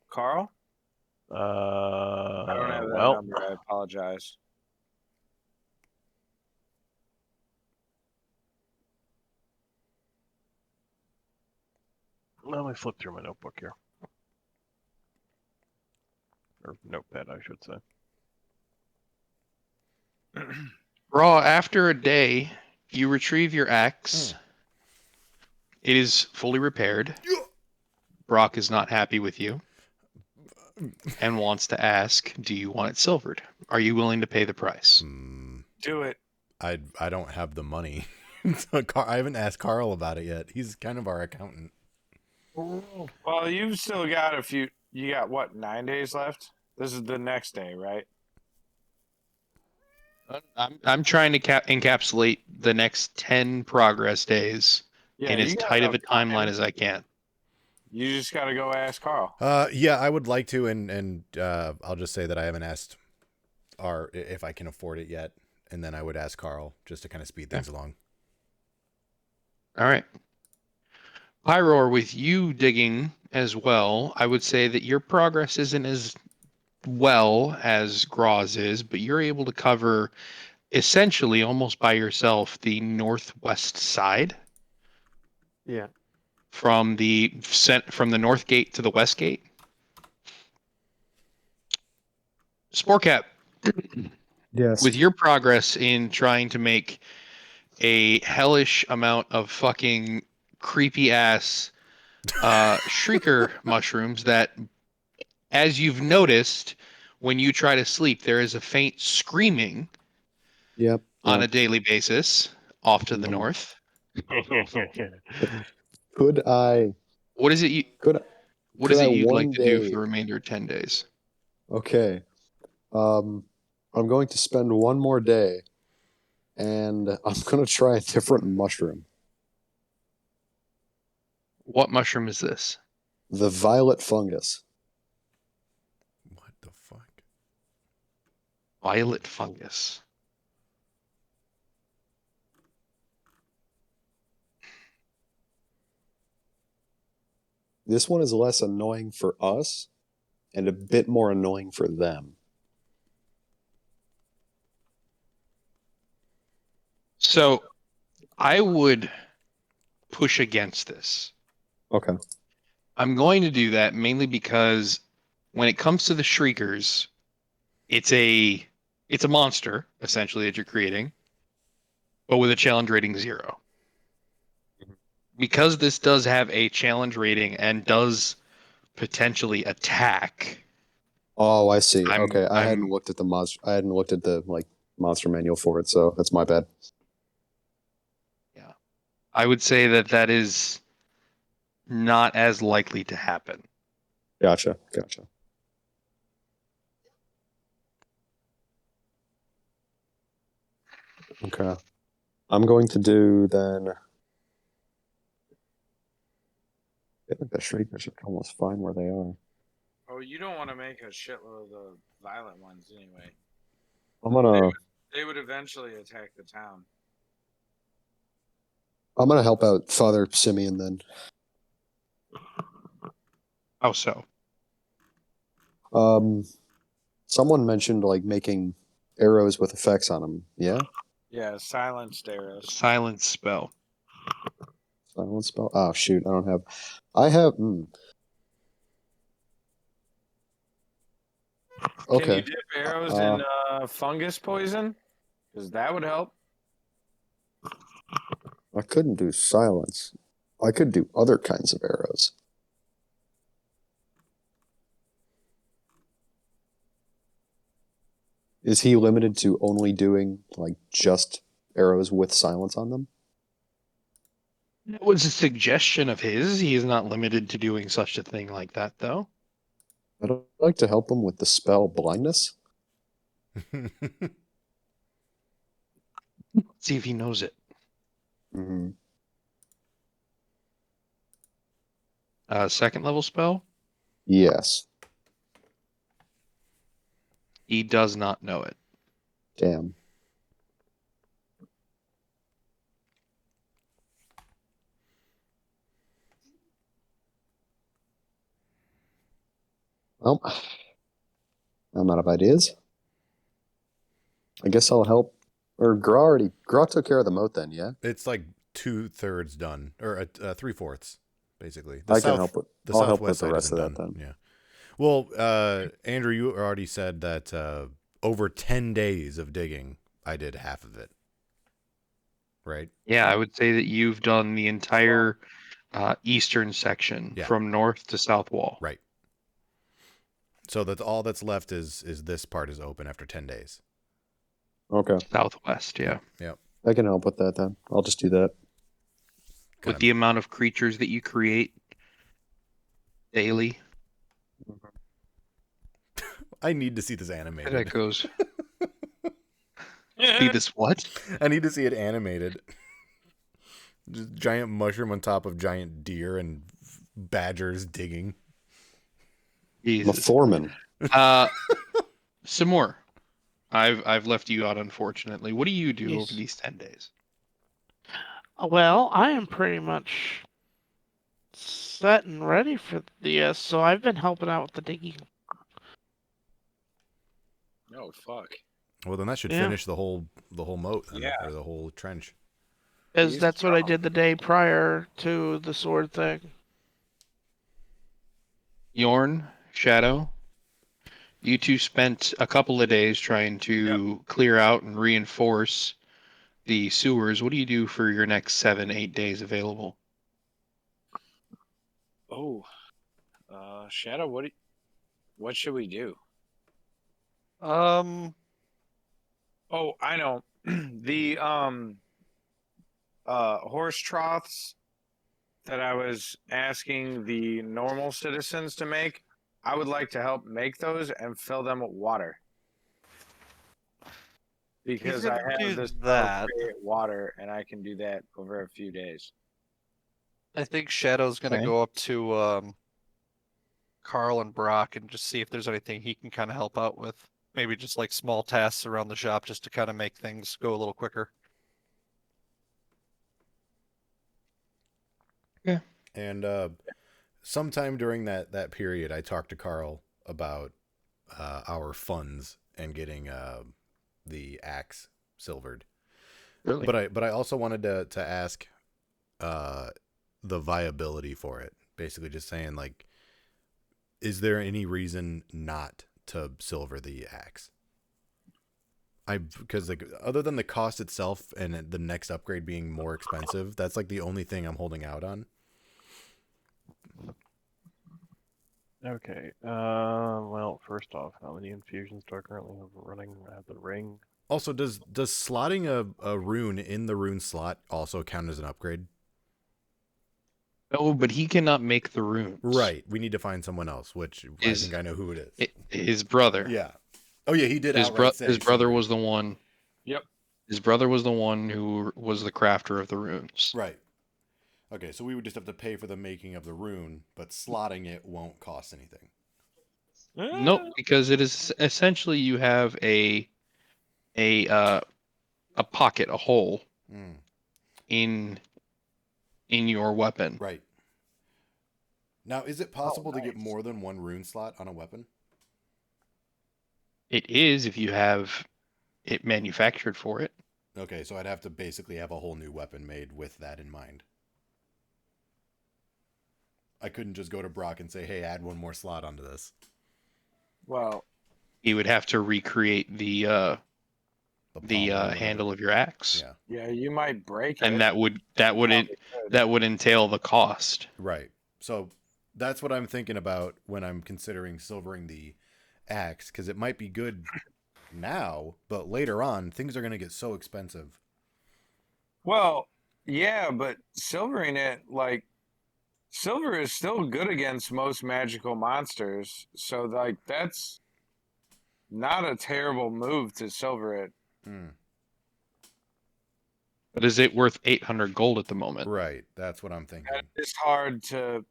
Speaker 4: Carl? I don't have that
Speaker 5: well,
Speaker 4: number. I apologize.
Speaker 5: let me flip through my notebook here. Or notepad, I should say.
Speaker 1: Raw, after a day, you retrieve your axe. It is fully repaired. Brock is not happy with you and wants to ask, do you want it silvered? Are you willing to pay the price?
Speaker 4: Do it.
Speaker 2: I don't have the money. I haven't asked Carl about it yet. He's kind of our accountant.
Speaker 4: Well, you've still got a few. You got what? 9 days left. This is the next day, right?
Speaker 1: I'm trying to encapsulate the next 10 progress days
Speaker 4: Yeah,
Speaker 1: in
Speaker 4: you
Speaker 1: as
Speaker 4: got
Speaker 1: tight of a
Speaker 4: enough time.
Speaker 1: timeline as I can.
Speaker 4: You just got to go ask Carl.
Speaker 2: Yeah, I would like to, and I'll just say that I haven't asked if I can afford it yet, and then I would ask Carl just to kind of speed things along.
Speaker 1: All right. Pyroar, with you digging as well, I would say that your progress isn't as well as Graz is, but you're able to cover essentially almost by yourself the northwest side
Speaker 9: Yeah.
Speaker 1: from the north gate to the west gate. Sportcap,
Speaker 10: Yes.
Speaker 1: with your progress in trying to make a hellish amount of fucking creepy ass shrieker mushrooms that, as you've noticed, when you try to sleep, there is a faint screaming
Speaker 10: Yep.
Speaker 1: on a
Speaker 10: Yep.
Speaker 1: daily basis off to the
Speaker 10: Mhm.
Speaker 1: north.
Speaker 10: Could I?
Speaker 1: What is it you?
Speaker 10: Could
Speaker 1: What
Speaker 10: could
Speaker 1: is
Speaker 10: I
Speaker 1: it you'd like
Speaker 10: one
Speaker 1: to do for the
Speaker 10: day?
Speaker 1: remainder of 10 days?
Speaker 10: Okay. I'm going to spend one more day, and I'm going to try a different mushroom.
Speaker 1: What mushroom is this?
Speaker 10: The violet fungus.
Speaker 2: What the fuck?
Speaker 1: Violet fungus.
Speaker 10: This one is less annoying for us and a bit more annoying for them.
Speaker 1: So I would push against this.
Speaker 10: Okay.
Speaker 1: I'm going to do that mainly because when it comes to the Shriekers, it's a monster essentially that you're creating, but with a challenge rating 0. Because this does have a challenge rating and does potentially attack.
Speaker 10: Oh, I see.
Speaker 1: I'm-
Speaker 10: Okay, I hadn't
Speaker 1: I'm-
Speaker 10: looked at the monster. I hadn't looked at the monster manual for it, so that's my bad.
Speaker 1: Yeah. I would say that is not as likely to happen.
Speaker 10: Gotcha. Okay. I'm going to do then. I think the shriekers are almost fine where they are.
Speaker 4: Oh, you don't want to make a shitload of the violent ones anyway.
Speaker 10: I'm gonna
Speaker 4: They would eventually attack the town.
Speaker 10: help out Father Simeon then.
Speaker 1: How so?
Speaker 10: Someone mentioned like making arrows with effects on them. Yeah.
Speaker 4: Yeah, silenced arrows.
Speaker 1: Silence spell.
Speaker 10: Silence spell. Oh shoot, I don't have. I have.
Speaker 4: Can
Speaker 10: Okay.
Speaker 4: you dip arrows in fungus poison? Because that would help.
Speaker 10: I couldn't do silence. I could do other kinds of arrows. Is he limited to only doing like just arrows with silence on them?
Speaker 1: It was a suggestion of his. He is not limited to doing such a thing like that, though.
Speaker 10: I'd like to help him with the spell blindness.
Speaker 1: See if he knows it.
Speaker 10: Mm-hmm.
Speaker 1: Second level spell.
Speaker 10: Yes.
Speaker 1: He does not know it.
Speaker 10: Damn. Well, I'm out of ideas. I guess I'll help. Or Gra took care of the moat then, yeah?
Speaker 2: It's like 2/3 done, or 3/4, basically.
Speaker 10: I can help with.
Speaker 2: The
Speaker 10: I'll help
Speaker 2: southwest
Speaker 10: with the
Speaker 2: side
Speaker 10: rest
Speaker 2: isn't
Speaker 10: of that
Speaker 2: done.
Speaker 10: then.
Speaker 2: Yeah. Well, Andrew, you already said that over 10 days of digging, I did half of it. Right?
Speaker 1: Yeah, I would say that you've done the entire eastern section
Speaker 2: Yeah.
Speaker 1: from north to south wall.
Speaker 2: Right. So that's all that's left is this part is open after 10 days.
Speaker 10: Okay.
Speaker 1: Southwest, yeah.
Speaker 2: Yep.
Speaker 10: I can help with that then. I'll just do that.
Speaker 1: With the amount of creatures that you create daily.
Speaker 2: I need to see this
Speaker 1: That
Speaker 2: animated.
Speaker 1: goes. See this what?
Speaker 2: I need to see it animated. Just giant mushroom on top of giant deer and badgers digging.
Speaker 10: I'm a
Speaker 1: Jesus.
Speaker 10: foreman.
Speaker 1: Some more. I've left you out, unfortunately. What do you do
Speaker 7: Yes.
Speaker 1: over these 10 days?
Speaker 7: Well, I am pretty much set and ready for this, so I've been helping out with the digging.
Speaker 4: Oh fuck.
Speaker 2: Well, then that should
Speaker 7: Yeah.
Speaker 2: finish the whole moat, then,
Speaker 4: Yeah.
Speaker 2: or the whole trench.
Speaker 7: As
Speaker 4: He's
Speaker 7: that's what I did the day prior to the sword thing.
Speaker 1: Yorn, Shadow, you two spent a couple of days trying to clear out and reinforce the sewers. What do you do for your next 7-8 days available?
Speaker 4: Oh, Shadow, what should we do?
Speaker 6: Um,
Speaker 4: Oh, I know. The horse troughs that I was asking the normal citizens to make, I would like to help make those and fill them with water. Because I
Speaker 6: gonna
Speaker 4: have
Speaker 6: do
Speaker 4: this
Speaker 6: that.
Speaker 4: water and I can do that over a few days.
Speaker 6: I think Shadow's gonna
Speaker 1: Okay.
Speaker 6: go up to Carl and Brock and just see if there's anything he can kind of help out with. Maybe just like small tasks around the shop just to kind of make things go a little quicker.
Speaker 2: And sometime during that period, I talked to Carl about our funds and getting the axe silvered.
Speaker 1: Really?
Speaker 2: But I also wanted to ask the viability for it. Basically, just saying like, is there any reason not to silver the axe? Because like other than the cost itself and the next upgrade being more expensive, that's like the only thing I'm holding out on.
Speaker 5: Okay. Well, first off, how many infusions do I currently have running? I have the ring.
Speaker 2: Also, does slotting a rune in the rune slot also count as an upgrade?
Speaker 1: No, but he cannot make the runes.
Speaker 2: Right. We need to find someone else, which I think I know who it is.
Speaker 1: His brother.
Speaker 2: Yeah. Oh yeah, he did.
Speaker 1: His
Speaker 2: outright say
Speaker 1: his brother
Speaker 2: silver.
Speaker 1: was the one.
Speaker 4: Yep.
Speaker 1: His brother was the one who was the crafter of the runes.
Speaker 2: Right. Okay, so we would just have to pay for the making of the rune, but slotting it won't cost anything.
Speaker 1: Nope, because it is essentially you have a pocket, a hole in your weapon.
Speaker 2: Right. Now, is it possible to get more than one rune slot on a weapon?
Speaker 1: It is if you have it manufactured for it.
Speaker 2: Okay, so I'd have to basically have a whole new weapon made with that in mind. I couldn't just go to Brock and say, "Hey, add one more slot onto this."
Speaker 4: Well,
Speaker 1: You would have to recreate the
Speaker 2: pommel or whatever.
Speaker 1: handle of your axe.
Speaker 2: Yeah.
Speaker 4: yeah, you might break it.
Speaker 1: And that would entail the cost.
Speaker 2: Right. So that's what I'm thinking about when I'm considering silvering the axe, because it might be good now, but later on things are going to get so expensive.
Speaker 4: Well, yeah, but silvering it, like, silver is still good against most magical monsters. So, like, that's not a terrible move to silver it.
Speaker 1: But is it worth 800 gold at the moment?
Speaker 2: Right. That's what I'm thinking.
Speaker 4: It's hard to,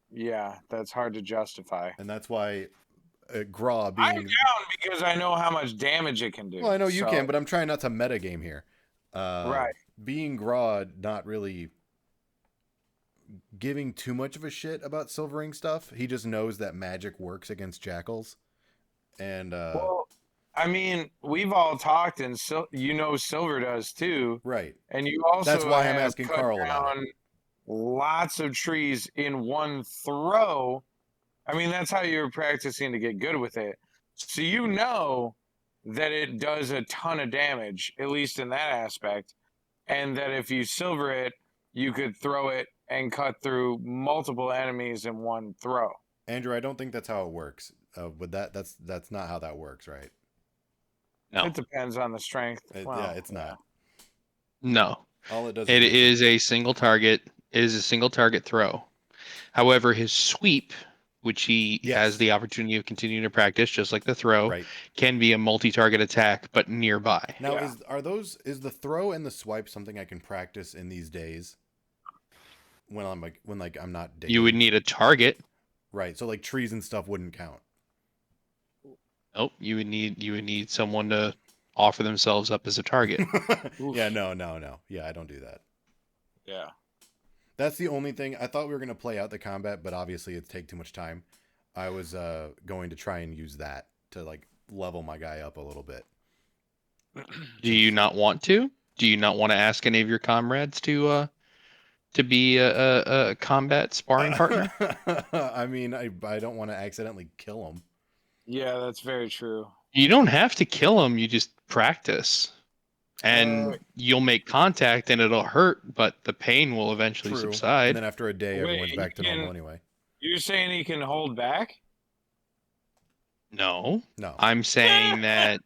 Speaker 4: that's hard to justify.
Speaker 2: And that's why Graw
Speaker 4: I'm
Speaker 2: being...
Speaker 4: down because I know how much damage it can do.
Speaker 2: Well, I know you
Speaker 4: so-
Speaker 2: can, but I'm trying not to metagame here.
Speaker 4: Right.
Speaker 2: Being Graw not really giving too much of a shit about silvering stuff. He just knows that magic works against jackals. And
Speaker 4: Well, I mean, we've all talked, and silver does too.
Speaker 2: right.
Speaker 4: And you also
Speaker 2: That's why I'm
Speaker 4: have
Speaker 2: asking
Speaker 4: cut
Speaker 2: Carl about
Speaker 4: down lots of trees in one throw. I mean, that's how you're practicing to get good with it. So that it does a ton of damage, at least in that aspect, and that if you silver it, you could throw it and cut through multiple enemies in one throw.
Speaker 2: Andrew, I don't think that's how it works. With that's not how that works, right?
Speaker 1: No,
Speaker 4: It depends on the strength.
Speaker 2: Yeah, it's not.
Speaker 1: no.
Speaker 2: All it does
Speaker 1: It
Speaker 2: is
Speaker 1: is a single target. It is a single target throw. However, his sweep, which he has
Speaker 2: Yes.
Speaker 1: the opportunity of continuing to practice, just like the throw,
Speaker 2: right.
Speaker 1: can be a multi-target attack, but nearby.
Speaker 2: Now
Speaker 4: Yeah.
Speaker 2: is the throw and the swipe something I can practice in these days? When I'm not digging.
Speaker 1: You would need a target.
Speaker 2: Right. So like trees and stuff wouldn't count.
Speaker 1: Nope. You would need someone to offer themselves up as a target.
Speaker 2: Yeah, no. Yeah, I don't do that.
Speaker 4: Yeah.
Speaker 2: That's the only thing. I thought we were going to play out the combat, but obviously it'd take too much time. I was going to try and use that to like level my guy up a little bit.
Speaker 1: Do you not want to? Do you not want to ask any of your comrades to be a combat sparring partner?
Speaker 2: I mean, I don't want to accidentally kill him.
Speaker 4: Yeah, that's very true.
Speaker 1: You don't have to kill them. You just practice, and you'll make contact, and it'll hurt, but the pain will eventually
Speaker 2: True.
Speaker 1: subside.
Speaker 2: And then after a day,
Speaker 4: Wait,
Speaker 2: everyone's back to
Speaker 4: you
Speaker 2: normal
Speaker 4: can-
Speaker 2: anyway.
Speaker 4: You're saying he can hold back?
Speaker 1: No,
Speaker 2: No.
Speaker 1: I'm saying that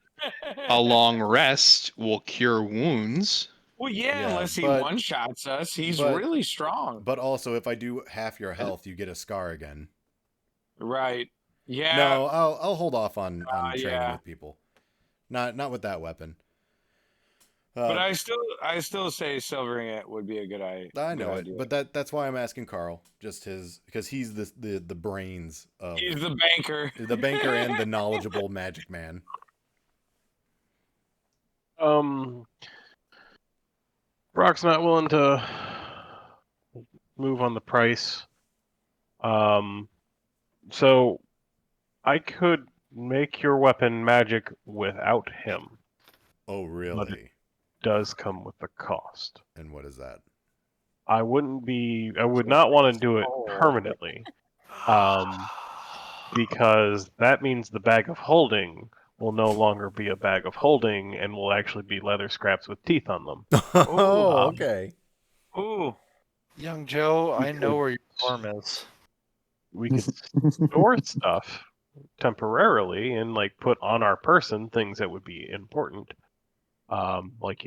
Speaker 1: a long rest will cure wounds.
Speaker 4: Well, yeah,
Speaker 2: Yeah,
Speaker 4: unless he
Speaker 2: but-
Speaker 4: one-shots us. He's
Speaker 2: but-
Speaker 4: really strong.
Speaker 2: But also, if I do half your health, you get a scar again.
Speaker 4: Right. Yeah.
Speaker 2: No, I'll hold off on training
Speaker 4: yeah.
Speaker 2: with people. Not with that weapon.
Speaker 4: But I still say silvering it would be a good idea.
Speaker 2: I know it, but that's why I'm asking Carl. Just because he's the brains of
Speaker 4: He's the banker.
Speaker 2: the banker and the knowledgeable magic man.
Speaker 5: Brock's not willing to move on the price. So I could make your weapon magic without him.
Speaker 2: Oh, really?
Speaker 5: Does come with a cost.
Speaker 2: And what is that?
Speaker 5: I would not want to do it permanently. Because that means the bag of holding will no longer be a bag of holding and will actually be leather scraps with teeth on them.
Speaker 2: Oh, okay.
Speaker 4: Ooh.
Speaker 6: Young Joe, I know where your farm is.
Speaker 5: We can store stuff temporarily and like put on our person things that would be important. Like,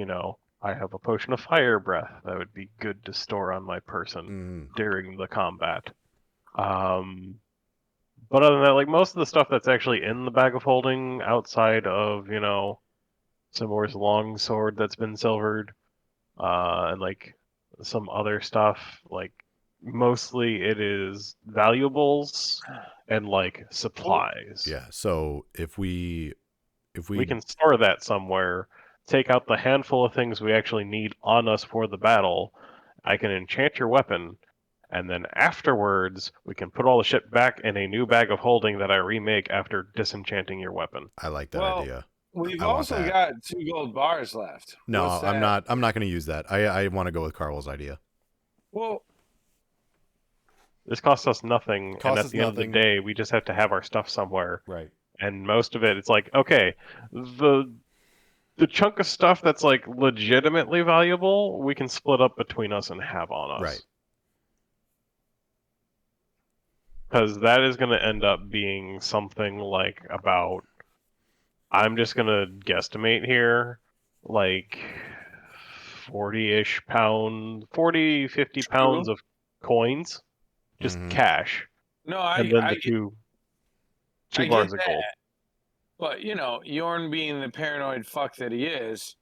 Speaker 5: I have a potion of fire breath that would be good to store on my person during the combat. But other than that, like most of the stuff that's actually in the bag of holding outside of, Simor's long sword that's been silvered, and like some other stuff, like mostly it is valuables and like supplies.
Speaker 2: Yeah. So if we
Speaker 5: can store that somewhere, take out the handful of things we actually need on us for the battle. I can enchant your weapon, and then afterwards we can put all the shit back in a new bag of holding that I remake after disenchanting your weapon.
Speaker 2: I like that
Speaker 4: Well,
Speaker 2: idea.
Speaker 4: We've
Speaker 2: I want
Speaker 4: also
Speaker 2: that.
Speaker 4: got 2 gold bars left.
Speaker 2: No,
Speaker 4: What's
Speaker 2: I'm
Speaker 4: that?
Speaker 2: not going to use that. I want to go with Carl's idea.
Speaker 4: Well,
Speaker 5: This costs us nothing,
Speaker 2: Costs
Speaker 5: and at
Speaker 2: us
Speaker 5: the end of
Speaker 2: nothing.
Speaker 5: the day, we just have to have our stuff somewhere.
Speaker 2: Right.
Speaker 5: And most of it, it's like, okay, the chunk of stuff that's like legitimately valuable, we can split up between us and have on us.
Speaker 2: Right.
Speaker 5: Because that is going to end up being something like about, I'm just going to guesstimate here, like 40-ish pound, 40, 50 pounds of coins, just cash.
Speaker 4: no,
Speaker 5: And then
Speaker 4: I
Speaker 5: the two
Speaker 4: get
Speaker 5: bars of
Speaker 4: that.
Speaker 5: gold.
Speaker 4: But, Yorn being the paranoid fuck that he is,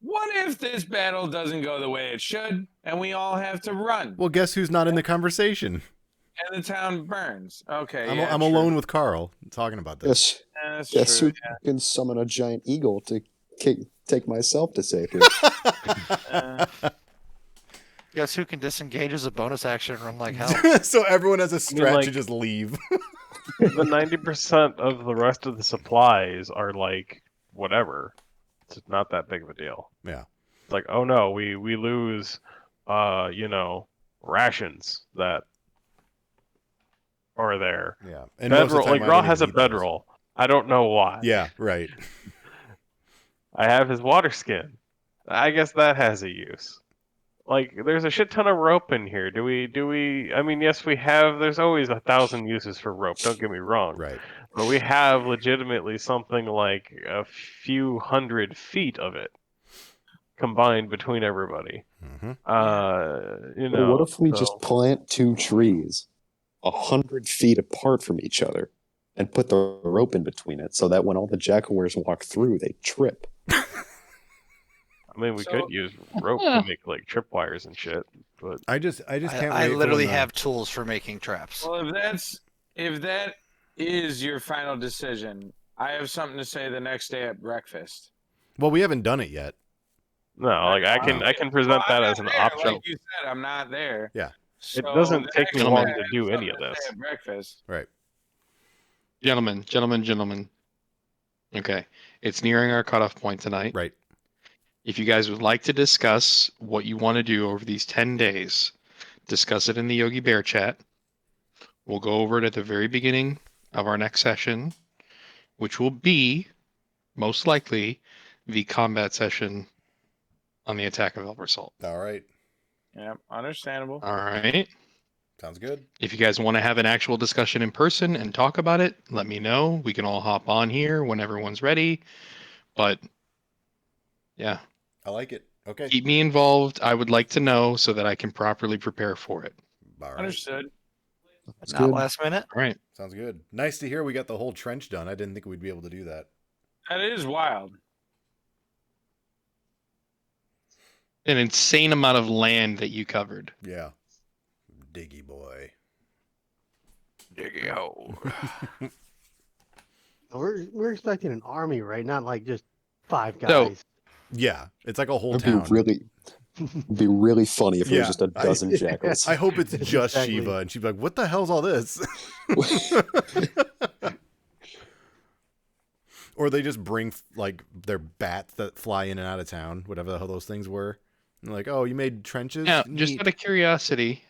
Speaker 4: what if this battle doesn't go the way it should and we all have to run
Speaker 2: Well, guess who's not in the conversation?
Speaker 4: and the town burns? Okay,
Speaker 2: I'm alone with Carl talking about this.
Speaker 10: Yes.
Speaker 4: Yeah, that's
Speaker 10: Guess
Speaker 4: true.
Speaker 10: who can summon a giant eagle to take myself to safety?
Speaker 6: Guess who can disengage as a bonus action and run like hell?
Speaker 2: So everyone has a stretch to
Speaker 5: like-
Speaker 2: just leave.
Speaker 5: The 90% of the rest of the supplies are like, whatever. It's not that big of a deal.
Speaker 2: Yeah.
Speaker 5: It's like, oh no, we lose, rations that are there.
Speaker 2: Yeah. And most of the
Speaker 5: Bedroll,
Speaker 2: time
Speaker 5: like
Speaker 2: I
Speaker 5: Raw
Speaker 2: don't
Speaker 5: has a
Speaker 2: even need those.
Speaker 5: bedroll. I don't know why.
Speaker 2: Yeah, right.
Speaker 5: I have his water skin. I guess that has a use. Like, there's a shit ton of rope in here. Do we, I mean, yes, we have, there's always 1,000 uses for rope, don't get me wrong.
Speaker 2: Right.
Speaker 5: But we have legitimately something like a few 100 feet of it combined between everybody.
Speaker 2: Mm-hmm.
Speaker 5: You
Speaker 10: Well,
Speaker 5: know,
Speaker 10: what if we
Speaker 5: so-
Speaker 10: just plant 2 trees 100 feet apart from each other and put the rope in between it so that when all the jaguars walk through, they trip?
Speaker 5: I mean, we
Speaker 4: So-
Speaker 5: could use rope to make like tripwires and shit, but
Speaker 2: I just can't wait.
Speaker 6: I
Speaker 2: for
Speaker 6: literally
Speaker 2: when the-
Speaker 6: have tools for making traps.
Speaker 4: Well, if that is your final decision, I have something to say the next day at breakfast.
Speaker 2: Well, we haven't done it yet.
Speaker 5: no, like I can present
Speaker 4: Well, I'm
Speaker 5: that
Speaker 4: not
Speaker 5: as an
Speaker 4: there,
Speaker 5: option.
Speaker 4: Like you said, I'm not there.
Speaker 2: Yeah.
Speaker 4: So
Speaker 5: doesn't
Speaker 4: the
Speaker 5: take me
Speaker 4: next
Speaker 5: long
Speaker 4: day,
Speaker 5: to
Speaker 4: I have
Speaker 5: do any
Speaker 4: something
Speaker 5: of
Speaker 4: to say
Speaker 5: this.
Speaker 4: At breakfast.
Speaker 2: Right.
Speaker 1: Gentlemen. Okay, it's nearing our cutoff point tonight.
Speaker 2: Right.
Speaker 1: If you guys would like to discuss what you want to do over these 10 days, discuss it in the Yogi Bear chat. We'll go over it at the very beginning of our next session, which will be most likely the combat session on the attack of Elversult.
Speaker 2: All right.
Speaker 4: Yeah, understandable.
Speaker 1: All right.
Speaker 2: Sounds good.
Speaker 1: If you guys want to have an actual discussion in person and talk about it, let me know. We can all hop on here when everyone's ready. But yeah,
Speaker 2: I like it. Okay.
Speaker 1: keep me involved. I would like to know so that I can properly prepare for it.
Speaker 2: All right.
Speaker 4: Understood.
Speaker 10: That's
Speaker 6: Not
Speaker 10: good.
Speaker 6: last minute.
Speaker 1: All right.
Speaker 2: Sounds good. Nice to hear we got the whole trench done. I didn't think we'd be able to do that.
Speaker 4: That is wild.
Speaker 1: An insane amount of land that you covered.
Speaker 2: Yeah. Diggy boy.
Speaker 6: Diggy hole.
Speaker 9: We're expecting an army, right? Not like just 5
Speaker 1: So-
Speaker 9: guys.
Speaker 2: Yeah. It's like a whole
Speaker 10: It'd
Speaker 2: town.
Speaker 10: be really funny if it
Speaker 2: Yeah,
Speaker 10: was just a dozen jackals.
Speaker 2: I hope it's just
Speaker 9: Exactly.
Speaker 2: Shiva, and she's like, "What the hell's all this?" Or they just bring like their bats that fly in and out of town, whatever the hell those things were. And like, oh, you made trenches?
Speaker 1: Now, just
Speaker 2: Neat.
Speaker 1: out of curiosity,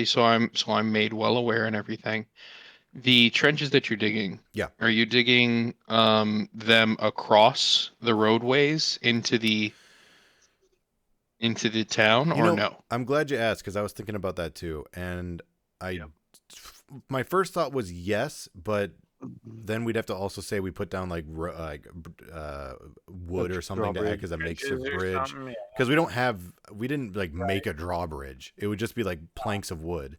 Speaker 1: so I'm made well aware and everything. The trenches that you're digging,
Speaker 2: Yeah.
Speaker 1: are you digging them across the roadways into the town
Speaker 2: You
Speaker 1: or
Speaker 2: know,
Speaker 1: no?
Speaker 2: I'm glad you asked because I was thinking about that too, and my first thought was yes, but then we'd have to also say we put down like wood or something to act as a makeshift
Speaker 4: Bridges or
Speaker 2: bridge
Speaker 4: something, yeah.
Speaker 2: because we didn't like make a drawbridge. It would just be like planks of wood.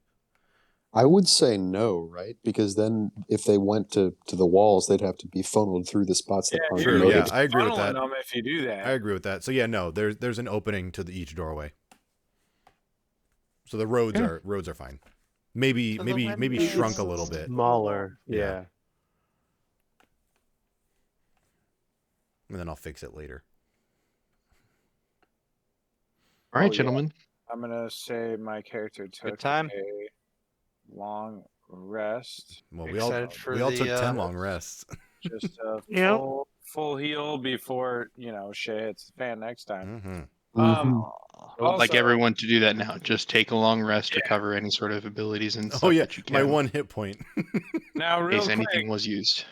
Speaker 10: I would say no, right? Because then if they went to the walls, they'd have to be funneled through the spots that aren't
Speaker 2: Sure,
Speaker 10: noted.
Speaker 2: yeah, I agree with that.
Speaker 4: Funneling them if you do that.
Speaker 2: I agree with that. So yeah, no, there's an opening to each doorway. So the roads are fine. Maybe
Speaker 6: So the
Speaker 2: maybe
Speaker 6: windows-
Speaker 2: shrunk a little bit.
Speaker 9: Smaller.
Speaker 2: Yeah.
Speaker 9: Yeah.
Speaker 2: And then I'll fix it later.
Speaker 1: All right,
Speaker 4: yeah.
Speaker 1: gentlemen.
Speaker 4: I'm gonna say my character took
Speaker 6: time.
Speaker 4: a long rest,
Speaker 2: Well,
Speaker 6: Excited for
Speaker 2: we all
Speaker 6: the,
Speaker 2: took 10 long rests.
Speaker 4: just a
Speaker 7: Yep.
Speaker 4: full heal before shit hits the fan next time.
Speaker 2: Mm-hmm.
Speaker 1: I would like
Speaker 4: Also-
Speaker 1: everyone to do that now. Just take a long rest, recover any sort of abilities and stuff
Speaker 2: Oh yeah,
Speaker 1: that you can.
Speaker 2: my 1 hit point.
Speaker 4: Now,
Speaker 1: in
Speaker 4: real
Speaker 1: case
Speaker 4: quick,
Speaker 1: anything was used.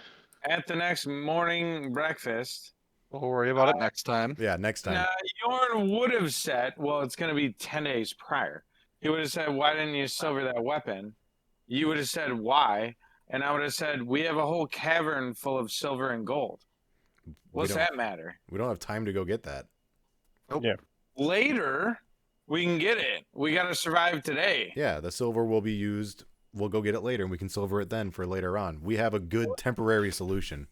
Speaker 4: at the next morning breakfast,
Speaker 6: We'll worry about it next time.
Speaker 2: Yeah, next time.
Speaker 4: now Yorn would have said, "Well, it's going to be 10 days prior." He would have said, "Why didn't you silver that weapon?" You would have said, "Why?" And I would have said, "We have a whole cavern full of silver and gold. What's
Speaker 2: don't-
Speaker 4: that matter?"
Speaker 2: We don't have time to go get that.
Speaker 4: Later, we can get it. We got to survive today.
Speaker 2: Yeah, the silver will be used. We'll go get it later, and we can silver it then for later on. We have a good temporary solution.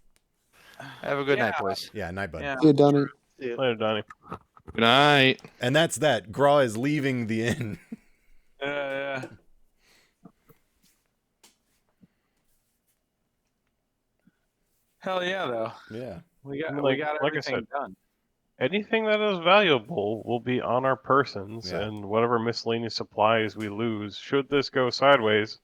Speaker 6: Have a good night,
Speaker 4: Yeah.
Speaker 6: boys.
Speaker 2: Yeah, night, bud.
Speaker 4: Yeah.
Speaker 10: Yeah, Donnie.
Speaker 5: Later, Donnie.
Speaker 1: Good night.
Speaker 2: And that's that. Graw is leaving the inn.
Speaker 4: Yeah. Hell yeah, though.
Speaker 2: Yeah.
Speaker 4: We got
Speaker 5: Like I
Speaker 4: everything
Speaker 5: said,
Speaker 4: done.
Speaker 5: anything that is valuable will be on our persons,
Speaker 2: Yeah.
Speaker 5: and whatever miscellaneous supplies we lose, should this go sideways,